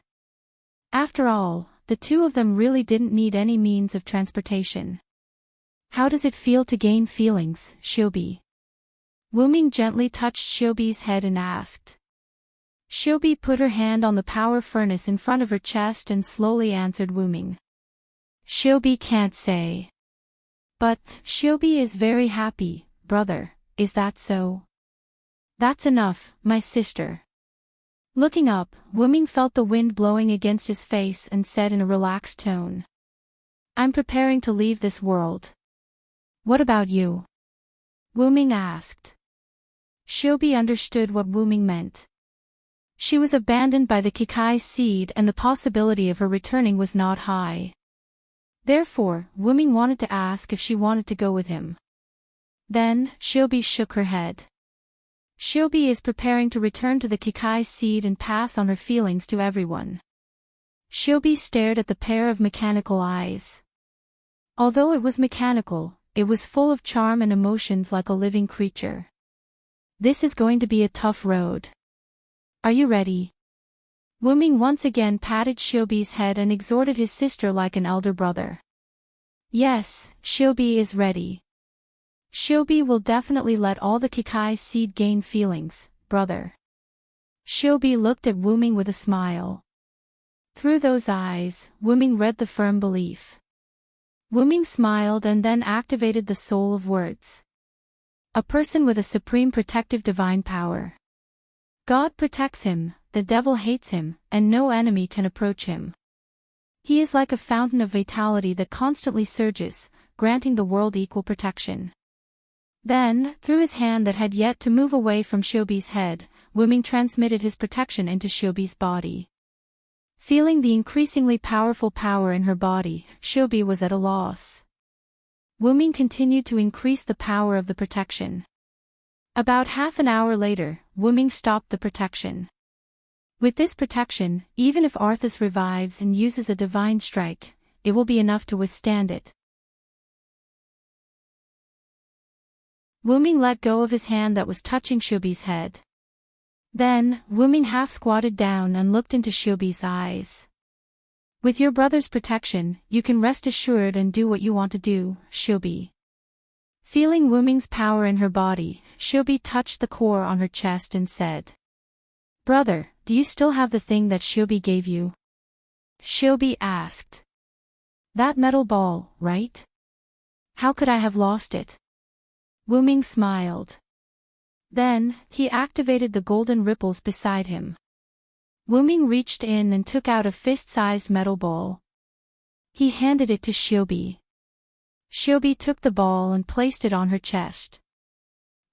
After all, the two of them really didn't need any means of transportation. How does it feel to gain feelings, Shiobi? Wuming gently touched Shiobi's head and asked. Shiobi put her hand on the power furnace in front of her chest and slowly answered Wuming. Shiobi can't say. But, Shiobi is very happy, brother, is that so? That's enough, my sister. Looking up, Wuming felt the wind blowing against his face and said in a relaxed tone. I'm preparing to leave this world. What about you? Wuming asked. Shiobi understood what Wuming meant. She was abandoned by the Kikai seed and the possibility of her returning was not high. Therefore, Wuming wanted to ask if she wanted to go with him. Then, Shiobi shook her head. Shiobi is preparing to return to the Kikai seed and pass on her feelings to everyone. Shiobi stared at the pair of mechanical eyes. Although it was mechanical, it was full of charm and emotions like a living creature. This is going to be a tough road. Are you ready? Wuming once again patted Shiobi's head and exhorted his sister like an elder brother. Yes, Shiobi is ready. Shiobi will definitely let all the Kikai seed gain feelings, brother. Shiobi looked at Wuming with a smile. Through those eyes, Wuming read the firm belief. Wuming smiled and then activated the soul of words. A person with a supreme protective divine power. God protects him, the devil hates him, and no enemy can approach him. He is like a fountain of vitality that constantly surges, granting the world equal protection. Then, through his hand that had yet to move away from Shiobi's head, Wuming transmitted his protection into Shiobi's body. Feeling the increasingly powerful power in her body, Shiobi was at a loss. Wuming continued to increase the power of the protection. About half an hour later, Wuming stopped the protection. With this protection, even if Arthas revives and uses a divine strike, it will be enough to withstand it. Wuming let go of his hand that was touching Shiobi's head. Then, Wuming half squatted down and looked into Shiobi's eyes. With your brother's protection, you can rest assured and do what you want to do, Shiobi. Feeling Wuming's power in her body, Shiobi touched the core on her chest and said, "Brother, do you still have the thing that Shiobi gave you?" Shiobi asked. "That metal ball, right? How could I have lost it?" Wuming smiled. Then, he activated the golden ripples beside him. Wuming reached in and took out a fist-sized metal ball. He handed it to Shiobi. Shiobi took the ball and placed it on her chest.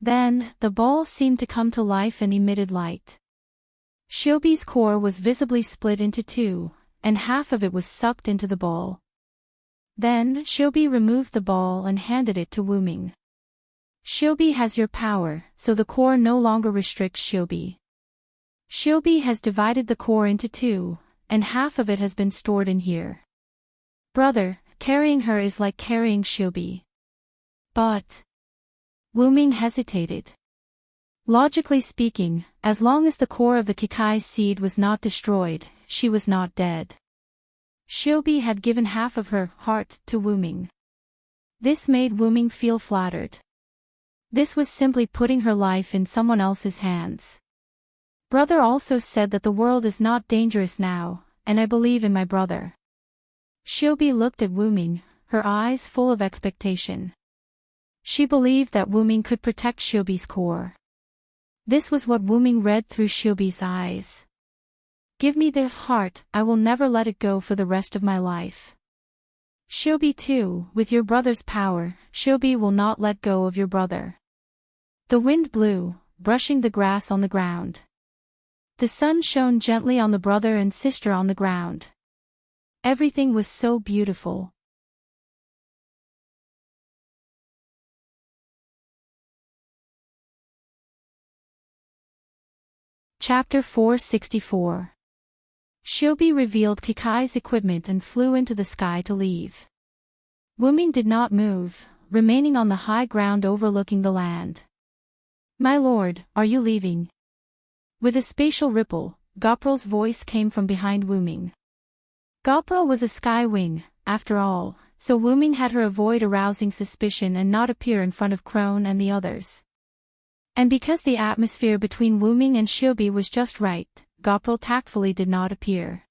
Then, the ball seemed to come to life and emitted light. Shiobi's core was visibly split into two, and half of it was sucked into the ball. Then, Shiobi removed the ball and handed it to Wuming. Shiobi has your power, so the core no longer restricts Shiobi. Shiobi has divided the core into two, and half of it has been stored in here. Brother, carrying her is like carrying Shiobi. But... Wuming hesitated. Logically speaking, as long as the core of the Kikai seed was not destroyed, she was not dead. Shiobi had given half of her heart to Wuming. This made Wuming feel flattered. This was simply putting her life in someone else's hands. Brother also said that the world is not dangerous now, and I believe in my brother. Shiobi looked at Wuming, her eyes full of expectation. She believed that Wuming could protect Shiobi's core. This was what Wuming read through Shiobi's eyes. Give me their heart, I will never let it go for the rest of my life. Shiobi too, with your brother's power, Shiobi will not let go of your brother. The wind blew, brushing the grass on the ground. The sun shone gently on the brother and sister on the ground. Everything was so beautiful. Chapter 464. Shiobi revealed Kikai's equipment and flew into the sky to leave. Wuming did not move, remaining on the high ground overlooking the land. My lord, are you leaving? With a spatial ripple, Goprel's voice came from behind Wuming. Goprel was a sky wing, after all, so Wuming had her avoid arousing suspicion and not appear in front of Crone and the others. And because the atmosphere between Wuming and Shiobi was just right, Goprel tactfully did not appear.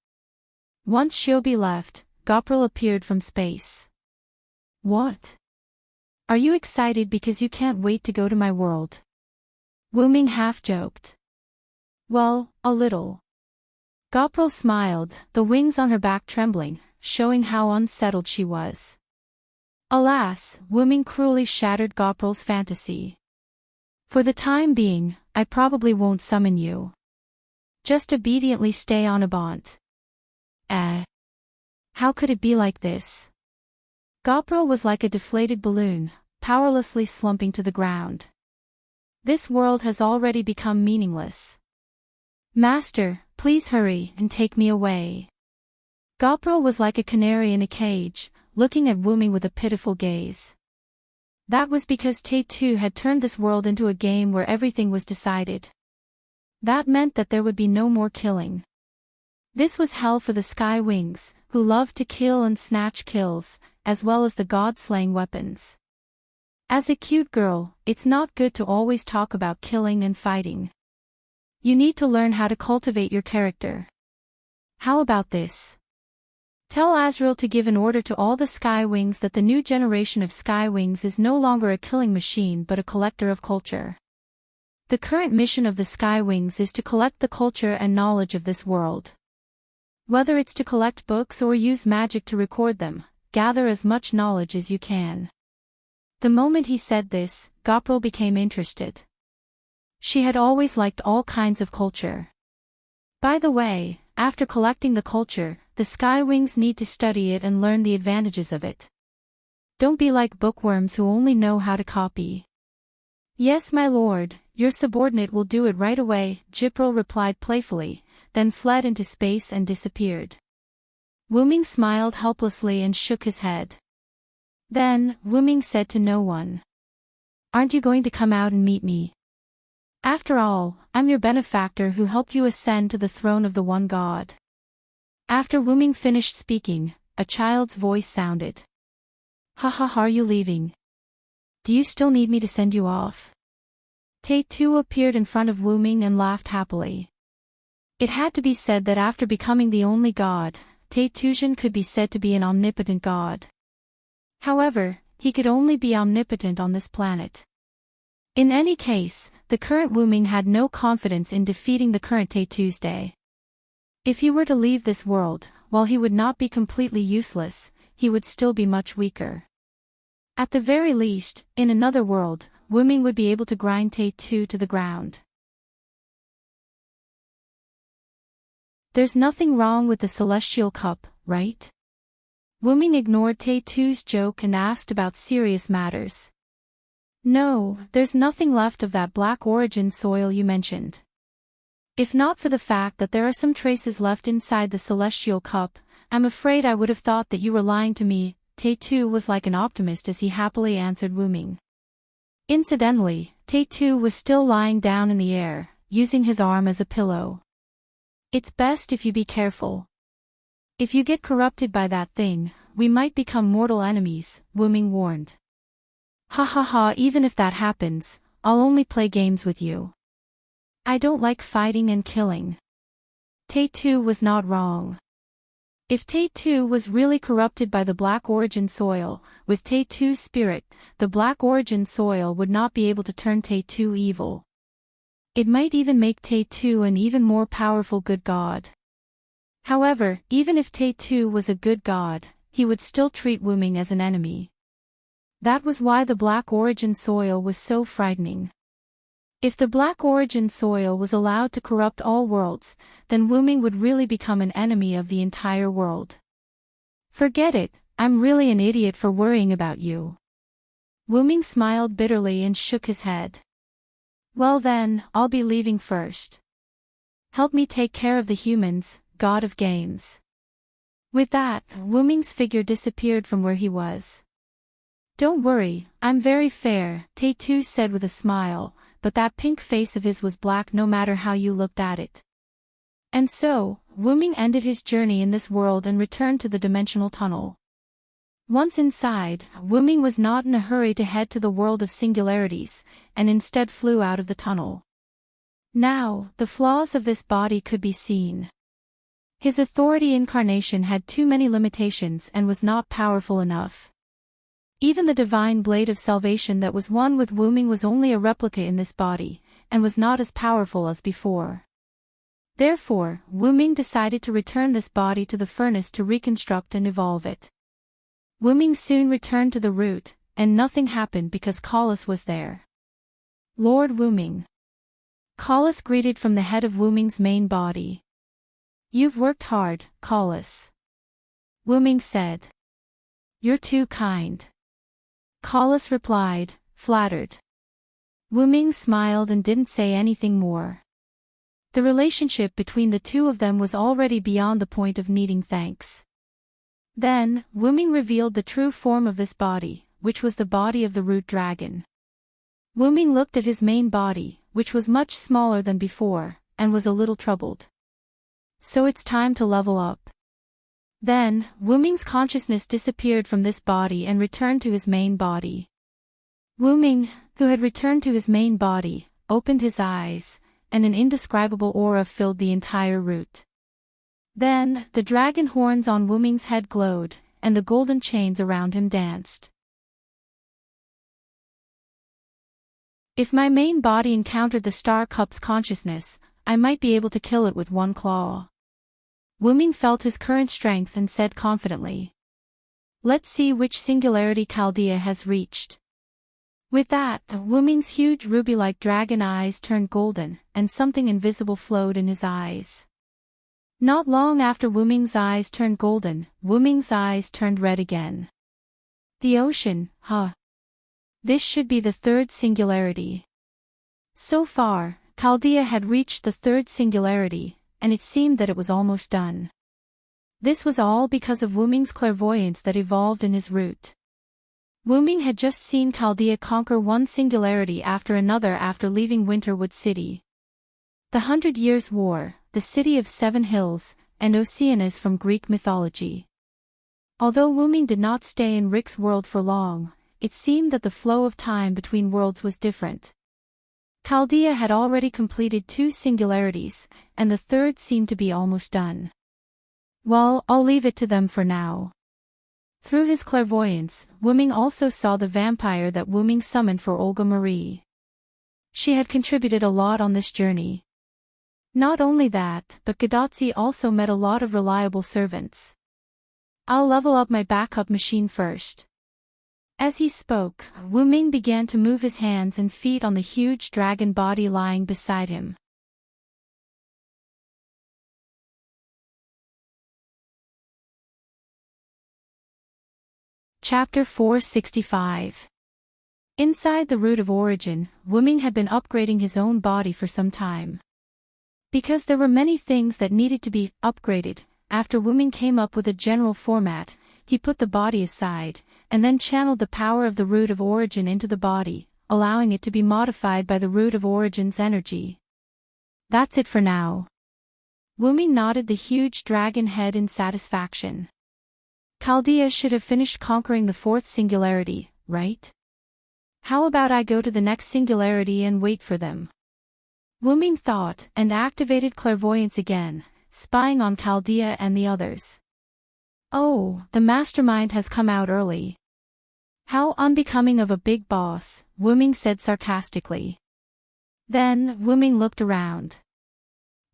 Once Shiobi left, Goprel appeared from space. What? Are you excited because you can't wait to go to my world? Wuming half joked. Well, a little. Goprel smiled, the wings on her back trembling, showing how unsettled she was. Alas, Wuming cruelly shattered Goprel's fantasy. For the time being, I probably won't summon you. Just obediently stay on Abant. How could it be like this? Goprel was like a deflated balloon, powerlessly slumping to the ground. This world has already become meaningless. Master, please hurry and take me away. Goprel was like a canary in a cage, looking at Wuming with a pitiful gaze. That was because Tay-Tu had turned this world into a game where everything was decided. That meant that there would be no more killing. This was hell for the Sky Wings, who loved to kill and snatch kills, as well as the god-slaying weapons. As a cute girl, it's not good to always talk about killing and fighting. You need to learn how to cultivate your character. How about this? Tell Azrael to give an order to all the Sky Wings that the new generation of Sky Wings is no longer a killing machine but a collector of culture. The current mission of the Sky Wings is to collect the culture and knowledge of this world. Whether it's to collect books or use magic to record them, gather as much knowledge as you can. The moment he said this, Goprel became interested. She had always liked all kinds of culture. By the way, after collecting the culture, the Sky Wings need to study it and learn the advantages of it. Don't be like bookworms who only know how to copy. Yes, my lord, your subordinate will do it right away, Goprel replied playfully, then fled into space and disappeared. Wuming smiled helplessly and shook his head. Then, Wuming said to no one. Aren't you going to come out and meet me? After all, I'm your benefactor who helped you ascend to the throne of the one god. After Wuming finished speaking, a child's voice sounded. Ha ha, are you leaving? Do you still need me to send you off? Tay-Tu appeared in front of Wuming and laughed happily. It had to be said that after becoming the only god, Tay-Tu could be said to be an omnipotent god. However, he could only be omnipotent on this planet. In any case, the current Wuming had no confidence in defeating the current Tay-Tuesday. If he were to leave this world, while he would not be completely useless, he would still be much weaker. At the very least, in another world, Wuming would be able to grind Tay-Tu to the ground. There's nothing wrong with the Celestial Cup, right? Wuming ignored Tay-Tu's joke and asked about serious matters. No, there's nothing left of that black origin soil you mentioned. If not for the fact that there are some traces left inside the Celestial Cup, I'm afraid I would have thought that you were lying to me. Tay-Tu was like an optimist as he happily answered Wuming. Incidentally, Tay-Tu was still lying down in the air, using his arm as a pillow. It's best if you be careful. If you get corrupted by that thing, we might become mortal enemies, Wuming warned. Ha ha ha, even if that happens, I'll only play games with you. I don't like fighting and killing. Tay-Tu was not wrong. If Tay-Tu was really corrupted by the black origin soil, with Tay-Tu's spirit, the black origin soil would not be able to turn Tay-Tu evil. It might even make Tay-Tu an even more powerful good god. However, even if Tay-Tu was a good god, he would still treat Wuming as an enemy. That was why the black origin soil was so frightening. If the black origin soil was allowed to corrupt all worlds, then Wuming would really become an enemy of the entire world. Forget it, I'm really an idiot for worrying about you. Wuming smiled bitterly and shook his head. Well then, I'll be leaving first. Help me take care of the humans, god of games. With that, Wuming's figure disappeared from where he was. Don't worry, I'm very fair, Tay-Tu said with a smile, but that pink face of his was black no matter how you looked at it. And so, Wuming ended his journey in this world and returned to the dimensional tunnel. Once inside, Wuming was not in a hurry to head to the world of singularities, and instead flew out of the tunnel. Now, the flaws of this body could be seen. His authority incarnation had too many limitations and was not powerful enough. Even the divine blade of salvation that was one with Wuming was only a replica in this body, and was not as powerful as before. Therefore, Wuming decided to return this body to the furnace to reconstruct and evolve it. Wuming soon returned to the root, and nothing happened because Callis was there. Lord Wuming. Callis greeted from the head of Wuming's main body. You've worked hard, Callis. Wuming said. You're too kind. Callis replied, flattered. Wuming smiled and didn't say anything more. The relationship between the two of them was already beyond the point of needing thanks. Then, Wuming revealed the true form of this body, which was the body of the root dragon. Wuming looked at his main body, which was much smaller than before, and was a little troubled. So it's time to level up. Then, Wuming's consciousness disappeared from this body and returned to his main body. Wuming, who had returned to his main body, opened his eyes, and an indescribable aura filled the entire root. Then, the dragon horns on Wuming's head glowed, and the golden chains around him danced. If my main body encountered the Star Cup's consciousness, I might be able to kill it with one claw. Wuming felt his current strength and said confidently. Let's see which singularity Chaldea has reached. With that, Wuming's huge ruby-like dragon eyes turned golden, and something invisible flowed in his eyes. Not long after Wuming's eyes turned golden, Wuming's eyes turned red again. The ocean, huh? This should be the third singularity. So far, Chaldea had reached the third singularity, and it seemed that it was almost done. This was all because of Wuming's clairvoyance that evolved in his root. Wuming had just seen Chaldea conquer one singularity after another after leaving Winterwood City. The 100 Years' War, the City of Seven Hills, and Oceanus from Greek mythology. Although Wuming did not stay in Rick's world for long, it seemed that the flow of time between worlds was different. Chaldea had already completed 2 singularities, and the third seemed to be almost done. Well, I'll leave it to them for now. Through his clairvoyance, Wuming also saw the vampire that Wuming summoned for Olga Marie. She had contributed a lot on this journey. Not only that, but Gadotsi also met a lot of reliable servants. I'll level up my backup machine first. As he spoke, Wuming began to move his hands and feet on the huge dragon body lying beside him. Chapter 465. Inside the Root of Origin, Wuming had been upgrading his own body for some time. Because there were many things that needed to be upgraded, after Wuming came up with a general format, he put the body aside, and then channeled the power of the Root of Origin into the body, allowing it to be modified by the Root of Origin's energy. That's it for now. Wuming nodded the huge dragon head in satisfaction. Chaldea should have finished conquering the 4th singularity, right? How about I go to the next singularity and wait for them? Wuming thought and activated clairvoyance again, spying on Chaldea and the others. Oh, the mastermind has come out early. How unbecoming of a big boss, Wuming said sarcastically. Then, Wuming looked around.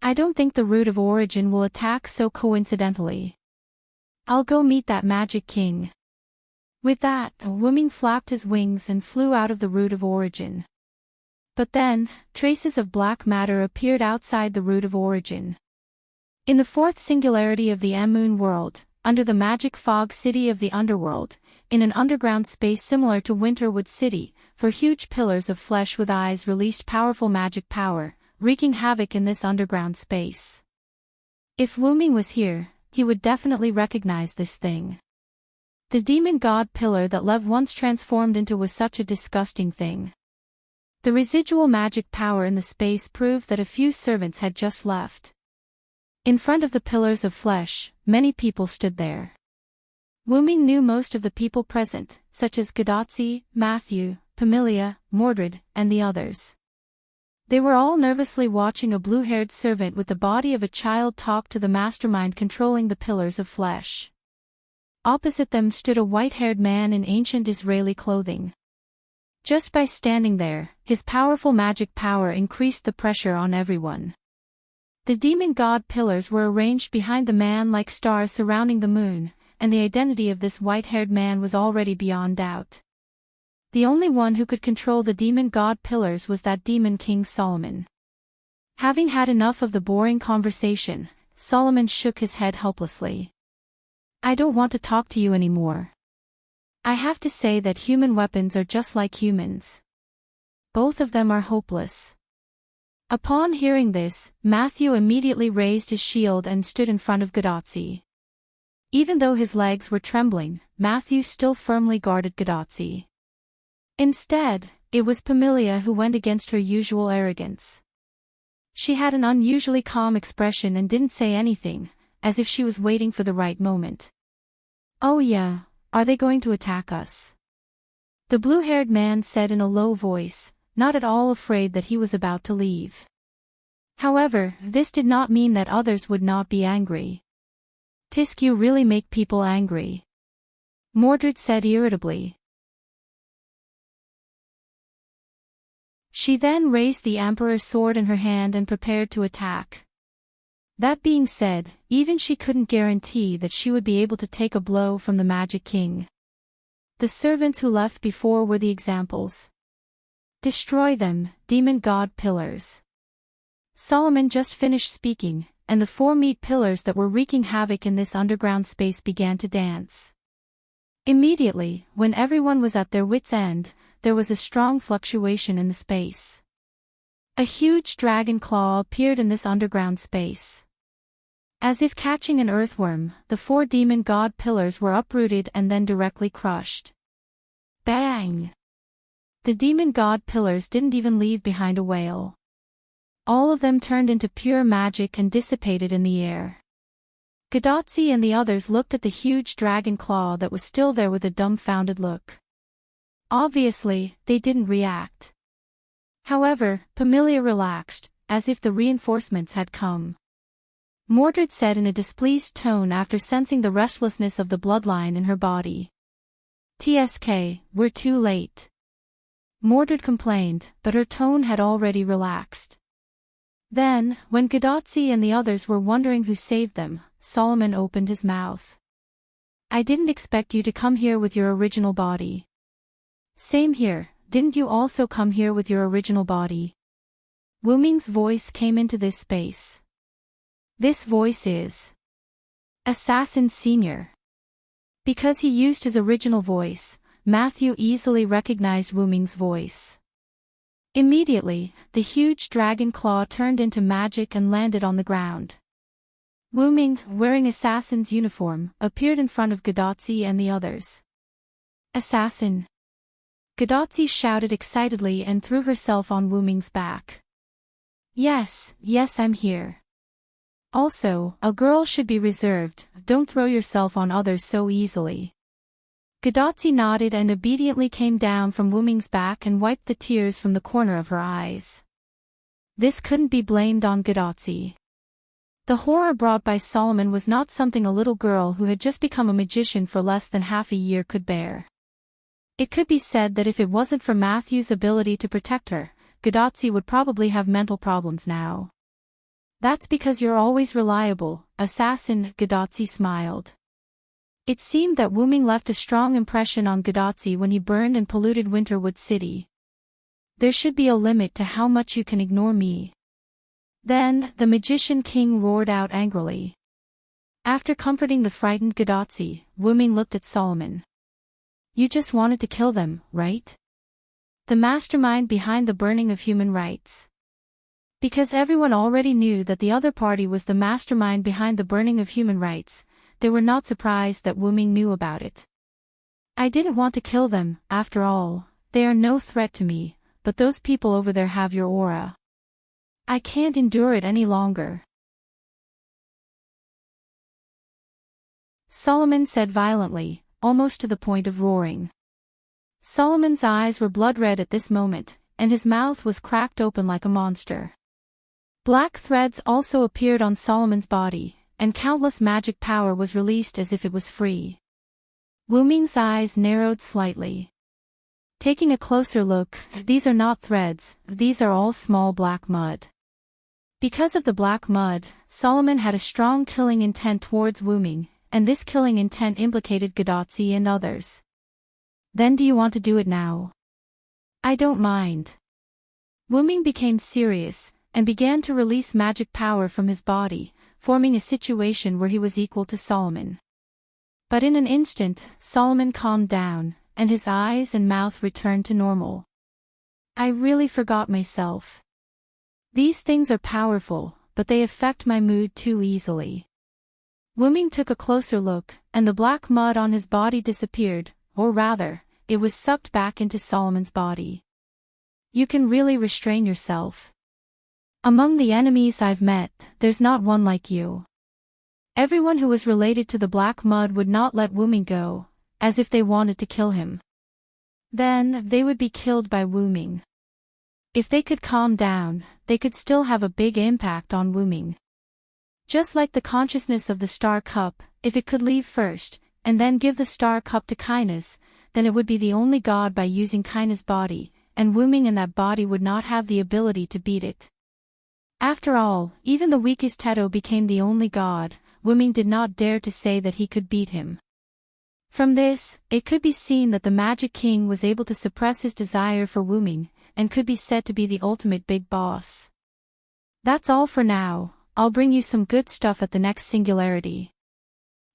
I don't think the Root of Origin will attack so coincidentally. I'll go meet that Magic King. With that, Wuming flapped his wings and flew out of the Root of Origin. But then, traces of black matter appeared outside the Root of Origin. In the 4th singularity of the Moon world, under the magic fog city of the underworld, in an underground space similar to Winterwood City, 4 huge pillars of flesh with eyes released powerful magic power, wreaking havoc in this underground space. If Wuming was here, he would definitely recognize this thing. The demon god pillar that Lev once transformed into was such a disgusting thing. The residual magic power in the space proved that a few servants had just left. In front of the pillars of flesh, many people stood there. Wuming knew most of the people present, such as Gadotsi, Matthew, Pamilia, Mordred, and the others. They were all nervously watching a blue-haired servant with the body of a child talk to the mastermind controlling the pillars of flesh. Opposite them stood a white-haired man in ancient Israeli clothing. Just by standing there, his powerful magic power increased the pressure on everyone. The demon god pillars were arranged behind the man like stars surrounding the moon, and the identity of this white-haired man was already beyond doubt. The only one who could control the demon god pillars was that demon king Solomon. Having had enough of the boring conversation, Solomon shook his head helplessly. I don't want to talk to you anymore. I have to say that human weapons are just like humans. Both of them are hopeless. Upon hearing this, Matthew immediately raised his shield and stood in front of Gadotsi. Even though his legs were trembling, Matthew still firmly guarded Gadotsi. Instead, it was Pamelia who went against her usual arrogance. She had an unusually calm expression and didn't say anything, as if she was waiting for the right moment. "Oh yeah, are they going to attack us?" the blue-haired man said in a low voice, not at all afraid that he was about to leave. However, this did not mean that others would not be angry. "Tisk, you really make people angry," Mordred said irritably. She then raised the Emperor's sword in her hand and prepared to attack. That being said, even she couldn't guarantee that she would be able to take a blow from the Magic King. The servants who left before were the examples. "Destroy them, demon god pillars." Solomon just finished speaking, and the 4 meat pillars that were wreaking havoc in this underground space began to dance. Immediately, when everyone was at their wits' end, there was a strong fluctuation in the space. A huge dragon claw appeared in this underground space. As if catching an earthworm, the 4 demon god pillars were uprooted and then directly crushed. Bang! The demon god pillars didn't even leave behind a wail. All of them turned into pure magic and dissipated in the air. Gadotsi and the others looked at the huge dragon claw that was still there with a dumbfounded look. Obviously, they didn't react. However, Pamelia relaxed, as if the reinforcements had come. Mordred said in a displeased tone after sensing the restlessness of the bloodline in her body. "TSK, we're too late." Mordred complained, but her tone had already relaxed. Then, when Gadotsi and the others were wondering who saved them, Solomon opened his mouth. "I didn't expect you to come here with your original body." "Same here, didn't you also come here with your original body?" Wu Ming's voice came into this space. This voice is Assassin Senior. Because he used his original voice, Matthew easily recognized Wu Ming's voice. Immediately, the huge dragon claw turned into magic and landed on the ground. Wu Ming, wearing assassin's uniform, appeared in front of Gadotsi and the others. "Assassin!" Gadotsi shouted excitedly and threw herself on Wu Ming's back. Yes, I'm here. Also, a girl should be reserved, don't throw yourself on others so easily." Gadotsi nodded and obediently came down from Wu Ming's back and wiped the tears from the corner of her eyes. This couldn't be blamed on Gadotsi. The horror brought by Solomon was not something a little girl who had just become a magician for less than half a year could bear. It could be said that if it wasn't for Matthew's ability to protect her, Gadotsi would probably have mental problems now. "That's because you're always reliable, assassin," Gadotsi smiled. It seemed that Wu Ming left a strong impression on Gadotsi when he burned and polluted Winterwood City. "There should be a limit to how much you can ignore me." Then, the Magician King roared out angrily. After comforting the frightened Gadotsi, Wu Ming looked at Solomon. "You just wanted to kill them, right? The mastermind behind the burning of human rights." Because everyone already knew that the other party was the mastermind behind the burning of human rights, they were not surprised that Wu Ming knew about it. "I didn't want to kill them, after all, they are no threat to me, but those people over there have your aura. I can't endure it any longer." Solomon said violently, almost to the point of roaring. Solomon's eyes were blood-red at this moment, and his mouth was cracked open like a monster. Black threads also appeared on Solomon's body, and countless magic power was released as if it was free. Wu Ming's eyes narrowed slightly. Taking a closer look, these are not threads, these are all small black mud. Because of the black mud, Solomon had a strong killing intent towards Wu Ming, and this killing intent implicated Gadotsi and others. "Then do you want to do it now?" "I don't mind." Wu Ming became serious, and began to release magic power from his body, forming a situation where he was equal to Solomon. But in an instant, Solomon calmed down, and his eyes and mouth returned to normal. "I really forgot myself. These things are powerful, but they affect my mood too easily. Wuming took a closer look, and the black mud on his body disappeared, or rather, it was sucked back into Solomon's body. You can really restrain yourself. Among the enemies I've met, there's not one like you. Everyone who was related to the black mud would not let Wuming go, as if they wanted to kill him. Then, they would be killed by Wuming. If they could calm down, they could still have a big impact on Wuming. Just like the consciousness of the Star Cup, if it could leave first, and then give the Star Cup to Kaina's, then it would be the only god by using Kaina's body, and Wuming in that body would not have the ability to beat it. After all, even the weakest Teto became the only god. Wuming did not dare to say that he could beat him. From this, it could be seen that the Magic King was able to suppress his desire for Wuming, and could be said to be the ultimate big boss. That's all for now, I'll bring you some good stuff at the next singularity.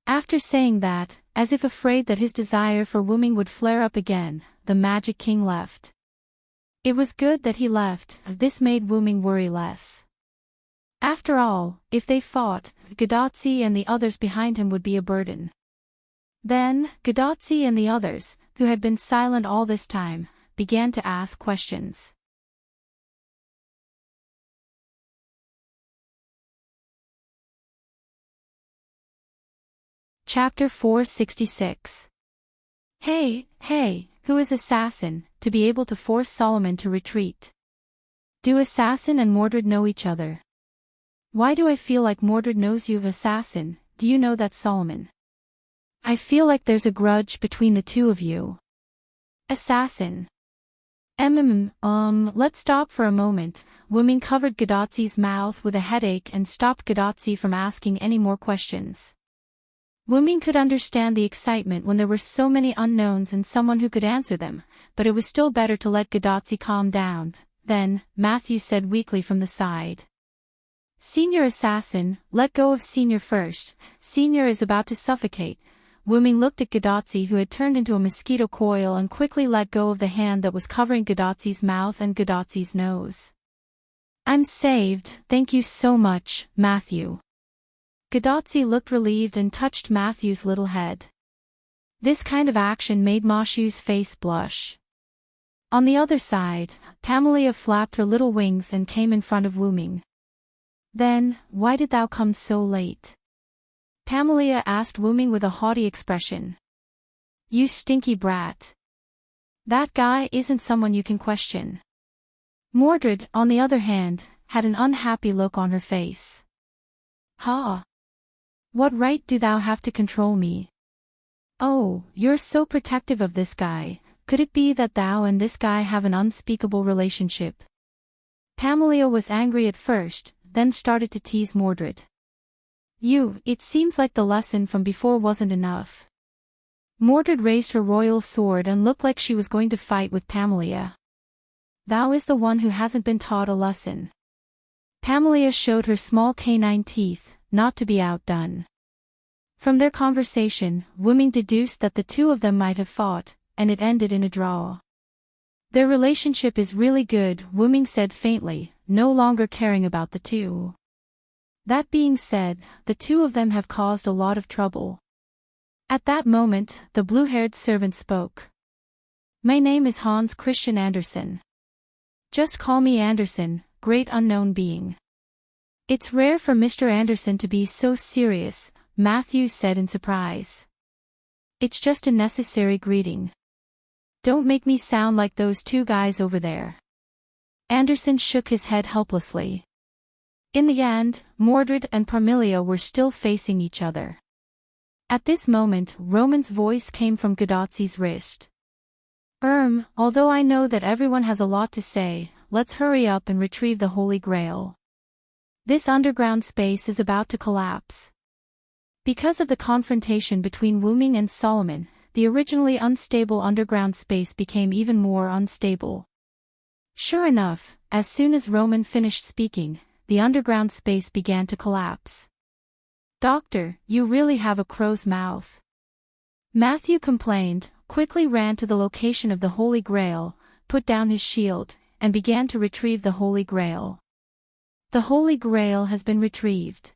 After saying that, as if afraid that his desire for Wuming would flare up again, the Magic King left. It was good that he left, this made Wuming worry less. After all, if they fought, Gadotsi and the others behind him would be a burden. Then, Gadotsi and the others, who had been silent all this time, began to ask questions. Chapter 466. Hey, who is Assassin, to be able to force Solomon to retreat? Do Assassin and Mordred know each other? Why do I feel like Mordred knows you of Assassin? Do you know that Solomon? I feel like there's a grudge between the two of you. Assassin. Let's stop for a moment. Wuming covered Gadotsi's mouth with a headache and stopped Gadotsi from asking any more questions. Wuming could understand the excitement when there were so many unknowns and someone who could answer them, but it was still better to let Gadotsi calm down. Then, Matthew said weakly from the side. Senior Assassin, let go of Senior first. Senior is about to suffocate. Wuming looked at Gadotsi, who had turned into a mosquito coil, and quickly let go of the hand that was covering Gadotsi's mouth and Gadotsi's nose. I'm saved, thank you so much, Matthew. Gadotsi looked relieved and touched Matthew's little head. This kind of action made Mashu's face blush. On the other side, Pamela flapped her little wings and came in front of Wuming. Then, why did thou come so late? Pamela asked Wuming with a haughty expression. You stinky brat. That guy isn't someone you can question. Mordred, on the other hand, had an unhappy look on her face. Ha! What right do thou have to control me? Oh, you're so protective of this guy, could it be that thou and this guy have an unspeakable relationship? Pamela was angry at first, then started to tease Mordred. It seems like the lesson from before wasn't enough. Mordred raised her royal sword and looked like she was going to fight with Pamela. Thou is the one who hasn't been taught a lesson. Pamela showed her small canine teeth, not to be outdone. From their conversation, Wuming deduced that the two of them might have fought, and it ended in a draw. Their relationship is really good, Wuming said faintly, no longer caring about the two. That being said, the two of them have caused a lot of trouble. At that moment, the blue-haired servant spoke. My name is Hans Christian Andersen. Just call me Andersen, great unknown being. It's rare for Mr. Andersen to be so serious, Matthew said in surprise. It's just a necessary greeting. Don't make me sound like those two guys over there. Andersen shook his head helplessly. In the end, Mordred and Parmelia were still facing each other. At this moment, Roman's voice came from Gadotsi's wrist. Although I know that everyone has a lot to say, let's hurry up and retrieve the Holy Grail. This underground space is about to collapse. Because of the confrontation between Wuming and Solomon, the originally unstable underground space became even more unstable. Sure enough, as soon as Roman finished speaking, the underground space began to collapse. Doctor, you really have a crow's mouth. Matthew complained, quickly ran to the location of the Holy Grail, put down his shield, and began to retrieve the Holy Grail. The Holy Grail has been retrieved.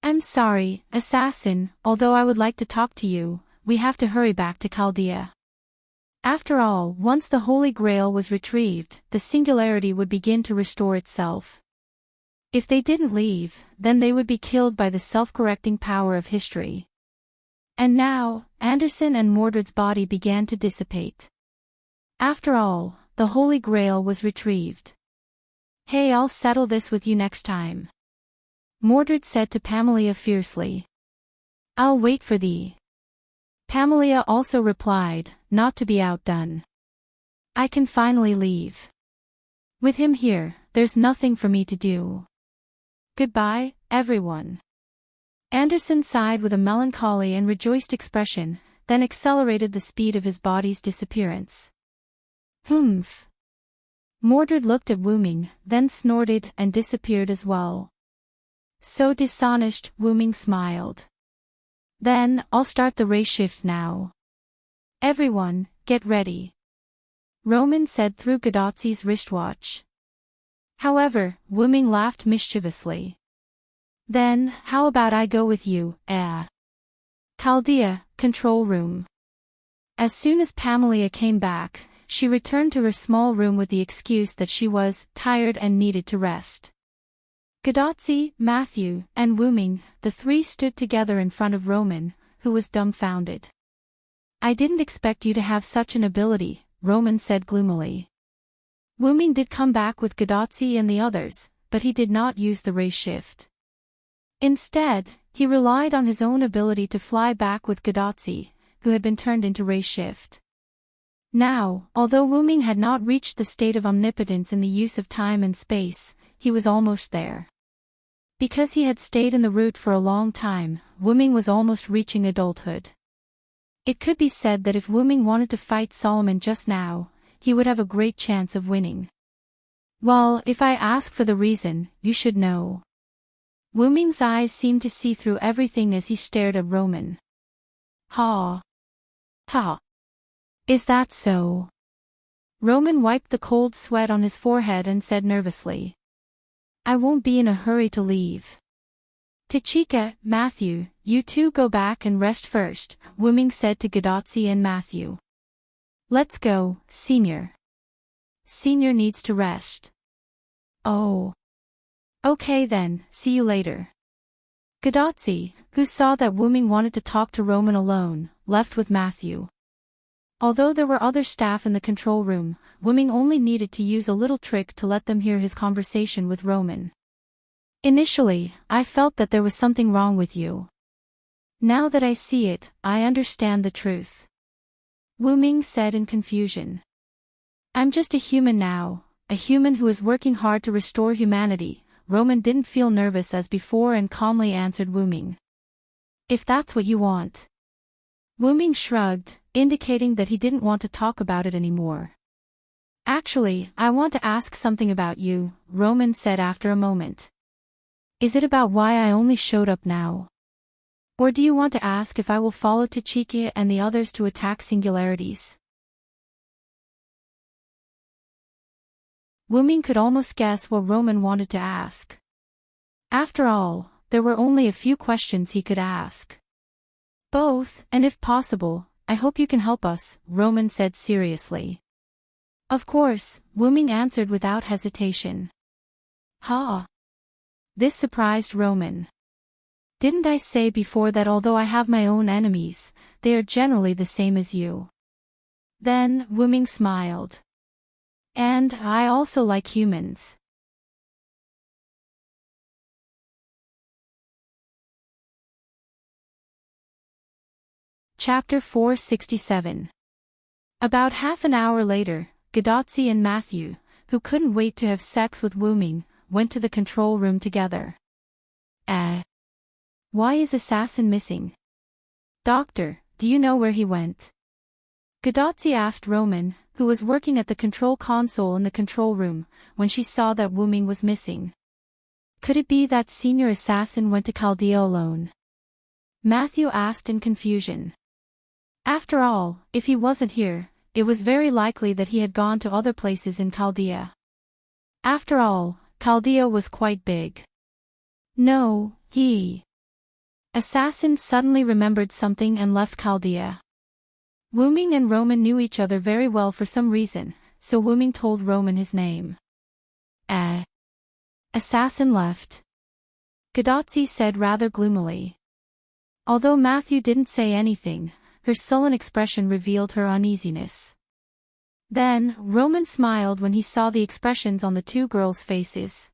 I'm sorry, assassin, although I would like to talk to you, we have to hurry back to Chaldea. After all, once the Holy Grail was retrieved, the singularity would begin to restore itself. If they didn't leave, then they would be killed by the self-correcting power of history. And now, Anderson and Mordred's body began to dissipate. After all, the Holy Grail was retrieved. Hey, I'll settle this with you next time, Mordred said to Pamela fiercely. I'll wait for thee. Pamela also replied, not to be outdone. I can finally leave. With him here, there's nothing for me to do. Goodbye, everyone. Anderson sighed with a melancholy and rejoiced expression, then accelerated the speed of his body's disappearance. Humph. Mordred looked at Wuming, then snorted and disappeared as well. So dishonest, Wuming smiled. Then, I'll start the race shift now. Everyone, get ready, Roman said through Godotzi's wristwatch. However, Wuming laughed mischievously. Then, how about I go with you, Chaldea, control room. As soon as Pamela came back, she returned to her small room with the excuse that she was tired and needed to rest. Godotzi, Matthew, and Wuming, the three stood together in front of Roman, who was dumbfounded. I didn't expect you to have such an ability, Roman said gloomily. Wuming did come back with Godotzi and the others, but he did not use the race shift. Instead, he relied on his own ability to fly back with Godotzi, who had been turned into race shift. Now, although Wuming had not reached the state of omnipotence in the use of time and space, he was almost there. Because he had stayed in the route for a long time, Wuming was almost reaching adulthood. It could be said that if Wuming wanted to fight Solomon just now, he would have a great chance of winning. Well, if I ask for the reason, you should know. Wuming's eyes seemed to see through everything as he stared at Roman. Ha! Ha! Is that so? Roman wiped the cold sweat on his forehead and said nervously. I won't be in a hurry to leave. Tachika, Matthew, you two go back and rest first, Wuming said to Godotzi and Matthew. Let's go, Senior. Senior needs to rest. Oh. Okay then, see you later. Godotzi, who saw that Wuming wanted to talk to Roman alone, left with Matthew. Although there were other staff in the control room, Wuming only needed to use a little trick to let them hear his conversation with Roman. Initially, I felt that there was something wrong with you. Now that I see it, I understand the truth, Wuming said in confusion. I'm just a human now, a human who is working hard to restore humanity. Roman didn't feel nervous as before and calmly answered Wuming. If that's what you want. Wuming shrugged, indicating that he didn't want to talk about it anymore. Actually, I want to ask something about you, Roman said after a moment. Is it about why I only showed up now? Or do you want to ask if I will follow Tachika and the others to attack singularities? Wuming could almost guess what Roman wanted to ask. After all, there were only a few questions he could ask. Both, and if possible, I hope you can help us, Roman said seriously. Of course, Wuming answered without hesitation. Ha! This surprised Roman. Didn't I say before that although I have my own enemies, they are generally the same as you? Then, Wuming smiled. And I also like humans. Chapter 467. About half an hour later, Godotzi and Matthew, who couldn't wait to have sex with Wuming, went to the control room together. Why is Assassin missing? Doctor, do you know where he went? Godotzi asked Roman, who was working at the control console in the control room, when she saw that Wuming was missing. Could it be that Senior Assassin went to Chaldea alone? Matthew asked in confusion. After all, if he wasn't here, it was very likely that he had gone to other places in Chaldea. After all, Chaldea was quite big. No, he Assassin suddenly remembered something and left Chaldea. Wuming and Roman knew each other very well for some reason, so Wuming told Roman his name. Assassin left. Gadotsi said rather gloomily. Although Matthew didn't say anything, her sullen expression revealed her uneasiness. Then, Roman smiled when he saw the expressions on the two girls' faces.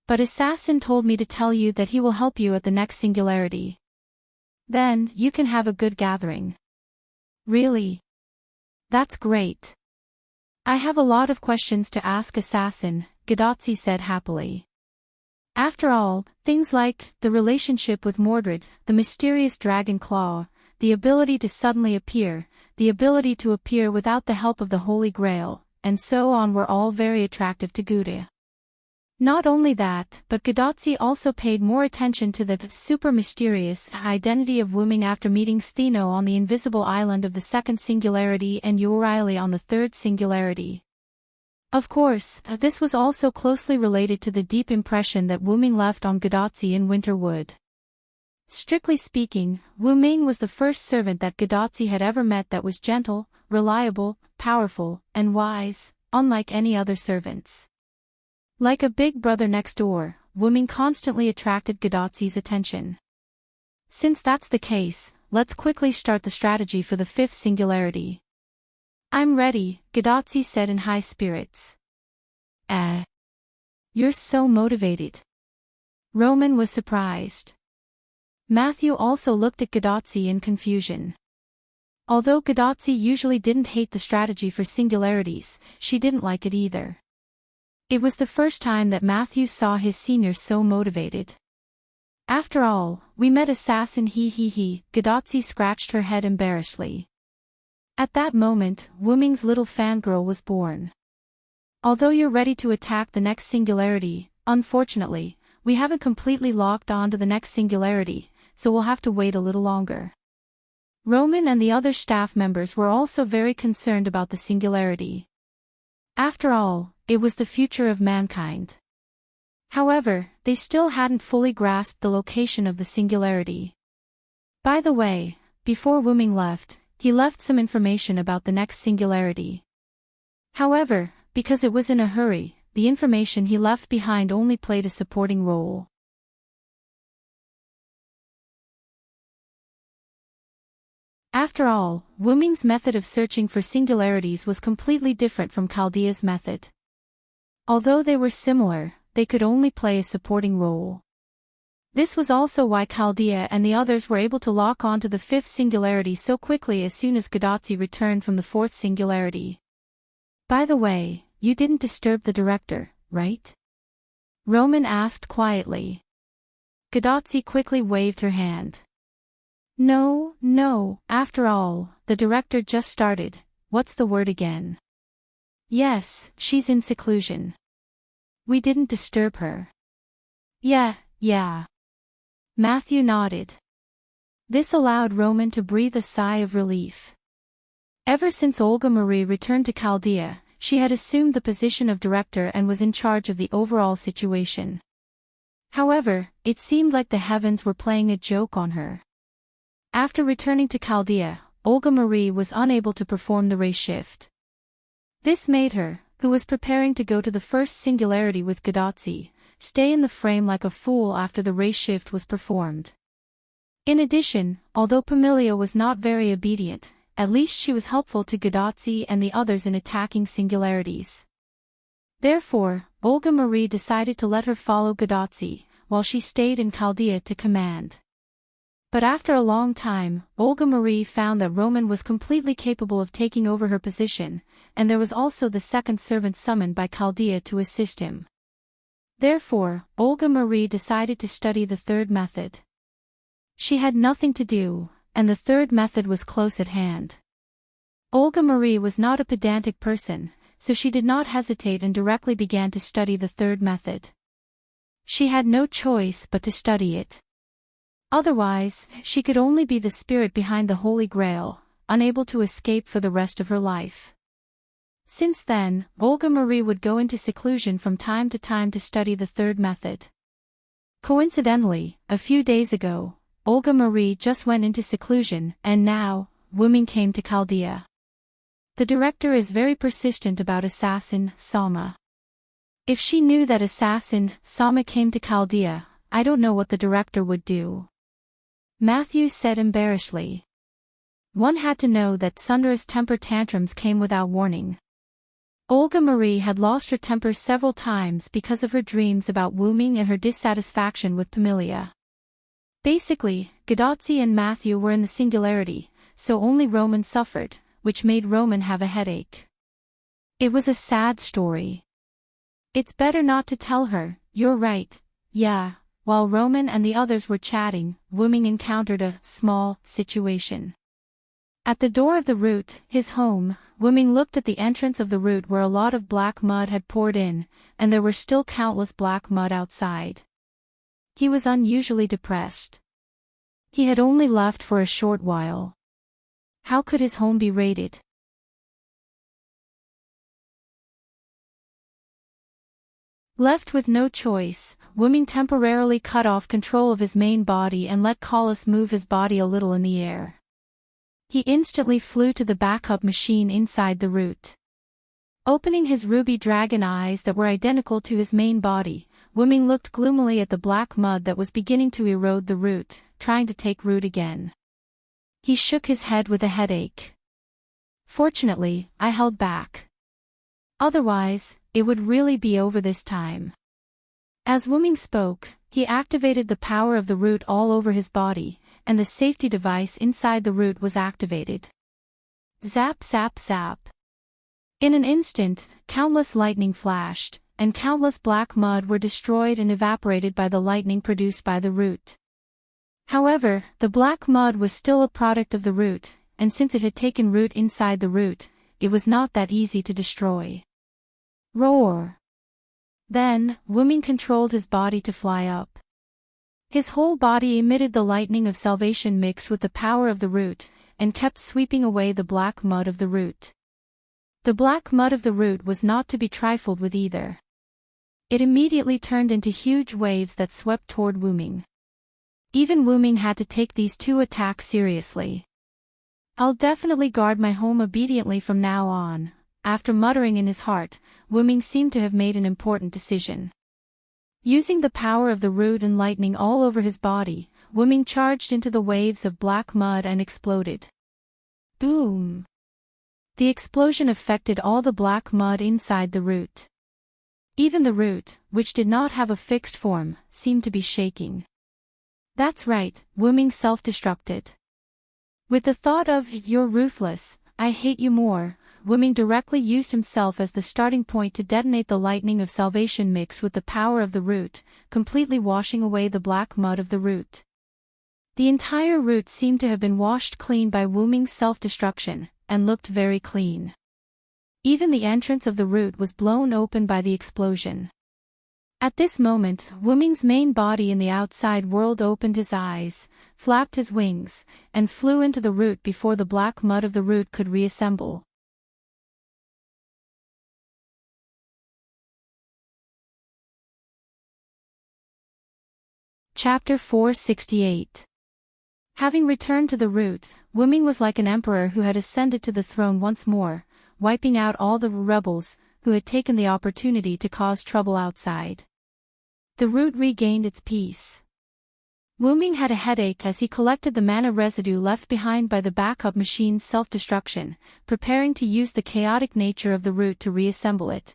But Assassin told me to tell you that he will help you at the next singularity. Then, you can have a good gathering. Really? That's great. I have a lot of questions to ask Assassin, Gadotsi said happily. After all, things like the relationship with Mordred, the mysterious dragon claw, the ability to suddenly appear, the ability to appear without the help of the Holy Grail, and so on were all very attractive to Gude. Not only that, but Gadotsi also paid more attention to the super mysterious identity of Wuming after meeting Stheno on the invisible island of the second singularity and Euriley on the third singularity. Of course, this was also closely related to the deep impression that Wuming left on Gadotsi in Winterwood. Strictly speaking, Wuming was the first servant that Gadotsi had ever met that was gentle, reliable, powerful, and wise, unlike any other servants. Like a big brother next door, Wuming constantly attracted Gadotsi's attention. Since that's the case, let's quickly start the strategy for the fifth singularity. I'm ready, Gadotsi said in high spirits. You're so motivated. Roman was surprised. Matthew also looked at Gadotsi in confusion. Although Gadotsi usually didn't hate the strategy for singularities, she didn't like it either. It was the first time that Matthew saw his senior so motivated. After all, we met Assassin Gadotsi scratched her head embarrassedly. At that moment, Wuming's little fangirl was born. Although you're ready to attack the next singularity, unfortunately, we haven't completely locked on to the next singularity, so we'll have to wait a little longer. Roman and the other staff members were also very concerned about the singularity. After all, it was the future of mankind. However, they still hadn't fully grasped the location of the singularity. By the way, before Wuming left, he left some information about the next singularity. However, because it was in a hurry, the information he left behind only played a supporting role. After all, Wuming's method of searching for singularities was completely different from Chaldea's method. Although they were similar, they could only play a supporting role. This was also why Chaldea and the others were able to lock on to the fifth singularity so quickly as soon as Gadotsi returned from the fourth singularity. By the way, you didn't disturb the director, right? Roman asked quietly. Gadotsi quickly waved her hand. No, after all, the director just started, what's the word again? Yes, she's in seclusion. We didn't disturb her. Yeah. Matthew nodded. This allowed Roman to breathe a sigh of relief. Ever since Olga Marie returned to Chaldea, she had assumed the position of director and was in charge of the overall situation. However, it seemed like the heavens were playing a joke on her. After returning to Chaldea, Olga Marie was unable to perform the race shift. This made her, who was preparing to go to the first singularity with Gadotsi, stay in the frame like a fool after the race shift was performed. In addition, although Pamilia was not very obedient, at least she was helpful to Gadotsi and the others in attacking singularities. Therefore, Olga Marie decided to let her follow Gadotsi, while she stayed in Chaldea to command. But after a long time, Olga Marie found that Roman was completely capable of taking over her position, and there was also the second servant summoned by Chaldea to assist him. Therefore, Olga Marie decided to study the third method. She had nothing to do, and the third method was close at hand. Olga Marie was not a pedantic person, so she did not hesitate and directly began to study the third method. She had no choice but to study it. Otherwise, she could only be the spirit behind the Holy Grail, unable to escape for the rest of her life. Since then, Olga Marie would go into seclusion from time to time to study the third method. Coincidentally, a few days ago, Olga Marie just went into seclusion, and now, Wuming came to Chaldea. The director is very persistent about assassin, Sama. If she knew that assassin, Sama came to Chaldea, I don't know what the director would do. Matthew said embarrassedly. One had to know that Sundar's temper tantrums came without warning. Olga Marie had lost her temper several times because of her dreams about Wuming and her dissatisfaction with Pamilia. Basically, Gadotzi and Matthew were in the singularity, so only Roman suffered, which made Roman have a headache. It was a sad story. It's better not to tell her, you're right, yeah. While Roman and the others were chatting, Wuming encountered a small situation. At the door of the root, his home, Wuming looked at the entrance of the root where a lot of black mud had poured in, and there were still countless black mud outside. He was unusually depressed. He had only left for a short while. How could his home be raided? Left with no choice, Wuming temporarily cut off control of his main body and let Collis move his body a little in the air. He instantly flew to the backup machine inside the root. Opening his ruby dragon eyes that were identical to his main body, Wuming looked gloomily at the black mud that was beginning to erode the root, trying to take root again. He shook his head with a headache. Fortunately, I held back. Otherwise, it would really be over this time. As Wuming spoke, he activated the power of the root all over his body, and the safety device inside the root was activated. Zap zap zap. In an instant, countless lightning flashed, and countless black mud were destroyed and evaporated by the lightning produced by the root. However, the black mud was still a product of the root, and since it had taken root inside the root, it was not that easy to destroy. Roar! Then, Wuming controlled his body to fly up. His whole body emitted the lightning of salvation mixed with the power of the root, and kept sweeping away the black mud of the root. The black mud of the root was not to be trifled with either. It immediately turned into huge waves that swept toward Wuming. Even Wuming had to take these two attacks seriously. I'll definitely guard my home obediently from now on. After muttering in his heart, Wuming seemed to have made an important decision. Using the power of the root and lightning all over his body, Wuming charged into the waves of black mud and exploded. Boom! The explosion affected all the black mud inside the root. Even the root, which did not have a fixed form, seemed to be shaking. That's right, Wuming self-destructed. With the thought of, "You're ruthless, I hate you more," Wuming directly used himself as the starting point to detonate the lightning of salvation mix with the power of the root, completely washing away the black mud of the root. The entire root seemed to have been washed clean by Wuming's self-destruction, and looked very clean. Even the entrance of the root was blown open by the explosion. At this moment, Wuming's main body in the outside world opened his eyes, flapped his wings, and flew into the root before the black mud of the root could reassemble. Chapter 468. Having returned to the root, Wuming was like an emperor who had ascended to the throne once more, wiping out all the rebels who had taken the opportunity to cause trouble outside. The root regained its peace. Wuming had a headache as he collected the mana residue left behind by the backup machine's self-destruction, preparing to use the chaotic nature of the root to reassemble it.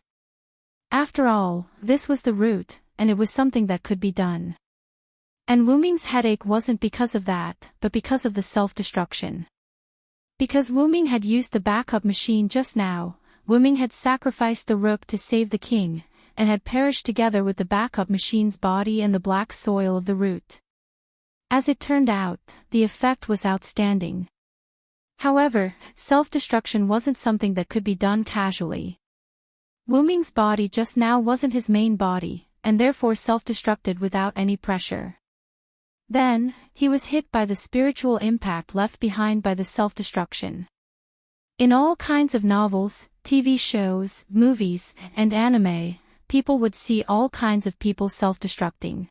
After all, this was the root, and it was something that could be done. And Wuming's headache wasn't because of that, but because of the self-destruction. Because Wuming had used the backup machine just now, Wuming had sacrificed the rook to save the king, and had perished together with the backup machine's body and the black soil of the root. As it turned out, the effect was outstanding. However, self-destruction wasn't something that could be done casually. Wuming's body just now wasn't his main body, and therefore self-destructed without any pressure. Then, he was hit by the spiritual impact left behind by the self-destruction. In all kinds of novels, TV shows, movies, and anime, people would see all kinds of people self-destructing.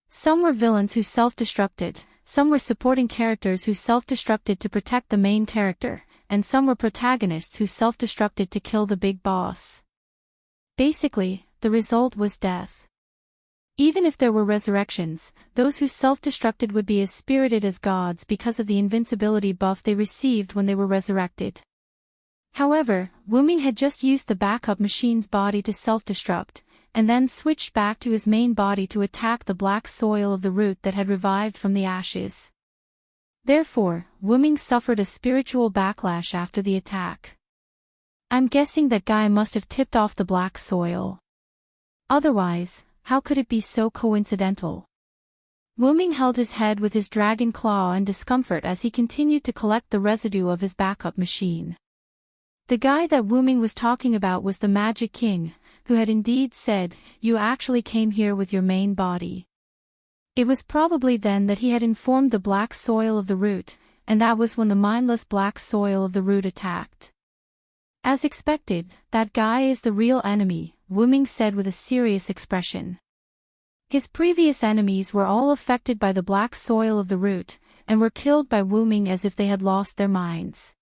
Some were villains who self-destructed, some were supporting characters who self-destructed to protect the main character, and some were protagonists who self-destructed to kill the big boss. Basically, the result was death. Even if there were resurrections, those who self-destructed would be as spirited as gods because of the invincibility buff they received when they were resurrected. However, Wu-Ming had just used the backup machine's body to self-destruct, and then switched back to his main body to attack the black soil of the root that had revived from the ashes. Therefore, Wu-Ming suffered a spiritual backlash after the attack. I'm guessing that guy must have tipped off the black soil. Otherwise, how could it be so coincidental? Wu-Ming held his head with his dragon claw in discomfort as he continued to collect the residue of his backup machine. The guy that Wu-Ming was talking about was the Magic King, who had indeed said, "You actually came here with your main body." It was probably then that he had informed the black soil of the root, and that was when the mindless black soil of the root attacked. As expected, that guy is the real enemy, Wu-Ming said with a serious expression. His previous enemies were all affected by the black soil of the root, and were killed by Wu-Ming as if they had lost their minds.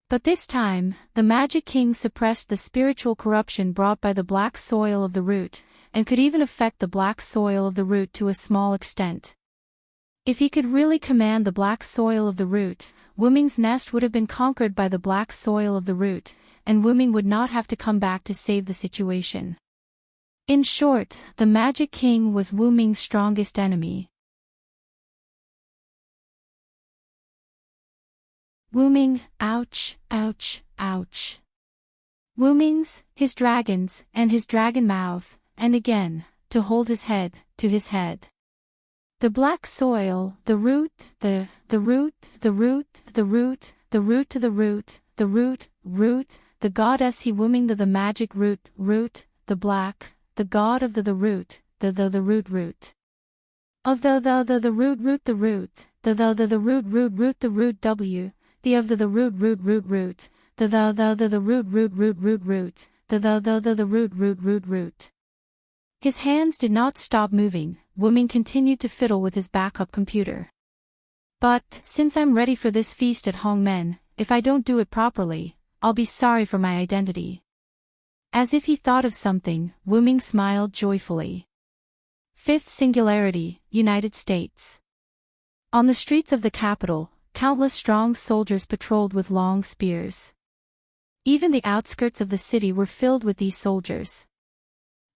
But this time, the Magic King suppressed the spiritual corruption brought by the black soil of the root, and could even affect the black soil of the root to a small extent. If he could really command the black soil of the root, Wu-Ming's nest would have been conquered by the black soil of the root, and Wu-Ming would not have to come back to save the situation. In short, the Magic King was Wu-Ming's strongest enemy. Wu-Ming, ouch, ouch, ouch. Wu-Ming's, his dragons, and his dragon mouth, and again, to hold his head, to his head. The black soil, the root, the root, the root, the root, the root to the root, the root, the goddess he Wu-Ming the magic root, the black, the god of the root, the root. Of the root, the root, the root, the root W. The of the root, the root, the root. His hands did not stop moving. Wu-Ming continued to fiddle with his backup computer. But, since I'm ready for this feast at Hongmen, if I don't do it properly, I'll be sorry for my identity. As if he thought of something, Wu-Ming smiled joyfully. Fifth Singularity, United States. On the streets of the capital, countless strong soldiers patrolled with long spears. Even the outskirts of the city were filled with these soldiers.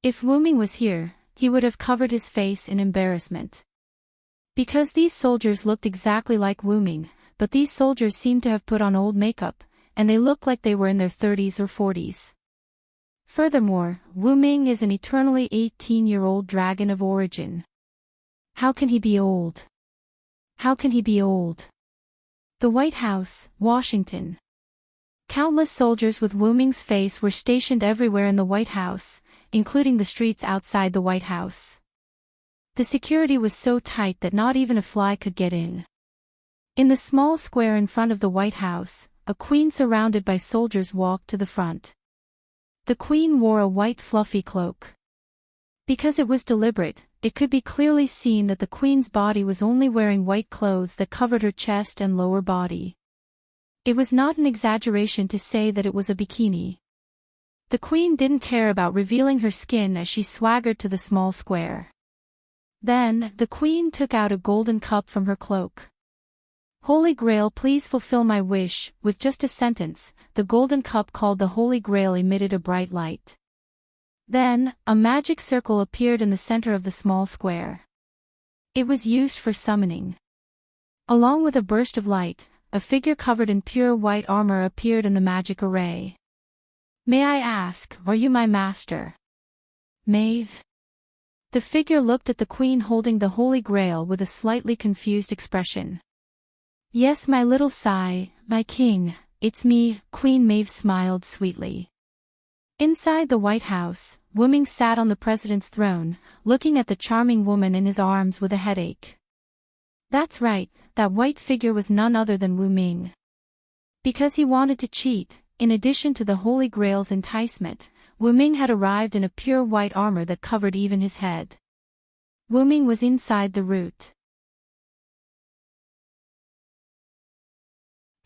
If Wu-Ming was here, he would have covered his face in embarrassment. Because these soldiers looked exactly like Wu-Ming, but these soldiers seemed to have put on old makeup, and they looked like they were in their 30s or 40s. Furthermore, Wu-Ming is an eternally 18-year-old dragon of origin. How can he be old? How can he be old? The White House, Washington. Countless soldiers with Wu-Ming's face were stationed everywhere in the White House, including the streets outside the White House. The security was so tight that not even a fly could get in. In the small square in front of the White House, a queen surrounded by soldiers walked to the front. The queen wore a white fluffy cloak. Because it was deliberate, it could be clearly seen that the queen's body was only wearing white clothes that covered her chest and lower body. It was not an exaggeration to say that it was a bikini. The queen didn't care about revealing her skin as she swaggered to the small square. Then, the queen took out a golden cup from her cloak. Holy Grail, please fulfill my wish. With just a sentence, the golden cup called the Holy Grail emitted a bright light. Then, a magic circle appeared in the center of the small square. It was used for summoning. Along with a burst of light, a figure covered in pure white armor appeared in the magic array. May I ask, are you my master? Maeve? The figure looked at the queen holding the Holy Grail with a slightly confused expression. Yes, my little Sai, my king, it's me, Queen Maeve smiled sweetly. Inside the White House, Wu-Ming sat on the president's throne, looking at the charming woman in his arms with a headache. That's right, that white figure was none other than Wu-Ming. Because he wanted to cheat, in addition to the Holy Grail's enticement, Wu-Ming had arrived in a pure white armor that covered even his head. Wu-Ming was inside the root.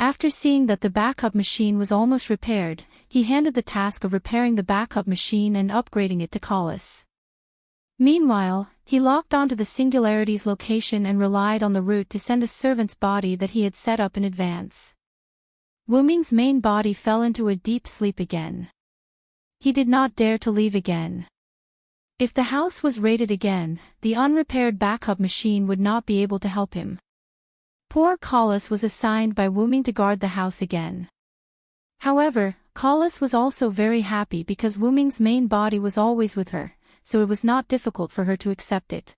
After seeing that the backup machine was almost repaired, he handed the task of repairing the backup machine and upgrading it to Collis. Meanwhile, he locked onto the Singularity's location and relied on the route to send a servant's body that he had set up in advance. Wu Ming's main body fell into a deep sleep again. He did not dare to leave again. If the house was raided again, the unrepaired backup machine would not be able to help him. Poor Collis was assigned by Wu Ming to guard the house again. However, Collis was also very happy because Wu Ming's main body was always with her, so it was not difficult for her to accept it.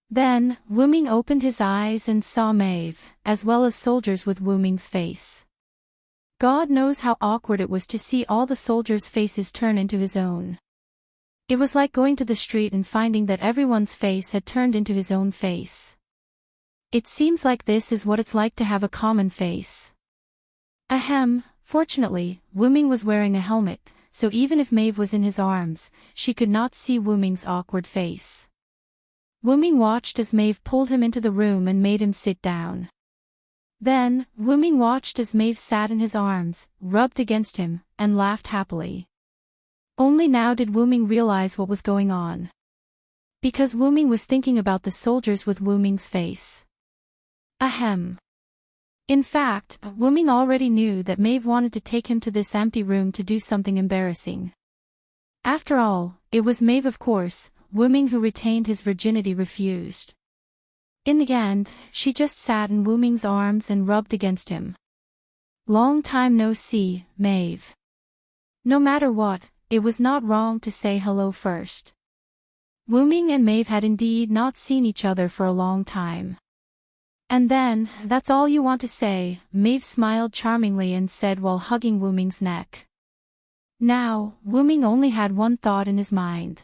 Then, Wu Ming opened his eyes and saw Maeve, as well as soldiers with Wu Ming's face. God knows how awkward it was to see all the soldiers' faces turn into his own. It was like going to the street and finding that everyone's face had turned into his own face. It seems like this is what it's like to have a common face. Ahem, fortunately, Wu Ming was wearing a helmet, so even if Maeve was in his arms, she could not see Wu Ming's awkward face. Wu Ming watched as Maeve pulled him into the room and made him sit down. Then, Wu Ming watched as Maeve sat in his arms, rubbed against him, and laughed happily. Only now did Wu Ming realize what was going on. Because Wu Ming was thinking about the soldiers with Wu Ming's face. Ahem. In fact, Wu Ming already knew that Maeve wanted to take him to this empty room to do something embarrassing. After all, it was Maeve, of course. Wu Ming, who retained his virginity, refused. In the end, she just sat in Wu Ming's arms and rubbed against him. Long time no see, Maeve. No matter what, it was not wrong to say hello first. Wu Ming and Maeve had indeed not seen each other for a long time. And then, that's all you want to say, Maeve smiled charmingly and said while hugging Wu Ming's neck. Now, Wu Ming only had one thought in his mind.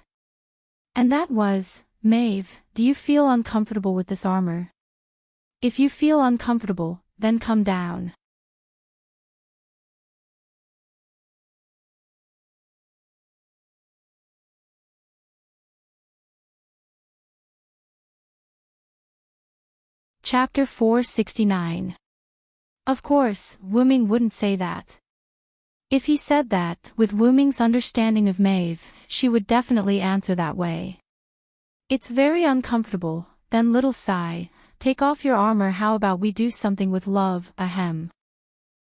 And that was, Maeve, do you feel uncomfortable with this armor? If you feel uncomfortable, then come down. Chapter 469. Of course, Wu Ming wouldn't say that. If he said that, with Wu Ming's understanding of Maeve, she would definitely answer that way. It's very uncomfortable, then little sigh, take off your armor, how about we do something with love, ahem.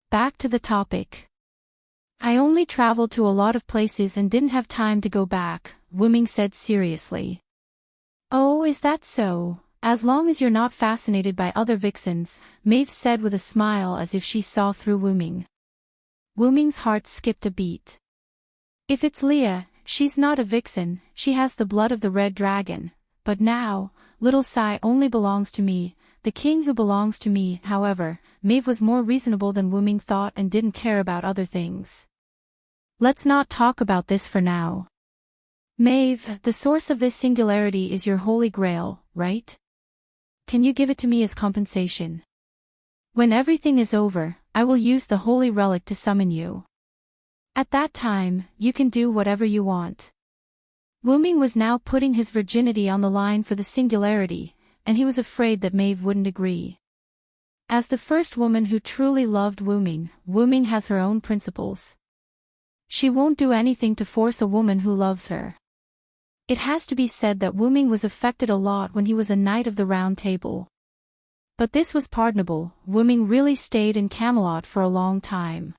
Back to the topic. I only traveled to a lot of places and didn't have time to go back, Wu Ming said seriously. Oh, is that so? As long as you're not fascinated by other vixens, Maeve said with a smile as if she saw through Wu Ming. Wu Ming's heart skipped a beat. If it's Leah, she's not a vixen, she has the blood of the red dragon, but now, little Sai only belongs to me, the king who belongs to me. However, Maeve was more reasonable than Wu Ming thought and didn't care about other things. Let's not talk about this for now. Maeve, the source of this singularity is your holy grail, right? Can you give it to me as compensation? When everything is over, I will use the holy relic to summon you. At that time, you can do whatever you want. Wu Ming was now putting his virginity on the line for the singularity, and he was afraid that Maeve wouldn't agree. As the first woman who truly loved Wu Ming has her own principles. She won't do anything to force a woman who loves her. It has to be said that Wu Ming was affected a lot when he was a Knight of the Round Table. But this was pardonable. Wu Ming really stayed in Camelot for a long time.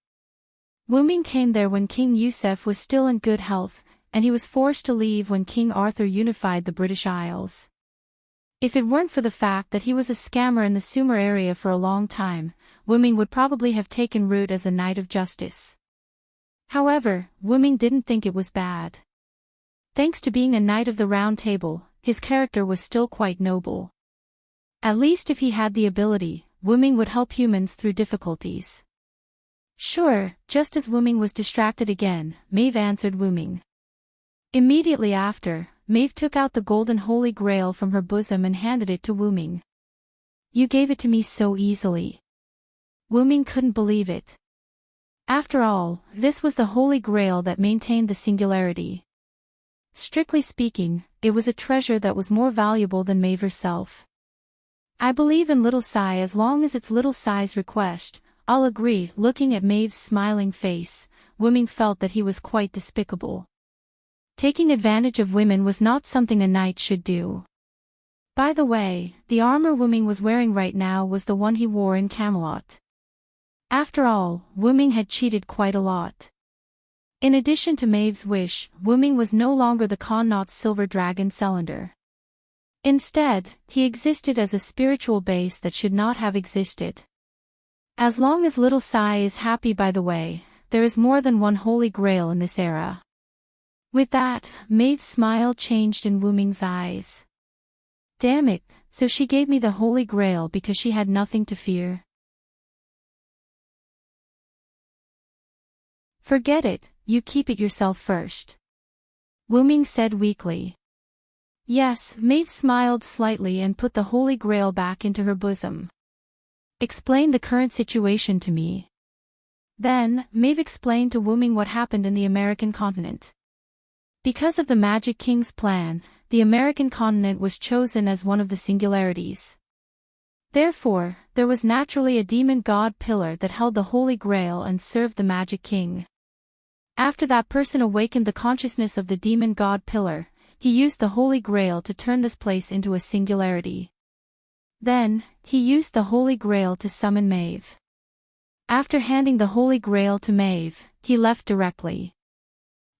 Wu Ming came there when King Yusef was still in good health, and he was forced to leave when King Arthur unified the British Isles. If it weren't for the fact that he was a scammer in the Sumer area for a long time, Wu Ming would probably have taken root as a Knight of Justice. However, Wu Ming didn't think it was bad. Thanks to being a Knight of the Round Table, his character was still quite noble. At least if he had the ability, Wu Ming would help humans through difficulties. Sure, just as Wu Ming was distracted again, Maeve answered Wu Ming. Immediately after, Maeve took out the golden holy grail from her bosom and handed it to Wu Ming. You gave it to me so easily. Wu Ming couldn't believe it. After all, this was the holy grail that maintained the singularity. Strictly speaking, it was a treasure that was more valuable than Maeve herself. I believe in Little Sai as long as it's Little Sai's request. I'll agree. Looking at Maeve's smiling face, Wu Ming felt that he was quite despicable. Taking advantage of women was not something a knight should do. By the way, the armor Wu Ming was wearing right now was the one he wore in Camelot. After all, Wu Ming had cheated quite a lot. In addition to Maeve's wish, Wu Ming was no longer the Connaught's silver dragon cylinder. Instead, he existed as a spiritual base that should not have existed. As long as little Sai is happy. By the way, there is more than one holy grail in this era. With that, Maeve's smile changed in Wu Ming's eyes. Damn it, so she gave me the holy grail because she had nothing to fear. Forget it, you keep it yourself first. Wu Ming said weakly. Yes, Maeve smiled slightly and put the holy grail back into her bosom. Explain the current situation to me. Then, Maeve explained to Wu Ming what happened in the American continent. Because of the Magic King's plan, the American continent was chosen as one of the singularities. Therefore, there was naturally a demon god pillar that held the Holy Grail and served the Magic King. After that person awakened the consciousness of the demon god pillar, he used the Holy Grail to turn this place into a singularity. Then, he used the Holy Grail to summon Maeve. After handing the Holy Grail to Maeve, he left directly.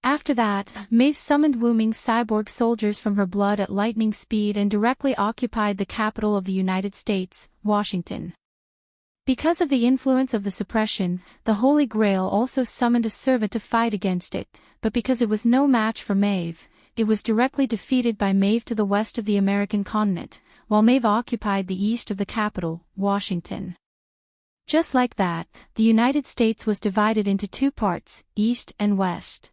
After that, Maeve summoned Wu Ming's cyborg soldiers from her blood at lightning speed and directly occupied the capital of the United States, Washington. Because of the influence of the suppression, the Holy Grail also summoned a servant to fight against it, but because it was no match for Maeve, it was directly defeated by Maeve to the west of the American continent, while Maeve occupied the east of the capital, Washington. Just like that, the United States was divided into two parts, east and west.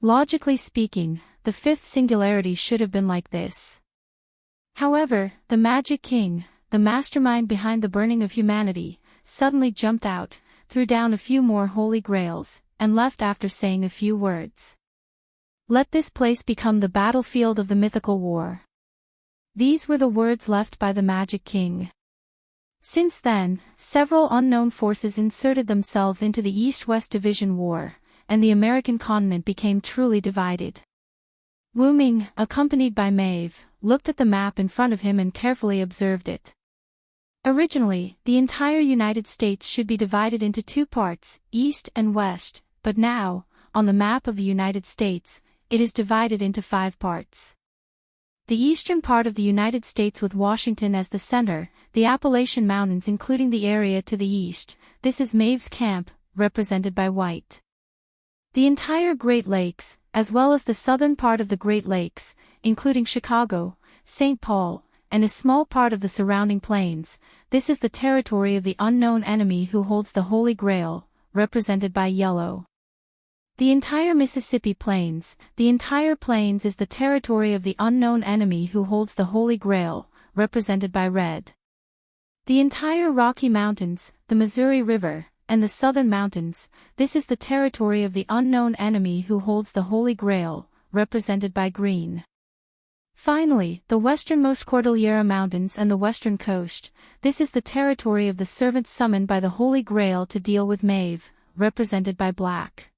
Logically speaking, the fifth singularity should have been like this. However, the Magic King, the mastermind behind the burning of humanity, suddenly jumped out, threw down a few more holy grails, and left after saying a few words. Let this place become the battlefield of the mythical war. These were the words left by the Magic King. Since then, several unknown forces inserted themselves into the East-West Division War, and the American continent became truly divided. Wu Ming, accompanied by Maeve, looked at the map in front of him and carefully observed it. Originally, the entire United States should be divided into two parts, east and west, but now, on the map of the United States, it is divided into 5 parts. The eastern part of the United States with Washington as the center, the Appalachian Mountains including the area to the east, this is Maeve's camp, represented by white. The entire Great Lakes, as well as the southern part of the Great Lakes, including Chicago, St. Paul, and a small part of the surrounding plains, this is the territory of the unknown enemy who holds the Holy Grail, represented by yellow. The entire Mississippi Plains, the entire plains is the territory of the unknown enemy who holds the Holy Grail, represented by red. The entire Rocky Mountains, the Missouri River, and the southern mountains, this is the territory of the unknown enemy who holds the Holy Grail, represented by green. Finally, the westernmost Cordillera Mountains and the western coast, this is the territory of the servant summoned by the Holy Grail to deal with Maeve, represented by black.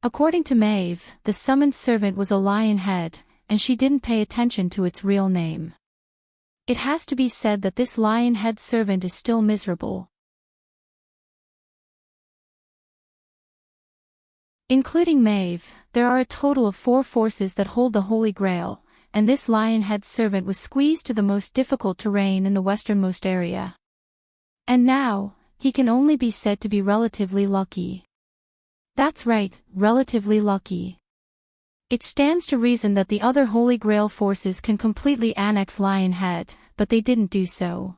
According to Maeve, the summoned servant was a lion head, and she didn't pay attention to its real name. It has to be said that this lion head servant is still miserable. Including Maeve, there are a total of 4 forces that hold the Holy Grail, and this lion-head servant was squeezed to the most difficult terrain in the westernmost area. And now, he can only be said to be relatively lucky. That's right, relatively lucky. It stands to reason that the other Holy Grail forces can completely annex Lionhead, but they didn't do so.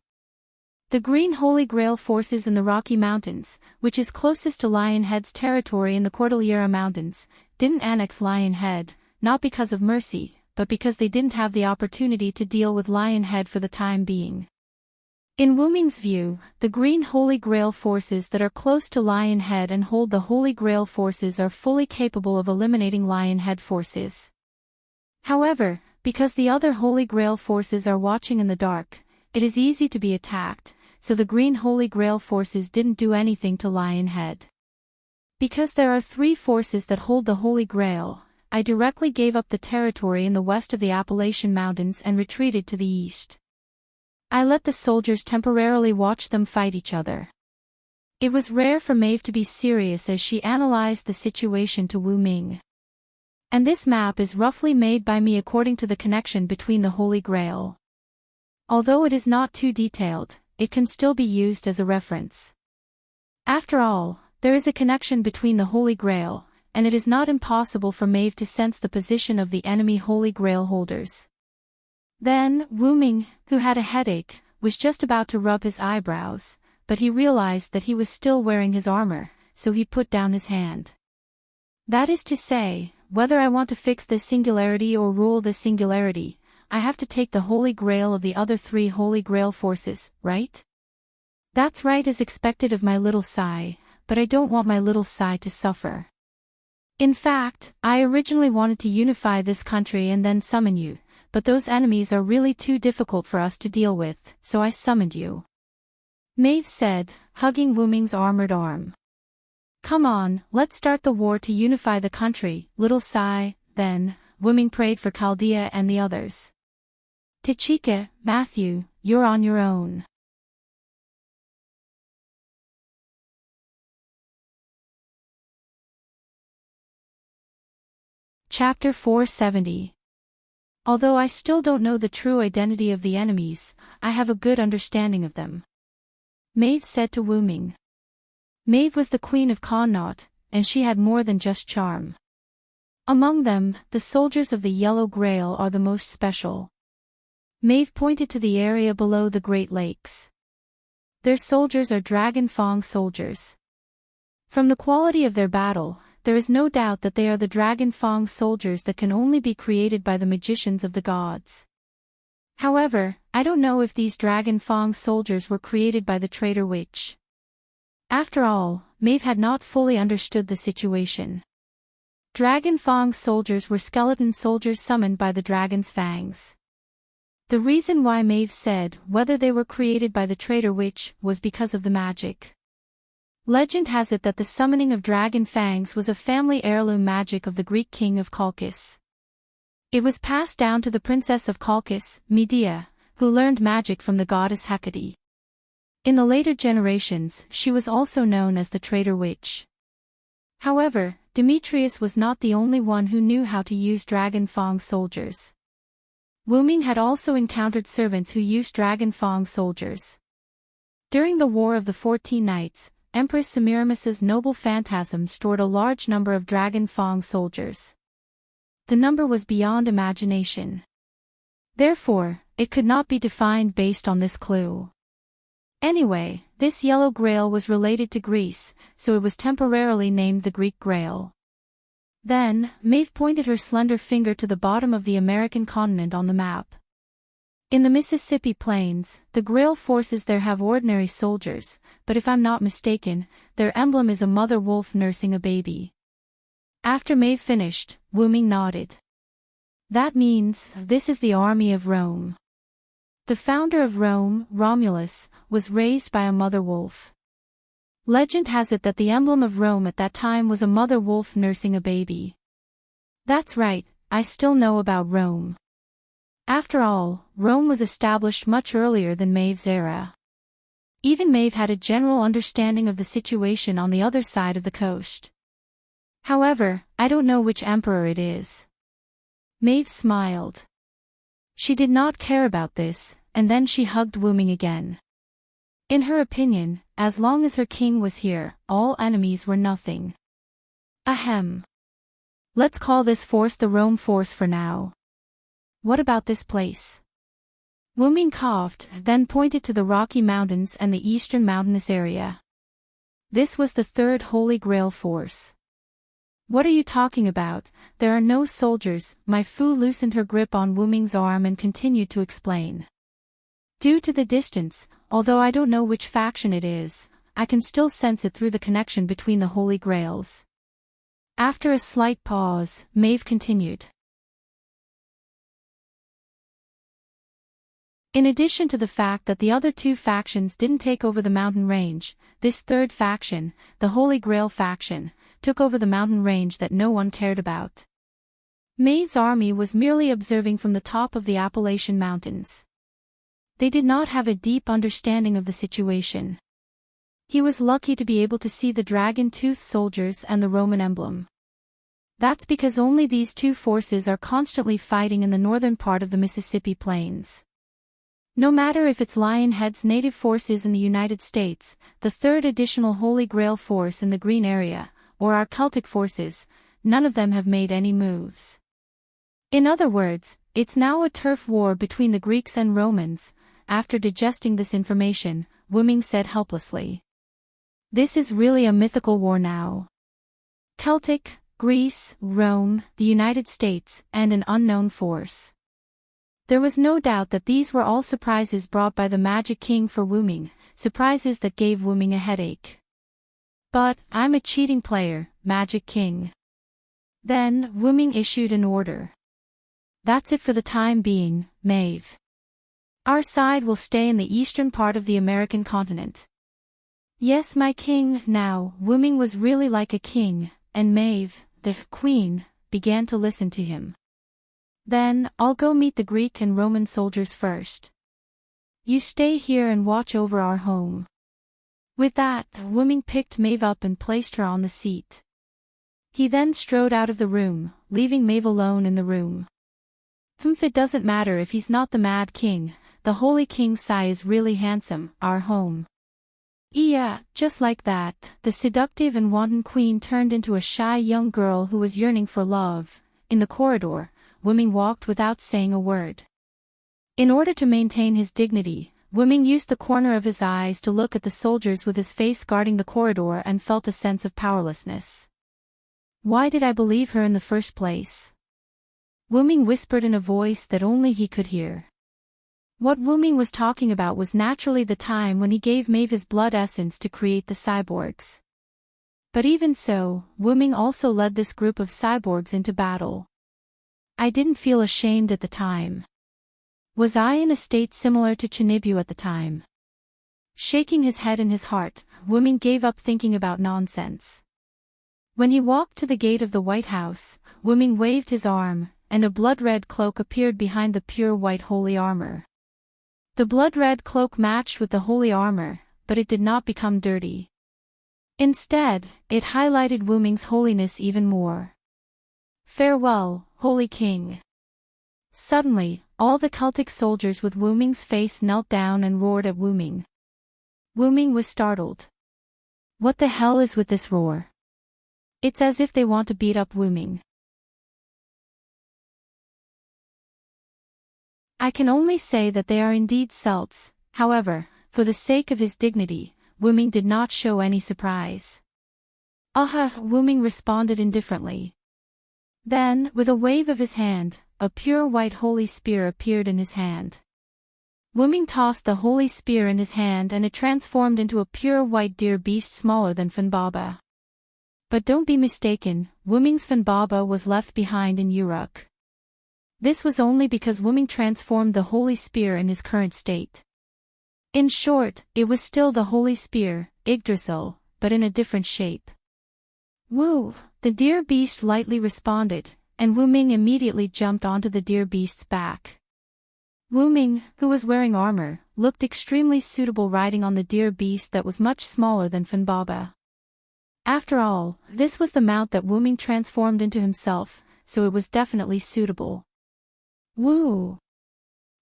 The Green Holy Grail forces in the Rocky Mountains, which is closest to Lionhead's territory in the Cordillera Mountains, didn't annex Lionhead, not because of mercy, but because they didn't have the opportunity to deal with Lionhead for the time being. In Wu Ming's view, the Green Holy Grail forces that are close to Lionhead and hold the Holy Grail forces are fully capable of eliminating Lionhead forces. However, because the other Holy Grail forces are watching in the dark, it is easy to be attacked, so the green Holy Grail forces didn't do anything to Lionhead. Because there are 3 forces that hold the Holy Grail, I directly gave up the territory in the west of the Appalachian Mountains and retreated to the east. I let the soldiers temporarily watch them fight each other. It was rare for Maeve to be serious as she analyzed the situation to Wu Ming. And this map is roughly made by me according to the connection between the Holy Grail. Although it is not too detailed, it can still be used as a reference. After all, there is a connection between the Holy Grail, and it is not impossible for Maeve to sense the position of the enemy Holy Grail holders. Then, Wu Ming, who had a headache, was just about to rub his eyebrows, but he realized that he was still wearing his armor, so he put down his hand. That is to say, whether I want to fix this singularity or rule this singularity, I have to take the Holy Grail of the other 3 Holy Grail forces, right? That's right as expected of my little Sai, but I don't want my little Sai to suffer. In fact, I originally wanted to unify this country and then summon you, but those enemies are really too difficult for us to deal with, so I summoned you. Maeve said, hugging Wu Ming's armored arm. Come on, let's start the war to unify the country, little Sai. Then, Wu Ming prayed for Chaldea and the others. Tachika, Matthew, you're on your own. Chapter 470. Although I still don't know the true identity of the enemies, I have a good understanding of them. Maeve said to Wu Ming. Maeve was the queen of Connaught, and she had more than just charm. Among them, the soldiers of the Yellow Grail are the most special. Maeve pointed to the area below the Great Lakes. Their soldiers are Dragon Fang soldiers. From the quality of their battle, there is no doubt that they are the Dragon Fang soldiers that can only be created by the magicians of the gods. However, I don't know if these Dragon Fang soldiers were created by the traitor witch. After all, Maeve had not fully understood the situation. Dragon Fang soldiers were skeleton soldiers summoned by the dragon's fangs. The reason why Maeve said whether they were created by the traitor witch was because of the magic. Legend has it that the summoning of dragon fangs was a family heirloom magic of the Greek king of Colchis. It was passed down to the princess of Colchis, Medea, who learned magic from the goddess Hecate. In the later generations, she was also known as the traitor witch. However, Demetrius was not the only one who knew how to use Dragon Fang soldiers. Wu Ming had also encountered servants who used Dragon Fang soldiers. During the War of the 14 Nights, Empress Semiramis's noble phantasm stored a large number of Dragon Fang soldiers. The number was beyond imagination. Therefore, it could not be defined based on this clue. Anyway, this Yellow Grail was related to Greece, so it was temporarily named the Greek Grail. Then, Maeve pointed her slender finger to the bottom of the American continent on the map. In the Mississippi Plains, the Grail forces there have ordinary soldiers, but if I'm not mistaken, their emblem is a mother wolf nursing a baby. After Maeve finished, Wu Ming nodded. That means, this is the army of Rome. The founder of Rome, Romulus, was raised by a mother wolf. Legend has it that the emblem of Rome at that time was a mother wolf nursing a baby. That's right, I still know about Rome. After all, Rome was established much earlier than Maeve's era. Even Maeve had a general understanding of the situation on the other side of the coast. However, I don't know which emperor it is. Maeve smiled. She did not care about this, and then she hugged Wu Ming again. In her opinion, as long as her king was here, all enemies were nothing. Ahem. Let's call this force the Rome force for now. What about this place? Wu Ming coughed, then pointed to the Rocky Mountains and the eastern mountainous area. This was the third Holy Grail force. What are you talking about? There are no soldiers. Mai Fu loosened her grip on Wu Ming's arm and continued to explain. Due to the distance, although I don't know which faction it is, I can still sense it through the connection between the Holy Grails. After a slight pause, Maeve continued. In addition to the fact that the other two factions didn't take over the mountain range, this third faction, the Holy Grail faction, took over the mountain range that no one cared about. Maeve's army was merely observing from the top of the Appalachian Mountains. They did not have a deep understanding of the situation. He was lucky to be able to see the dragon-toothed soldiers and the Roman emblem. That's because only these two forces are constantly fighting in the northern part of the Mississippi Plains. No matter if it's Lionhead's native forces in the United States, the third additional Holy Grail force in the Green area, or our Celtic forces, none of them have made any moves. In other words, it's now a turf war between the Greeks and Romans. After digesting this information, Wuming said helplessly. This is really a mythical war now. Celtic, Greece, Rome, the United States, and an unknown force. There was no doubt that these were all surprises brought by the Magic King for Wuming, surprises that gave Wuming a headache. But, I'm a cheating player, Magic King. Then, Wuming issued an order. That's it for the time being, Maeve. Our side will stay in the eastern part of the American continent. Yes, my king. Now, Wuming was really like a king, and Maeve, the queen, began to listen to him. Then, I'll go meet the Greek and Roman soldiers first. You stay here and watch over our home. With that, Wuming picked Maeve up and placed her on the seat. He then strode out of the room, leaving Maeve alone in the room. It doesn't matter if he's not the Mad King, the Holy King Sai is really handsome, our home. Yeah, just like that, the seductive and wanton queen turned into a shy young girl who was yearning for love. In the corridor, Wuming walked without saying a word. In order to maintain his dignity, Wuming used the corner of his eyes to look at the soldiers with his face guarding the corridor and felt a sense of powerlessness. Why did I believe her in the first place? Wuming whispered in a voice that only he could hear. What Wuming was talking about was naturally the time when he gave Maeve his blood essence to create the cyborgs. But even so, Wuming also led this group of cyborgs into battle. I didn't feel ashamed at the time. Was I in a state similar to Chinibu at the time? Shaking his head in his heart, Wuming gave up thinking about nonsense. When he walked to the gate of the White House, Wuming waved his arm, and a blood-red cloak appeared behind the pure white holy armor. The blood-red cloak matched with the holy armor, but it did not become dirty. Instead, it highlighted Wuming's holiness even more. Farewell, Holy King. Suddenly, all the Celtic soldiers with Wuming's face knelt down and roared at Wuming. Wuming was startled. What the hell is with this roar? It's as if they want to beat up Wuming. I can only say that they are indeed Celts. However, for the sake of his dignity, Wuming did not show any surprise. Wuming responded indifferently. Then, with a wave of his hand, a pure white holy spear appeared in his hand. Wuming tossed the holy spear in his hand and it transformed into a pure white deer beast smaller than Funbaba. But don't be mistaken, Wuming's Funbaba was left behind in Uruk. This was only because Wuming transformed the holy spear in his current state. In short, it was still the holy spear, Yggdrasil, but in a different shape. Woo! The deer beast lightly responded, and Wuming immediately jumped onto the deer beast's back. Wuming, who was wearing armor, looked extremely suitable riding on the deer beast that was much smaller than Funbaba. After all, this was the mount that Wuming transformed into himself, so it was definitely suitable. Woo!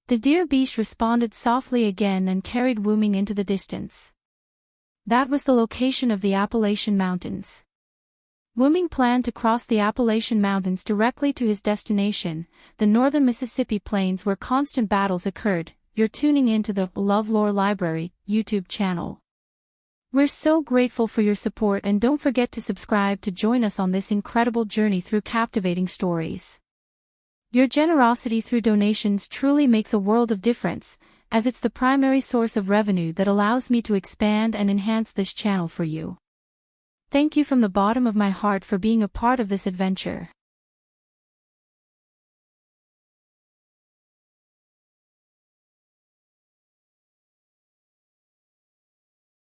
The deer beast responded softly again and carried Wuming into the distance. That was the location of the Appalachian Mountains. Wuming planned to cross the Appalachian Mountains directly to his destination, the northern Mississippi Plains where constant battles occurred. You're tuning into the LoveLore Library YouTube channel. We're so grateful for your support and don't forget to subscribe to join us on this incredible journey through captivating stories. Your generosity through donations truly makes a world of difference, as it's the primary source of revenue that allows me to expand and enhance this channel for you. Thank you from the bottom of my heart for being a part of this adventure.